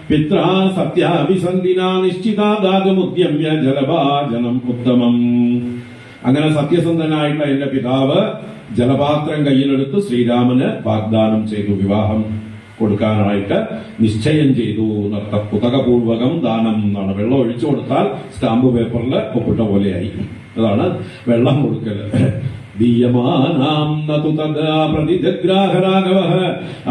പിത്രാ സത്യാഭിസന്ധിനാ നിശ്ചിതാദാതുമുദ്യമ്യ ജലഭാജനം ഉത്തമം. അങ്ങനെ സത്യസന്ധനായിട്ടുള്ള എന്റെ പിതാവ് ജലപാത്രം കയ്യിലെടുത്ത് ശ്രീരാമന് വാഗ്ദാനം ചെയ്തു, വിവാഹം കൊടുക്കാനായിട്ട് നിശ്ചയം ചെയ്തു. പുതകപൂർവകം ദാനം എന്നാണ്. വെള്ളം ഒഴിച്ചു കൊടുത്താൽ സ്റ്റാമ്പ് പേപ്പറിൽ ഒപ്പിട്ട പോലെയായി. അതാണ് വെള്ളം കൊടുക്കൽ. ദീയമാനാം നതു തദാ പ്രതിജഗ്രാഹരാഘവഃ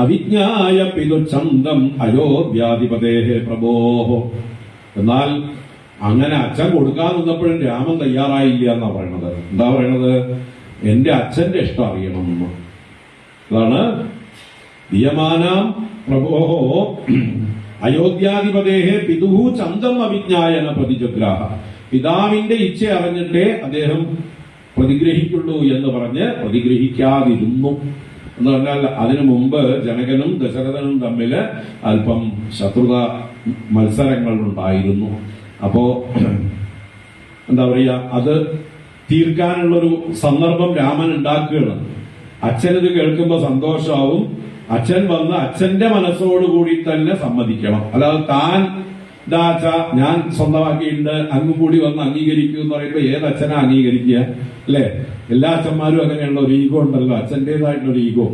അവിജ്ഞായ പിതുച്ഛന്ദം അയോധ്യാധിപതേഃ പ്രഭോഃ. എന്നാൽ അങ്ങനെ അച്ഛൻ കൊടുക്കാൻ നിന്നപ്പോഴും രാമൻ തയ്യാറായില്ല എന്നാ പറയണത്. എന്താ പറയണത്? എന്റെ അച്ഛന്റെ ഇഷ്ടം അറിയണമെന്ന്. അതാണ് ദീയമാനാം പ്രഭോഃ അയോധ്യാധിപതേഃ പിതുഃ ചന്ദം അവിജ്ഞായന പ്രതിജഗ്രാഹ. പിതാവിന്റെ ഇച്ഛ അറിഞ്ഞിട്ടേ അദ്ദേഹം പ്രതിഗ്രഹിക്കുള്ളൂ എന്ന് പറഞ്ഞ് പ്രതിഗ്രഹിക്കാതിരുന്നു എന്ന് പറഞ്ഞാൽ അതിനു മുമ്പ് ജനകനും ദശരഥനും തമ്മിൽ അല്പം ശത്രുത മത്സരങ്ങൾ ഉണ്ടായിരുന്നു. അപ്പോ എന്താ പറയുക, അത് തീർക്കാനുള്ളൊരു സന്ദർഭം രാമൻ ഉണ്ടാക്കുകയാണ്. അച്ഛനിത് കേൾക്കുമ്പോൾ സന്തോഷമാവും. അച്ഛൻ വന്ന് അച്ഛന്റെ മനസ്സോടുകൂടി തന്നെ സമ്മതിക്കണം. അല്ലാതെ താൻ ദാച്ച ഞാൻ സ്വന്തമാക്കിയിട്ടുണ്ട്, അങ്ങും കൂടി വന്ന് അംഗീകരിക്കൂ എന്ന് പറയുമ്പോൾ ഏത് അച്ഛനാ അംഗീകരിക്കുക? അല്ലെ? എല്ലാ അച്ഛന്മാരും അങ്ങനെയുള്ള ഒരു ഈഗോ ഉണ്ടല്ലോ, അച്ഛൻ്റെതായിട്ടുള്ള ഈഗോ.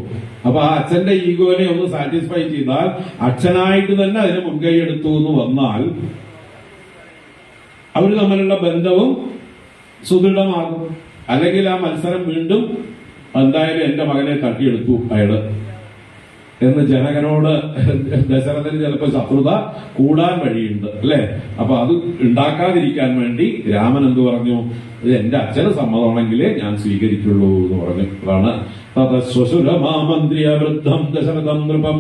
അപ്പൊ ആ അച്ഛന്റെ ഈഗോനെ ഒന്ന് സാറ്റിസ്ഫൈ ചെയ്താൽ അച്ഛനായിട്ട് തന്നെ അതിന് മുൻകൈ എടുത്തു എന്ന് വന്നാൽ അവർ തമ്മിലുള്ള ബന്ധവും സുദൃഢമാകും. അല്ലെങ്കിൽ ആ മത്സരം വീണ്ടും എന്തായാലും എന്റെ മകനെ തട്ടിയെടുത്തു അയാള് എന്ന് ജനകനോട് ദശരഥന് ചിലപ്പോൾ ശത്രുത കൂടാൻ വഴിയുണ്ട്, അല്ലെ? അപ്പൊ അത് ഉണ്ടാക്കാതിരിക്കാൻ വേണ്ടി രാമൻ എന്ത് പറഞ്ഞു? ഇത് എന്റെ അച്ഛന് സമ്മതമാണെങ്കിലേ ഞാൻ സ്വീകരിക്കുള്ളൂ എന്ന് പറഞ്ഞു. അതാണ് തതശ്വശുരമാമന്ത്രിയ വൃദ്ധം ദശരഥം നൃപം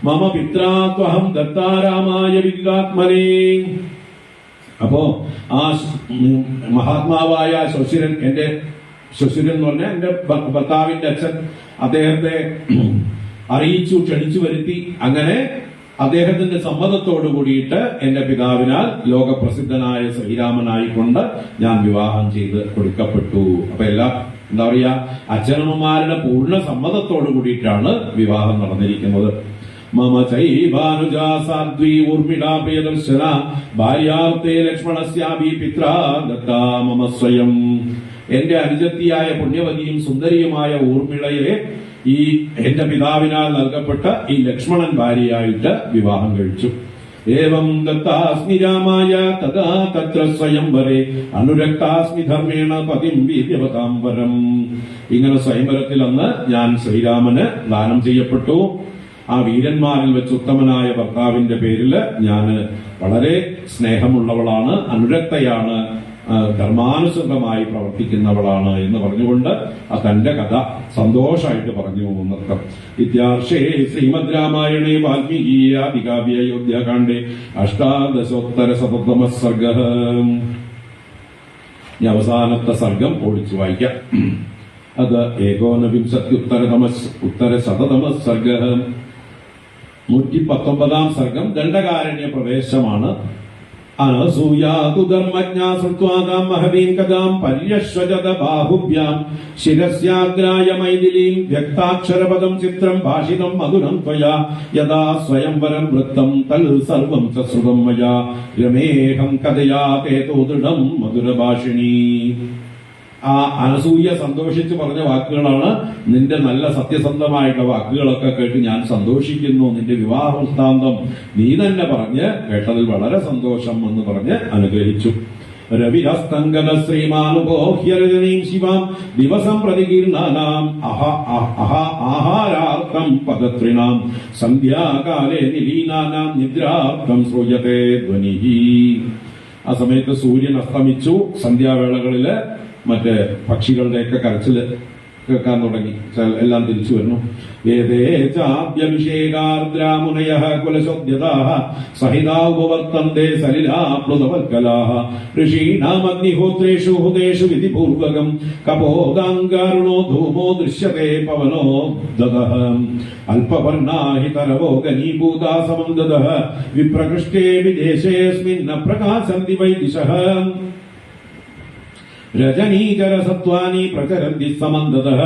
മമ പിത്രാത്വഹം ദത്താരാമായ വിദ്യാത്മനേ. അപ്പോ ആ മഹാത്മാവായ ശ്വശുരൻ, എന്റെ ശ്വശുരൻ എന്ന് പറഞ്ഞാൽ എന്റെ ഭർത്താവിന്റെ അച്ഛൻ, അദ്ദേഹത്തെ അറിയിച്ചു, ക്ഷണിച്ചു വരുത്തി. അങ്ങനെ അദ്ദേഹത്തിന്റെ സമ്മതത്തോടു കൂടിയിട്ട് എന്റെ പിതാവിനാൽ ലോകപ്രസിദ്ധനായ ശ്രീരാമനായിക്കൊണ്ട് ഞാൻ വിവാഹം ചെയ്ത് കൊടുക്കപ്പെട്ടു. അപ്പൊ എല്ലാ എന്താ പറയാ, അച്ഛനമ്മമാരുടെ പൂർണ്ണ സമ്മതത്തോടു കൂടിയിട്ടാണ് വിവാഹം നടന്നിരിക്കുന്നത്. മമ ചൈവാനുജാ സാധ്വി ഊർമിളാ പ്രിയദർശന ഭാര്യാർത്ഥേ ലക്ഷ്മണസ്യാഭി പിത്രാ ദത്താ മമ സ്വയം. എന്റെ അനുജത്തിയായ പുണ്യവതിയും സുന്ദരിയുമായ ഊർമിളയെ ഈ എന്റെ പിതാവിനാൽ നൽകപ്പെട്ട ഈ ലക്ഷ്മണൻ ഭാര്യയായിട്ട് വിവാഹം കഴിച്ചു. ഏവം ദത്താസ്മി രാമായ തഥാ തത്ര സ്വയംവരെ അനുരക്താസ്മി ധർമ്മേണ പതിം വീര്യവതാംബരം. ഇങ്ങനെ സ്വയംവരത്തിൽ അന്ന് ഞാൻ ശ്രീരാമന് ദാനം ചെയ്യപ്പെട്ടു. ആ വീരന്മാരിൽ വെച്ച് ഉത്തമനായ ഭർത്താവിന്റെ പേരില് ഞാൻ വളരെ സ്നേഹമുള്ളവളാണ്, അനുരക്തയാണ്, ധർമാനുസൃതമായി പ്രവർത്തിക്കുന്നവളാണ് എന്ന് പറഞ്ഞുകൊണ്ട് തന്റെ കഥ സന്തോഷമായിട്ട് പറഞ്ഞു എന്നർത്ഥം. ഇത്യാർഷേ ശ്രീമദ് രാമായണേ വാൽമീകീയ ആദികാവ്യ അയോധ്യാകാണ്ഡേ അഷ്ടാദശോത്തര ശതതമ സർഗ. ഇനി അവസാനത്തെ സർഗം ഓടിച്ചു വായിക്കാം. അത് ഉത്തര ശതതമ സർഗ. 119 സർഗം ദണ്ഡകാരണ്യ പ്രവേശമാണ്. അനസൂയാതു ധർമ്മജ്ഞാ ശ്രുത്വാതാം മഹതീം കഥാം പര്യശ്വജത ബാഹുഭ്യാം ശിരസ്യാഗ്രായ മൈഥിലീം വ്യക്താക്ഷരപദം ചിത്രം ഭാഷിതം മധുരം ത്വയാ യഥാ സ്വയംവരം വൃത്തം തൽ സർവം ച ശ്രുതം മയാ രമേഹം കഥയാ തേതോ ദൃഢം മധുരഭാഷിണീ. ആ അനസൂയ സന്തോഷിച്ച് പറഞ്ഞ വാക്കുകളാണ്. നിന്റെ നല്ല സത്യസന്ധമായിട്ടുള്ള വാക്കുകളൊക്കെ കേട്ട് ഞാൻ സന്തോഷിക്കുന്നു. നിന്റെ വിവാഹ വൃത്താന്തം നീ തന്നെ പറഞ്ഞ് കേട്ടതിൽ വളരെ സന്തോഷം എന്ന് പറഞ്ഞ് അനുഗ്രഹിച്ചു. രവിഹസ്തങ്കത ശ്രീമാനുപോഹ്യരജനീം ശിവാം ദിവസം പ്രതികീർണാനാം ആഹാരാർത്ഥം പദത്രിണാം സന്ധ്യാകാലേ നിലീനാനാം നിദ്രാർത്ഥം ശ്രൂയത്തെ ധ്വനിഹി. ആ സമയത്ത് സൂര്യൻ അസ്തമിച്ചു. സന്ധ്യാവേളകളില് മറ്റേ പക്ഷികളുടെയൊക്കെ കരച്ചില് കേൾക്കാൻ തുടങ്ങി. എല്ലാം തിരിച്ചു വരുന്നു. ഏതേചാഭ്യഭിഷേകാർദ്രാമുനയഃ കുലശോദ്യതാഃ സഹിതാ ഉപവർത്തന്തെ സലിലാപ്ലുതവൽക്കലാഃ ഋഷീണാമഗ്നിഹോത്രേഷു ഹുതേഷു വിധിപൂർവകം കപോദാംഗാരുണോ ധൂമോ ദൃശ്യത്തെ പവനോ ദദഃ അല്പവർണാ ഹി തരവോ ഗനീഭൂതാ സമന്തദഃ വിപ്രകൃഷ്ടേ വിദേശേസ്മിന്ന പ്രകാശന്തി വൈ ദിശഃ രജനീകരസത്വാനി പ്രചരന്തി സമന്തതഃ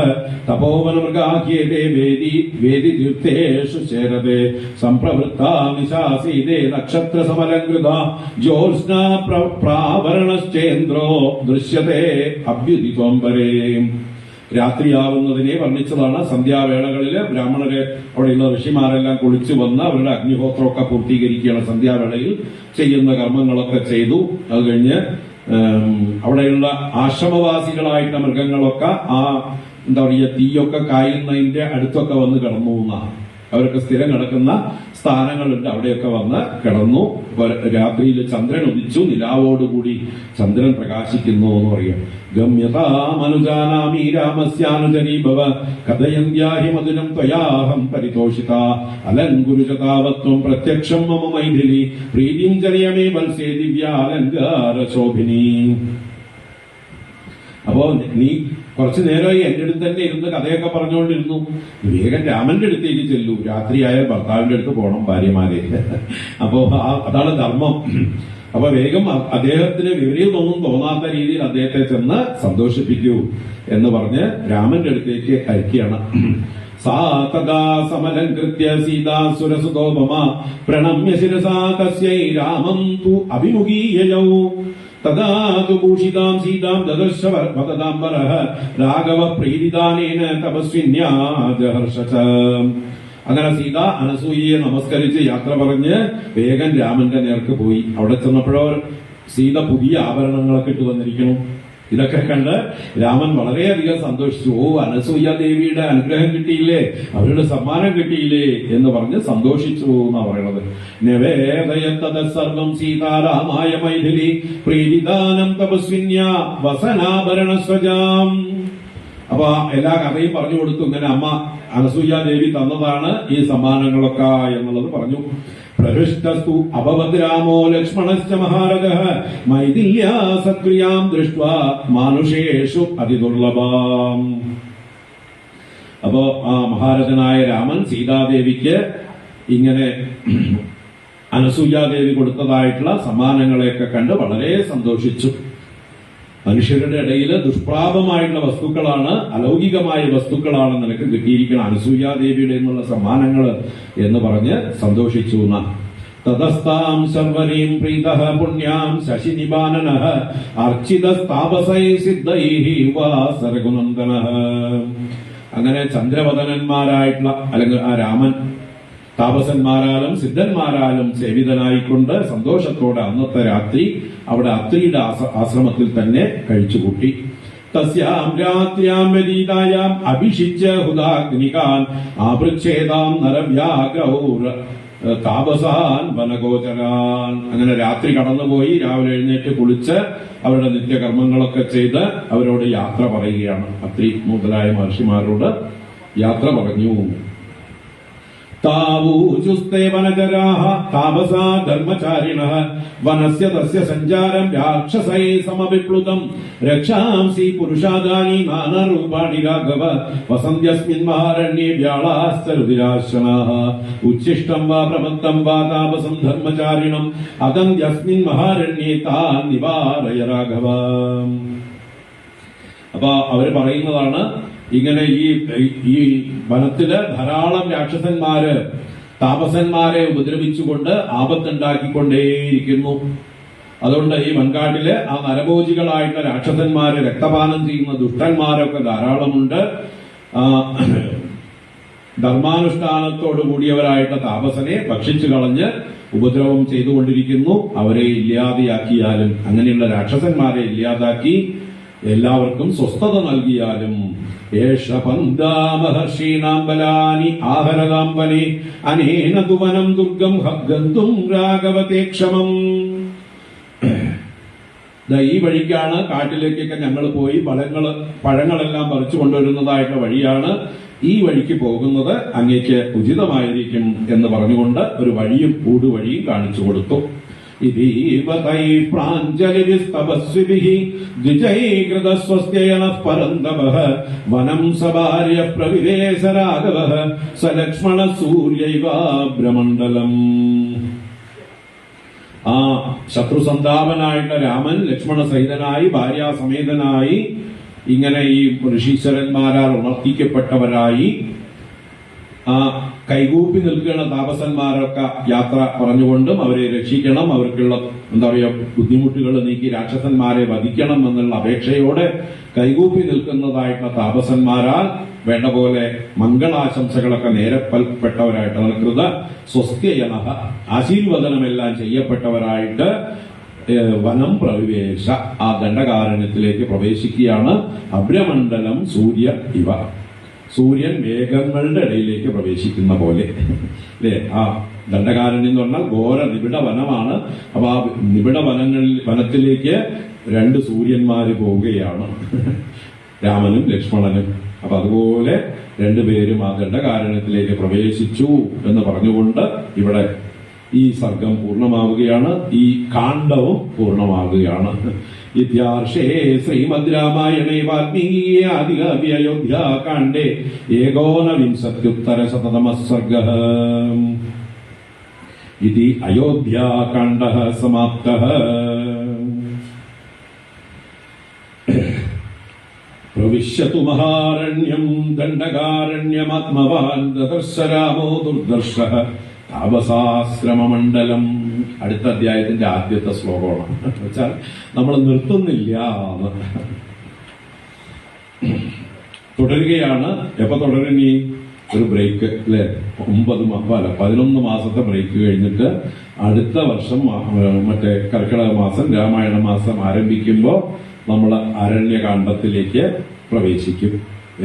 തപോവനമൃഗാഹ്യേതേ വേദി തീർത്ഥേഷു ചേരതേ സംപ്രവൃത്താ നിശാസീതേ നക്ഷത്രസമലങ്കൃതാ ജ്യോത്സ്നാ പ്രാവരണശ്ചേന്ദ്രോ ദൃശ്യതേ അഭ്യുദിതോംബരേ. രാത്രിയാവുന്നതിനെ വർണ്ണിച്ചതാണ്. സന്ധ്യാവേളകളില് ബ്രാഹ്മണരെ, അവിടെയുള്ള ഋഷിമാരെല്ലാം കുളിച്ചു വന്ന് അവരുടെ അഗ്നിഹോത്രമൊക്കെ പൂർത്തീകരിക്കുകയാണ്. സന്ധ്യാവേളയിൽ ചെയ്യുന്ന കർമ്മങ്ങളൊക്കെ ചെയ്തു. അത് കഴിഞ്ഞ് അവിടെയുള്ള ആശ്രമവാസികളായിട്ട് മൃഗങ്ങളൊക്കെ ആ എന്താ പറയുക തീയൊക്കെ കായുന്നതിന്റെ അടുത്തൊക്കെ വന്ന് കിടന്നു എന്നാണ്. അവരൊക്കെ സ്ഥിരം കിടക്കുന്ന സ്ഥാനങ്ങളുണ്ട്, അവിടെയൊക്കെ വന്ന് കിടന്നു. രാത്രിയിൽ ചന്ദ്രൻ ഉദിച്ചു, നിലാവോടുകൂടി ചന്ദ്രൻ പ്രകാശിക്കുന്നു എന്ന് പറയാം. ഗമ്യതാമനുജാനാമി രാമസ്യാനുജരീ ഭവ കഥയന്ത്യാഹി മധുരം ത്വയാഹം പരിതോഷിത അലങ്കുരുജതാവത്വം പ്രത്യക്ഷം മമ മൈഥിലി പ്രീതിം ചരിയമേ വത്സേ ദിവ്യാലങ്കാര ശോഭിനി. അപ്പോ നീ കുറച്ചു നേരമായി എന്റെ അടുത്ത് തന്നെ ഇരുന്ന് കഥയൊക്കെ പറഞ്ഞുകൊണ്ടിരുന്നു. വേഗം രാമന്റെ അടുത്തേക്ക് ചെല്ലൂ. രാത്രിയായ ഭർത്താവിന്റെ അടുത്ത് പോകണം ഭാര്യമാരെ. അപ്പോ അതാണ് ധർമ്മം. അപ്പൊ വേഗം അദ്ദേഹത്തിന് വിപരീതമൊന്നും തോന്നാത്ത രീതിയിൽ അദ്ദേഹത്തെ ചെന്ന് സന്തോഷിപ്പിക്കൂ എന്ന് പറഞ്ഞ് രാമന്റെ അടുത്തേക്ക് അയക്കുകയാണ്. സാ തദാ സമലംകൃത്യ സീതാസുരസുതോപമ പ്രണമ്യ ശിരസാ തസ്യൈ രാമം തു അഭിമുഖീയയൗ തദാ തു ഭൂഷിതാം സീതാം ദദർശ വദതാംബരഃ രാഘവ പ്രീതിദാനേന തപസ്വിന്യാ ജഹർഷച. അങ്ങനെ സീത അനസൂയയെ നമസ്കരിച്ച് യാത്ര പറഞ്ഞ് വേഗം രാമന്റെ നേർക്ക് പോയി. അവിടെ ചെന്നപ്പോഴോ സീത പുതിയ ആഭരണങ്ങളൊക്കെ ഇട്ട് വന്നിരിക്കുന്നു. ഇതൊക്കെ കണ്ട് രാമൻ വളരെയധികം സന്തോഷിച്ചു. ഓ, അനസൂയ ദേവിയുടെ അനുഗ്രഹം കിട്ടിയില്ലേ, അവരുടെ സമ്മാനം കിട്ടിയില്ലേ എന്ന് പറഞ്ഞ് സന്തോഷിച്ചു എന്നാ പറയണത്. നിവേദയത്തത് സർവം സീതാരാമായ മൈഥിലി പ്രീതിദാനം തപസ്വിന്യ വസനാഭരണസ്വജാം. അപ്പൊ എല്ലാ കഥയും പറഞ്ഞു കൊടുത്തു. ഇങ്ങനെ അമ്മ അനസൂയ ദേവി തന്നതാണ് ഈ സമ്മാനങ്ങളൊക്കെ എന്നുള്ളത് പറഞ്ഞു. പ്രഹൃഷ്ടസ്തു അഭവത് രാമോ ലക്ഷ്മണശ്ച മഹാരഥഃ മൈഥില്യാ സക്രിയാം ദൃഷ്ട്വാ മാനുഷേഷു അതിദുർലഭാം. അപ്പോ ആ മഹാരഥനായ രാമൻ സീതാദേവിക്ക് ഇങ്ങനെ അനസൂയാദേവി കൊടുത്തതായിട്ടുള്ള സമ്മാനങ്ങളെയൊക്കെ കണ്ട് വളരെ സന്തോഷിച്ചു. മനുഷ്യരുടെ ഇടയിൽ ദുഷ്പ്രാപമായിട്ടുള്ള വസ്തുക്കളാണ്, അലൗകികമായ വസ്തുക്കളാണ് നിനക്ക് കിട്ടിയിരിക്കണം അനസൂയാദേവിയുടെ എന്നുള്ള സമ്മാനങ്ങൾ എന്ന് പറഞ്ഞ് സന്തോഷിച്ചു. തതസ്താം ശർവരീം പ്രീതഃ പുണ്യാം ശശിനിബാനനഃ അർച്ചിതസ്താപസൈ സിദ്ധൈഹി വാസരഘുനന്ദനഃ. അങ്ങനെ ചന്ദ്രവദനന്മാരായിട്ടുള്ള അല്ലെങ്കിൽ ആ രാമൻ താപസന്മാരാലും സിദ്ധന്മാരാലും സേവിതനായിക്കൊണ്ട് സന്തോഷത്തോടെ അന്നത്തെ രാത്രി അവിടെ അത്രിയുടെ ആശ്രമത്തിൽ തന്നെ കഴിച്ചുകൂട്ടി. തസ്യാം രാത്രിയാം വ്യതീതായാം അഭിഷിച്യ ഹുദാഗ്നികാൻ ആപൃച്ഛേദാം നരവ്യാഗ്രൗർ താപസാൻ വനഗോചരാൻ. അങ്ങനെ രാത്രി കടന്നുപോയി രാവിലെ എഴുന്നേറ്റ് കുളിച്ച് അവരുടെ നിത്യകർമ്മങ്ങളൊക്കെ ചെയ്ത് അവരോട് യാത്ര പറയുകയാണ്. അത്രി മുതലായ മഹർഷിമാരോട് യാത്ര പറഞ്ഞു. താവൂചുസ്തേ വനചരാഃ താപസാ ധർമ്മചാരിണഃ വനസ്യ തസ്യ സഞ്ചാരം രാക്ഷസൈ സമവിപ്ലുതം രക്ഷാംസി പുരുഷാദാനി നാനാരൂപാണി രാഘവ വസന്ത്യസ്മിൻ മഹാരണ്യേ വ്യാളാശ്ച രുധിരാശ്വനാഃ ഉച്ഛിഷ്ടം വാ പ്രമത്തം വാ താപസം ധർമ്മചാരിണം അഗന്ത്യസ്മിൻ മഹാരണ്യേ താൻ നിവാരയ രാഘവ. അപ്പൊ അവര് പറയുന്നതാണ് ഇങ്ങനെ ഈ വനത്തില് ധാരാളം രാക്ഷസന്മാര് താപസന്മാരെ ഉപദ്രവിച്ചുകൊണ്ട് ആപത്തുണ്ടാക്കിക്കൊണ്ടേയിരിക്കുന്നു. അതുകൊണ്ട് ഈ വൻകാട്ടില് ആ നരഭോജികളായിട്ടുള്ള രാക്ഷസന്മാര് രക്തപാനം ചെയ്യുന്ന ദുഷ്ടന്മാരൊക്കെ ധാരാളമുണ്ട്. ധർമാനുഷ്ഠാനത്തോടു കൂടിയവരായിട്ട് താപസനെ ഭക്ഷിച്ചു കളഞ്ഞ് ഉപദ്രവം ചെയ്തുകൊണ്ടിരിക്കുന്നു. അവരെ ഇല്ലാതെയാക്കിയാലും, അങ്ങനെയുള്ള രാക്ഷസന്മാരെ ഇല്ലാതാക്കി എല്ലാവർക്കും സ്വസ്ഥത നൽകിയാലും ഏഷ പന്താമഹർഷീണാം ബലാനി ആഹരതാംബനെ അനേന തുവനം ദുർഗം ഗന്തും രാഘവതേ ക്ഷമം. ഈ വഴിക്കാണ്, കാട്ടിലേക്കൊക്കെ ഞങ്ങൾ പോയി പഴങ്ങളെല്ലാം പറിച്ചു കൊണ്ടുവരുന്നതായിട്ടുള്ള വഴിയാണ്. ഈ വഴിക്ക് പോകുന്നത് അങ്ങേക്ക് ഉചിതമായിരിക്കും എന്ന് പറഞ്ഞുകൊണ്ട് ഒരു വഴിയും ഊടുവഴിയും കാണിച്ചു കൊടുത്തു. ഇതീവതൈ പ്രാഞ്ജലിസ്തപസ്വിഭിഃ ദ്വിജൈകൃതസ്വസ്ത്യയനഃ പരന്തപഃ വനം സഭാര്യ പ്രവിവേശ രാഘവഃ സലക്ഷ്മണ സൂര്യൈവാഭ്രമണ്ഡലം. ആ ശത്രുസന്താപനായിട്ട് രാമൻ ലക്ഷ്മണ സഹിതനായി ഭാര്യാസമേതനായി ഇങ്ങനെ ഈ ഋഷീശ്വരന്മാരാൽ ഉണർത്തിക്കപ്പെട്ടവരായി ആ കൈകൂപ്പി നിൽക്കുന്ന താപസന്മാരൊക്കെ യാത്ര പറഞ്ഞുകൊണ്ടും അവരെ രക്ഷിക്കണം, അവർക്കുള്ള എന്താ പറയുക ബുദ്ധിമുട്ടുകൾ നീക്കി രാക്ഷസന്മാരെ വധിക്കണം എന്നുള്ള അപേക്ഷയോടെ കൈകൂപ്പി നിൽക്കുന്നതായിട്ടുള്ള താപസന്മാരാൽ വേണ്ട പോലെ മംഗളാശംസകളൊക്കെ നേരപ്പെട്ടവരായിട്ട് കൃത സ്വസ്ത്യയനഃ ആശീർവദനമെല്ലാം ചെയ്യപ്പെട്ടവരായിട്ട് വനം പ്രവിവേശ ആ ദണ്ഡകാരണ്യത്തിലേക്ക് പ്രവേശിക്കുകയാണ്. അഭ്രമണ്ഡലം സൂര്യ ഇവ, സൂര്യൻ മേഘങ്ങളുടെ ഇടയിലേക്ക് പ്രവേശിക്കുന്ന പോലെ അല്ലേ. ആ ദണ്ഡകാരണ്യം എന്ന് പറഞ്ഞാൽ ഘോര നിബിഡ വനമാണ്. അപ്പൊ ആ നിബിഡ വനത്തിലേക്ക് രണ്ട് സൂര്യന്മാര് പോവുകയാണ്, രാമനും ലക്ഷ്മണനും. അപ്പൊ അതുപോലെ രണ്ടുപേരും ആ ദണ്ഡകാരണ്യത്തിലേക്ക് പ്രവേശിച്ചു എന്ന് പറഞ്ഞുകൊണ്ട് ഇവിടെ ഈ സർഗം പൂർണ്ണമാവുകയാണ്, ഈ കാണ്ഡവും പൂർണ്ണമാവുകയാണ്. ഇത്യാർഷേ ശ്രീമദ് രാമായണേ വാൽമീകിയെ ആദികാവ്യ അയോധ്യാകാണ്ഡേ ഏകോനവിംശത്യുത്തരശതതമഃ സർഗഃ. ഇതി അയോധ്യാകാണ്ഡഃ സമാപ്തഃ. പ്രവിശ്യതു മഹാരണ്യം ദണ്ഡകാരണ്യമാത്മവാൻ ദദർശരാമോ ദുർദർശ താപസാശ്രമമണ്ഡലം. അടുത്ത അധ്യായത്തിന്റെ ആദ്യത്തെ ശ്ലോകമാണ്. വെച്ചാൽ നമ്മൾ നിർത്തുന്നില്ല എന്ന് തുടരുകയാണ്. എപ്പോ തുടരണി? ഒരു ബ്രേക്ക് അല്ലെ, 11 മാസത്തെ ബ്രേക്ക് കഴിഞ്ഞിട്ട് അടുത്ത വർഷം മറ്റേ കർക്കിടക മാസം രാമായണ മാസം ആരംഭിക്കുമ്പോൾ നമ്മൾ അരണ്യകാണ്ഡത്തിലേക്ക് പ്രവേശിക്കും.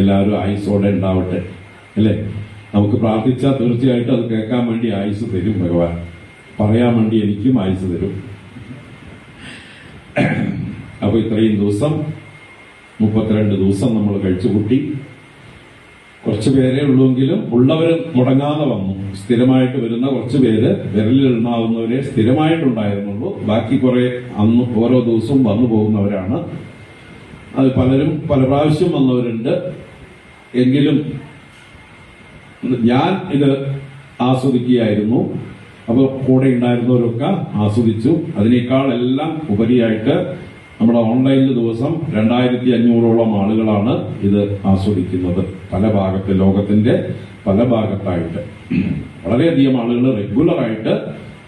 എല്ലാവരും ആയുസ്സോടെ ഉണ്ടാവട്ടെ അല്ലെ. നമുക്ക് പ്രാർത്ഥിച്ചാൽ തീർച്ചയായിട്ടും അത് കേൾക്കാൻ വേണ്ടി ആയുസ് തരും ഭഗവാൻ. പറയാൻ വേണ്ടി എനിക്കും ആയുസ് തരും. അപ്പൊ ഇത്രയും ദിവസം 32 ദിവസം നമ്മൾ കഴിച്ചുകൂട്ടി. കുറച്ചു പേരേ ഉള്ളൂവെങ്കിലും ഉള്ളവർ മുടങ്ങാതെ വന്നു. സ്ഥിരമായിട്ട് വരുന്ന കുറച്ചു പേര്, വിരലിലെണ്ണാവുന്നവരെ സ്ഥിരമായിട്ടുണ്ടായിരുന്നുള്ളൂ. ബാക്കി കുറെ അന്ന് ഓരോ ദിവസവും വന്നു പോകുന്നവരാണ്. അത് പലരും പല പ്രാവശ്യം വന്നവരുണ്ട്. എങ്കിലും ഞാൻ ഇത് ആസ്വദിക്കുകയായിരുന്നു. അപ്പോൾ കൂടെ ഉണ്ടായിരുന്നവരൊക്കെ ആസ്വദിച്ചു. അതിനേക്കാൾ എല്ലാം ഉപരിയായിട്ട് നമ്മുടെ ഓൺലൈനിൽ ദിവസം 2500ഓളം ആളുകളാണ് ഇത് ആസ്വദിക്കുന്നത്. പല ഭാഗത്ത്, ലോകത്തിന്റെ പല ഭാഗത്തായിട്ട് വളരെയധികം ആളുകൾ റെഗുലറായിട്ട്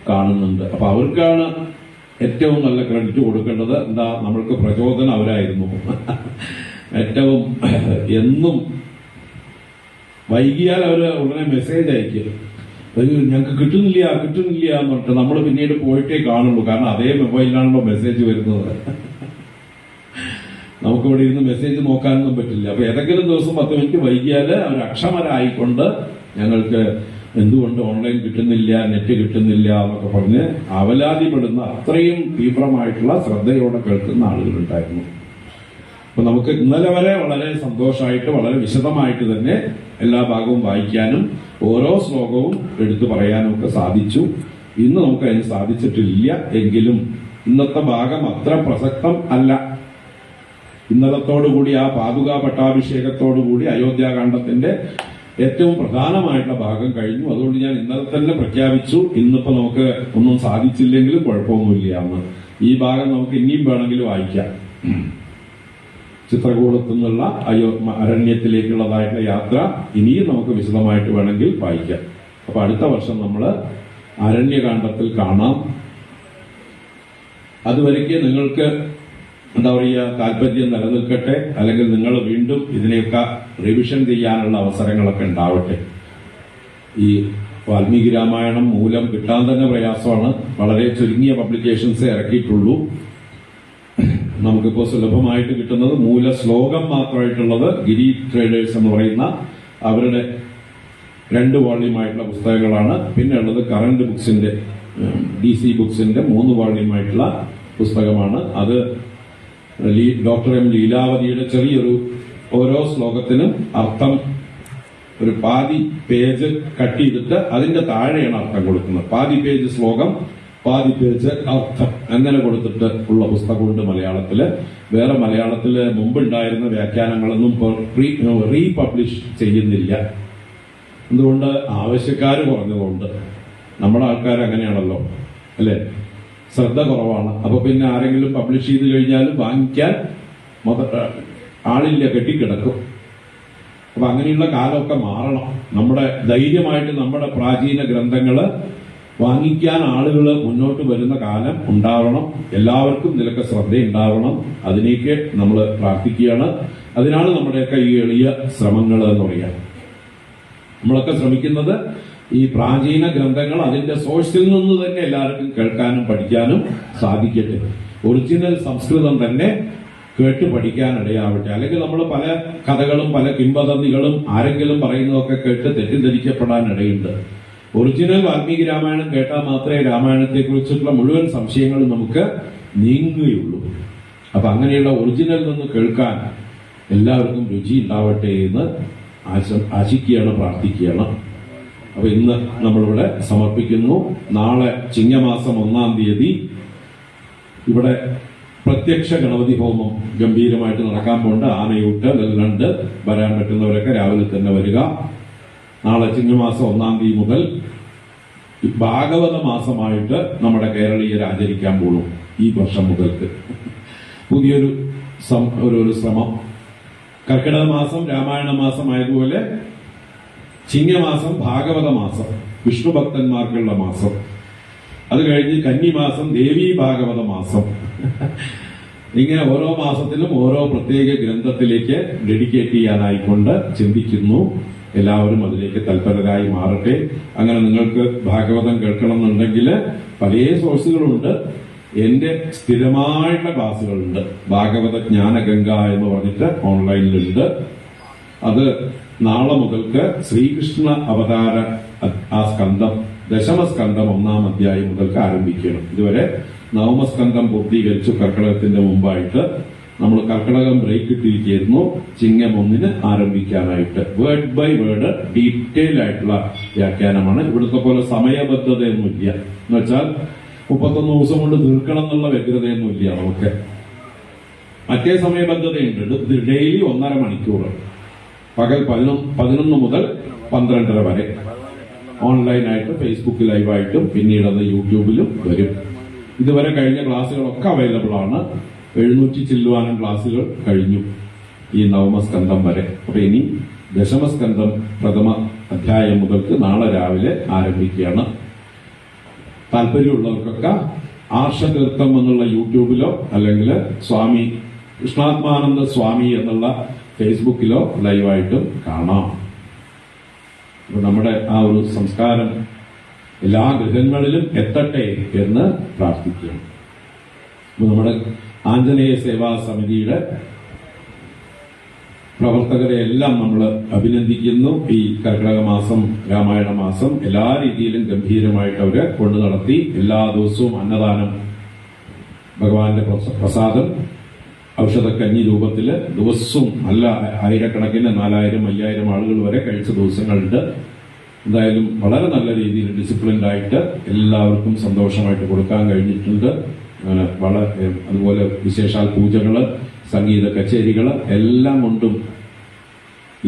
കാണുന്നുണ്ട്. അപ്പൊ അവർക്കാണ് ഏറ്റവും നല്ല ക്രെഡിറ്റ് കൊടുക്കേണ്ടത്. എന്താ, നമ്മൾക്ക് പ്രചോദനം അവരായിരുന്നു. ഏറ്റവും എന്നും വൈകിയാൽ അവര് ഉടനെ മെസ്സേജ് അയക്കും, ഞങ്ങൾക്ക് കിട്ടുന്നില്ല എന്ന് പറഞ്ഞിട്ട്. നമ്മൾ പിന്നീട് പോയിട്ടേ കാണുള്ളൂ. കാരണം അതേ മൊബൈലിലാണല്ലോ മെസ്സേജ് വരുന്നത്. നമുക്കിവിടെ ഇരുന്ന് മെസ്സേജ് നോക്കാനൊന്നും പറ്റില്ല. അപ്പൊ ഏതെങ്കിലും ദിവസം 10 മിനിറ്റ് വൈകിയാൽ അവർ അക്ഷമരായിക്കൊണ്ട് ഞങ്ങൾക്ക് എന്തുകൊണ്ട് ഓൺലൈൻ കിട്ടുന്നില്ല, നെറ്റ് കിട്ടുന്നില്ല എന്നൊക്കെ പറഞ്ഞ് അവലാതിപ്പെടുന്ന അത്രയും തീവ്രമായിട്ടുള്ള ശ്രദ്ധയോടെ കേൾക്കുന്ന ആളുകളുണ്ടായിരുന്നു. അപ്പൊ നമുക്ക് ഇന്നലെ വരെ വളരെ സന്തോഷമായിട്ട് വളരെ വിശദമായിട്ട് തന്നെ എല്ലാ ഭാഗവും വായിക്കാനും ഓരോ ശ്ലോകവും എടുത്തു പറയാനും ഒക്കെ സാധിച്ചു. ഇന്ന് നമുക്ക് അതിന് സാധിച്ചിട്ടില്ല. എങ്കിലും ഇന്നത്തെ ഭാഗം അത്ര പ്രസക്തം അല്ല. ഇന്നലത്തോടുകൂടി ആ പാതുകാ പട്ടാഭിഷേകത്തോടുകൂടി അയോധ്യാകാന്ഡത്തിന്റെ ഏറ്റവും പ്രധാനമായിട്ടുള്ള ഭാഗം കഴിഞ്ഞു. അതുകൊണ്ട് ഞാൻ ഇന്നലെ തന്നെ പ്രഖ്യാപിച്ചു, ഇന്നിപ്പോ നമുക്ക് ഒന്നും സാധിച്ചില്ലെങ്കിലും കുഴപ്പമൊന്നുമില്ല എന്ന്. ഈ ഭാഗം നമുക്ക് ഇനിയും വേണമെങ്കിലും വായിക്കാം. ചിത്രകൂടത്തു നിന്നുള്ള അരണ്യത്തിലേക്കുള്ളതായിട്ടുള്ള യാത്ര ഇനിയും നമുക്ക് വിശദമായിട്ട് വേണമെങ്കിൽ വായിക്കാം. അപ്പൊ അടുത്ത വർഷം നമ്മൾ അരണ്യകാന്ഡത്തിൽ കാണാം. അതുവരയ്ക്ക് നിങ്ങൾക്ക് എന്താ പറയുക, താല്പര്യം നിലനിൽക്കട്ടെ. അല്ലെങ്കിൽ നിങ്ങൾ വീണ്ടും ഇതിനെയൊക്കെ റിവിഷൻ ചെയ്യാനുള്ള അവസരങ്ങളൊക്കെ ഉണ്ടാവട്ടെ. ഈ വാൽമീകി രാമായണം മൂലം കിട്ടാൻ തന്നെ പ്രയാസമാണ്. വളരെ ചുരുങ്ങിയ പബ്ലിക്കേഷൻസേ ഇറക്കിയിട്ടുള്ളൂ. നമുക്കിപ്പോ സുലഭമായിട്ട് കിട്ടുന്നത് മൂല ശ്ലോകം മാത്രമായിട്ടുള്ളത് ഗിരി ട്രേഡേഴ്സ് എന്ന് പറയുന്ന അവരുടെ 2 വോള്യൂമായിട്ടുള്ള പുസ്തകങ്ങളാണ്. പിന്നെ ഉള്ളത് കറന്റ് ബുക്സിന്റെ DC ബുക്സിന്റെ 3 വോള്യൂമായിട്ടുള്ള പുസ്തകമാണ്. അത് ഡോക്ടർ M ലീലാവതിയുടെ ചെറിയൊരു ഓരോ ശ്ലോകത്തിനും അർത്ഥം ഒരു പാതി പേജ് കട്ട് ചെയ്തിട്ട് അതിന്റെ താഴെയാണ് അർത്ഥം കൊടുക്കുന്നത്. പാതി പേജ് ശ്ലോകം, പാതി പേജ് അർത്ഥം, അങ്ങനെ കൊടുത്തിട്ട് ഉള്ള പുസ്തകമുണ്ട് മലയാളത്തില്. വേറെ മലയാളത്തില് മുമ്പുണ്ടായിരുന്ന വ്യാഖ്യാനങ്ങളൊന്നും റീപബ്ലിഷ് ചെയ്യുന്നില്ല. എന്തുകൊണ്ട്? ആവശ്യക്കാർ കുറഞ്ഞതുകൊണ്ട്. നമ്മുടെ ആൾക്കാർ അങ്ങനെയാണല്ലോ അല്ലെ, ശ്രദ്ധ കുറവാണ്. അപ്പൊ പിന്നെ ആരെങ്കിലും പബ്ലിഷ് ചെയ്ത് കഴിഞ്ഞാലും വാങ്ങിക്കാൻ ആളില്ല, കെട്ടിക്കിടക്കും. അപ്പൊ അങ്ങനെയുള്ള കാലമൊക്കെ മാറണം. നമ്മുടെ ധൈര്യമായിട്ട് നമ്മുടെ പ്രാചീന ഗ്രന്ഥങ്ങള് വാങ്ങിക്കാൻ ആളുകൾ മുന്നോട്ട് വരുന്ന കാലം ഉണ്ടാവണം. എല്ലാവർക്കും ഇതിലൊക്കെ ശ്രദ്ധയുണ്ടാവണം. അതിലേക്ക് നമ്മൾ പ്രാർത്ഥിക്കുകയാണ്. അതിനാണ് നമ്മുടെയൊക്കെ ഈ എളിയ ശ്രമങ്ങൾ എന്ന് പറയാം. നമ്മളൊക്കെ ശ്രമിക്കുന്നത് ഈ പ്രാചീന ഗ്രന്ഥങ്ങൾ അതിന്റെ സോഴ്സിൽ നിന്ന് തന്നെ എല്ലാവർക്കും കേൾക്കാനും പഠിക്കാനും സാധിക്കട്ടെ. ഒറിജിനൽ സംസ്കൃതം തന്നെ കേട്ട് പഠിക്കാനിടയാവട്ടെ. അല്ലെങ്കിൽ നമ്മൾ പല കഥകളും പല കിംവദന്തികളും ആരെങ്കിലും പറയുന്നതൊക്കെ കേട്ട് തെറ്റിദ്ധരിക്കപ്പെടാനിടയുണ്ട്. ഒറിജിനൽ വാൽമീകി രാമായണം കേട്ടാൽ മാത്രമേ രാമായണത്തെക്കുറിച്ചുള്ള മുഴുവൻ സംശയങ്ങളും നമുക്ക് നീങ്ങുകയുള്ളൂ. അപ്പൊ അങ്ങനെയുള്ള ഒറിജിനൽ നിന്ന് കേൾക്കാൻ എല്ലാവർക്കും രുചി ഉണ്ടാവട്ടെ എന്ന് ആശിക്കുകയാണ്, പ്രാർത്ഥിക്കുകയാണ്. അപ്പൊ ഇന്ന് നമ്മളിവിടെ സമർപ്പിക്കുന്നു. നാളെ ചിങ്ങമാസം 1-ാം തീയതി ഇവിടെ പ്രത്യക്ഷ ഗണപതി ഹോമം ഗംഭീരമായിട്ട് നടക്കാൻ പോണ്ട്. ആനയൂട്ട് നെല്ലുണ്ട്. വരാൻ പറ്റുന്നവരൊക്കെ രാവിലെ തന്നെ വരിക. നാളെ ചിങ്ങമാസം 1-ാം തീയതി മുതൽ ഭാഗവത മാസമായിട്ട് നമ്മുടെ കേരളീയർ ആചരിക്കാൻ പോകും. ഈ വർഷം മുതൽക്ക് പുതിയൊരു ശ്രമം. കർക്കിടക മാസം രാമായണ മാസം ആയതുപോലെ ചിങ്ങമാസം ഭാഗവത മാസം, വിഷ്ണു ഭക്തന്മാർക്കുള്ള മാസം. അത് കഴിഞ്ഞ് കന്നിമാസം ദേവീ ഭാഗവത മാസം. ഇങ്ങനെ ഓരോ മാസത്തിലും ഓരോ പ്രത്യേക ഗ്രന്ഥത്തിലേക്ക് ഡെഡിക്കേറ്റ് ചെയ്യാനായിക്കൊണ്ട് ചിന്തിക്കുന്നു. എല്ലാവരും അതിലേക്ക് തൽപരരായി മാറട്ടെ. അങ്ങനെ നിങ്ങൾക്ക് ഭാഗവതം കേൾക്കണം എന്നുണ്ടെങ്കിൽ പല സോഴ്സുകളുണ്ട്. എന്റെ സ്ഥിരമായിട്ടുള്ള ക്ലാസ്സുകളുണ്ട്. ഭാഗവത ജ്ഞാനഗംഗ എന്ന് പറഞ്ഞിട്ട് ഓൺലൈനിലുണ്ട്. അത് നാളെ മുതൽക്ക് ശ്രീകൃഷ്ണ അവതാര ആ സ്കന്ധം, ദശമസ്കന്ധം 1-ാം അധ്യായം മുതൽക്ക് ആരംഭിക്കണം. ഇതുവരെ നവമസ്കന്ധം പൂർത്തീകരിച്ചു. കർക്കിടകത്തിന്റെ മുമ്പായിട്ട് നമ്മൾ കർക്കിടകം ബ്രേക്ക് ഇട്ടിരിക്കുന്നു. ചിങ്ങം 1-ന് ആരംഭിക്കാനായിട്ട് വേർഡ് ബൈ വേർഡ് ഡീറ്റെയിൽ ആയിട്ടുള്ള വ്യാഖ്യാനമാണ്. ഇവിടുത്തെ പോലെ സമയബദ്ധതയൊന്നുമില്ല. എന്നുവെച്ചാൽ 31 ദിവസം കൊണ്ട് തീർക്കണം എന്നുള്ള വ്യഗ്രതയൊന്നുമില്ല. നമുക്ക് മറ്റേ സമയബദ്ധതയുണ്ട്. ഡെയിലി 1.5 മണിക്കൂർ, പകൽ 11 മുതൽ 12:30 വരെ ഓൺലൈനായിട്ട് ഫേസ്ബുക്ക് ലൈവായിട്ടും പിന്നീട് അത് യൂട്യൂബിലും വരും. ഇതുവരെ കഴിഞ്ഞ ക്ലാസ്സുകളൊക്കെ അവൈലബിൾ ആണ്. 700 ചില്ലുവാനും ക്ലാസ്സുകൾ കഴിഞ്ഞു ഈ നവമസ്കന്ധം വരെ. അപ്പൊ ഇനി ദശമസ്കന്ധം പ്രഥമ അധ്യായം മുതൽക്ക് നാളെ രാവിലെ ആരംഭിക്കുകയാണ്. താല്പര്യമുള്ളവർക്കൊക്കെ ആർഷതീർത്ഥം എന്നുള്ള യൂട്യൂബിലോ അല്ലെങ്കിൽ സ്വാമി കൃഷ്ണാത്മാനന്ദ സ്വാമി എന്നുള്ള ഫേസ്ബുക്കിലോ ലൈവായിട്ടും കാണാം. അപ്പൊ നമ്മുടെ ആ ഒരു സംസ്കാരം എല്ലാ ഗൃഹങ്ങളിലും എത്തട്ടെ എന്ന് പ്രാർത്ഥിക്കുകയാണ്. അപ്പൊ നമ്മുടെ ആഞ്ജനേയ സേവാ സമിതിയുടെ പ്രവർത്തകരെ എല്ലാം നമ്മൾ അഭിനന്ദിക്കുന്നു. ഈ കർക്കിടക മാസം, രാമായണ മാസം എല്ലാ രീതിയിലും ഗംഭീരമായിട്ട് അവര് കൊണ്ടു നടത്തി. എല്ലാ ദിവസവും അന്നദാനം, ഭഗവാന്റെ പ്രസാദം ഔഷധക്കഞ്ഞി രൂപത്തില് ദിവസവും നല്ല ആയിരക്കണക്കിന് 4000-5000 ആളുകൾ വരെ കഴിച്ച ദിവസങ്ങളുണ്ട്. എന്തായാലും വളരെ നല്ല രീതിയിൽ ഡിസിപ്ലിൻഡ് ആയിട്ട് എല്ലാവർക്കും സന്തോഷമായിട്ട് കൊടുക്കാൻ കഴിഞ്ഞിട്ടുണ്ട്. അതുപോലെ വിശേഷാൽ പൂജകള്, സംഗീത കച്ചേരികള് എല്ലാം കൊണ്ടും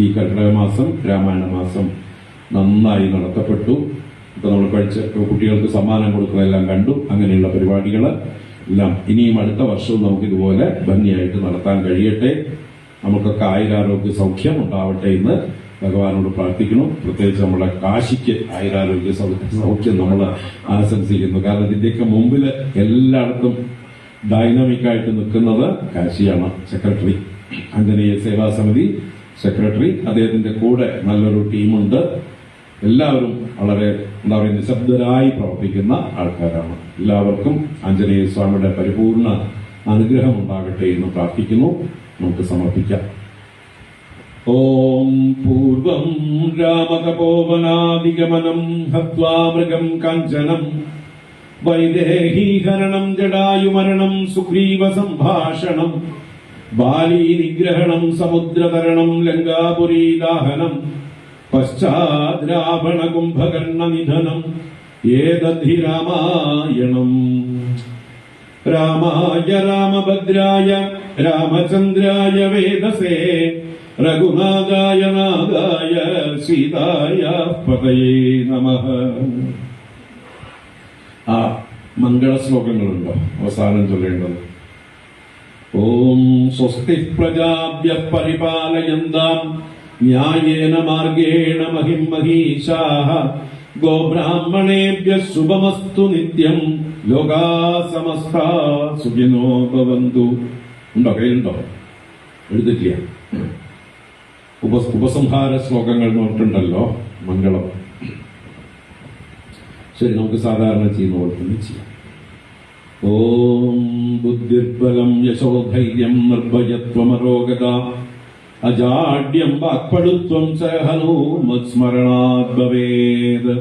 ഈ കർക്കിടക മാസം, രാമായണ മാസം നന്നായി നടത്തപ്പെട്ടു. ഇപ്പൊ നമ്മൾ പഠിച്ച കുട്ടികൾക്ക് സമ്മാനം കൊടുക്കുന്നതെല്ലാം കണ്ടു. അങ്ങനെയുള്ള പരിപാടികള് എല്ലാം ഇനിയും അടുത്ത വർഷവും നമുക്ക് ഇതുപോലെ ഭംഗിയായിട്ട് നടത്താൻ കഴിയട്ടെ. നമുക്കൊക്കെ ആയുരാരോഗ്യ സൗഖ്യം ഉണ്ടാവട്ടെ എന്ന് ഭഗവാനോട് പ്രാർത്ഥിക്കുന്നു. പ്രത്യേകിച്ച് നമ്മുടെ കാശിക്ക് ആയുരാരോഗ്യ സൗഖ്യം നമ്മൾ ആശംസിക്കുന്നു. കാരണം ഇതിന്റെയൊക്കെ മുമ്പില് എല്ലായിടത്തും ഡൈനാമിക്കായിട്ട് നിൽക്കുന്നത് കാശിയാണ്. സെക്രട്ടറി, ആഞ്ജനേയ സേവാ സമിതി സെക്രട്ടറി, അദ്ദേഹത്തിന്റെ കൂടെ നല്ലൊരു ടീമുണ്ട്. എല്ലാവരും വളരെ നിശബ്ദരായി പ്രവർത്തിക്കുന്ന ആൾക്കാരാണ്. എല്ലാവർക്കും ആഞ്ജനേയ സ്വാമിയുടെ പരിപൂർണ അനുഗ്രഹം ഉണ്ടാകട്ടെ എന്ന് പ്രാർത്ഥിക്കുന്നു. നമുക്ക് സമർപ്പിക്കാം. ഓം പൂർവം രാമതപോവനാദിഗമനം ഹത്വാ മൃഗം കാഞ്ചനം വൈദേഹീഹരണം ജടായുമരണം സുഗ്രീവ സംഭാഷണം ബാലീ നിഗ്രഹണം സമുദ്രതരണം ലങ്കാപുരീദാഹനം പശ്ചാദ്രാവണ കുംഭകർണ നിധനം ഏതദ്ധി രാമായണം. രാമായ രാമഭദ്രായ രാമചന്ദ്രായ വേദസേ രഘുനാഥായ നാഥായ സീതായ പതയേ നമഃ. ആ മംഗള ശ്ലോകങ്ങളുണ്ടോ അവസാനം ചൊല്ലേണ്ടത്? ഓം സ്വസ്തി പ്രജാഭ്യഃ പരിപാലയന്താം ന്യായേന മാർഗേണ മഹിം മഹീശാഃ ഗോബ്രാഹ്മണേഭ്യഃ ശുഭമസ്തു നിത്യം ലോകാഃ സമസ്താഃ സുഖിനോ ഭവന്തു. ഉണ്ടോ? കയ്യിലുണ്ടോ? എഴുതില്ല. ഉപസംഹാര ശ്ലോകങ്ങൾ നോട്ടുണ്ടല്ലോ മംഗളം. ശരി, നമുക്ക് സാധാരണ ചെയ്യുന്ന പോലെ തന്നെ ചെയ്യാം. ഓം ബുദ്ധിർബലം യശോധൈര്യം നിർഭയത്വമരോഗത അജാഡ്യം വാക്പടുത്വം സഹനൂമത്സ്മരണാത് ഭവേത്.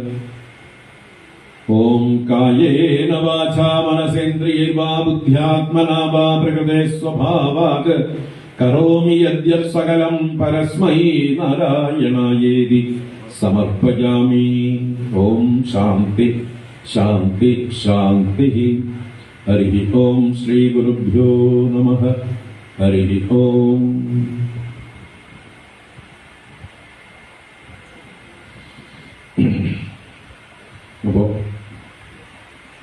ഓം കായേന വാചാ മനസേന്ദ്രിയൈർവാ ബുദ്ധ്യാത്മനാ വാ പ്രകൃതേ സ്വഭാവാത് കരോമി യദ്യത് സകലം പരസ്മൈ നാരായണായേതി സമർപ്പയാമി. ഓം ശാന്തി ശാന്തി ശാന്തി. ഹരി ഓം ശ്രീ ഗുരുഭ്യോ നമഃ. ഹരി ഓം. അപ്പോ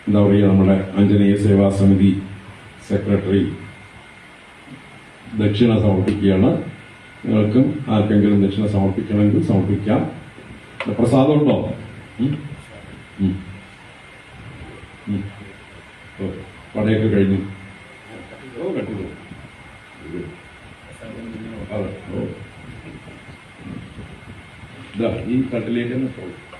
എന്താ പറയുക, നമ്മുടെ ആഞ്ജനേയ സേവാ സമിതി സെക്രട്ടറി ദക്ഷിണ സമർപ്പിക്കുകയാണ്. നിങ്ങൾക്കും ആർക്കെങ്കിലും ദക്ഷിണ സമർപ്പിക്കണമെങ്കിൽ സമർപ്പിക്കാം. പ്രസാദം ഉണ്ടോ? പടയൊക്കെ കഴിഞ്ഞു. ഈ തട്ടിലേക്ക് തന്നെ പോകും.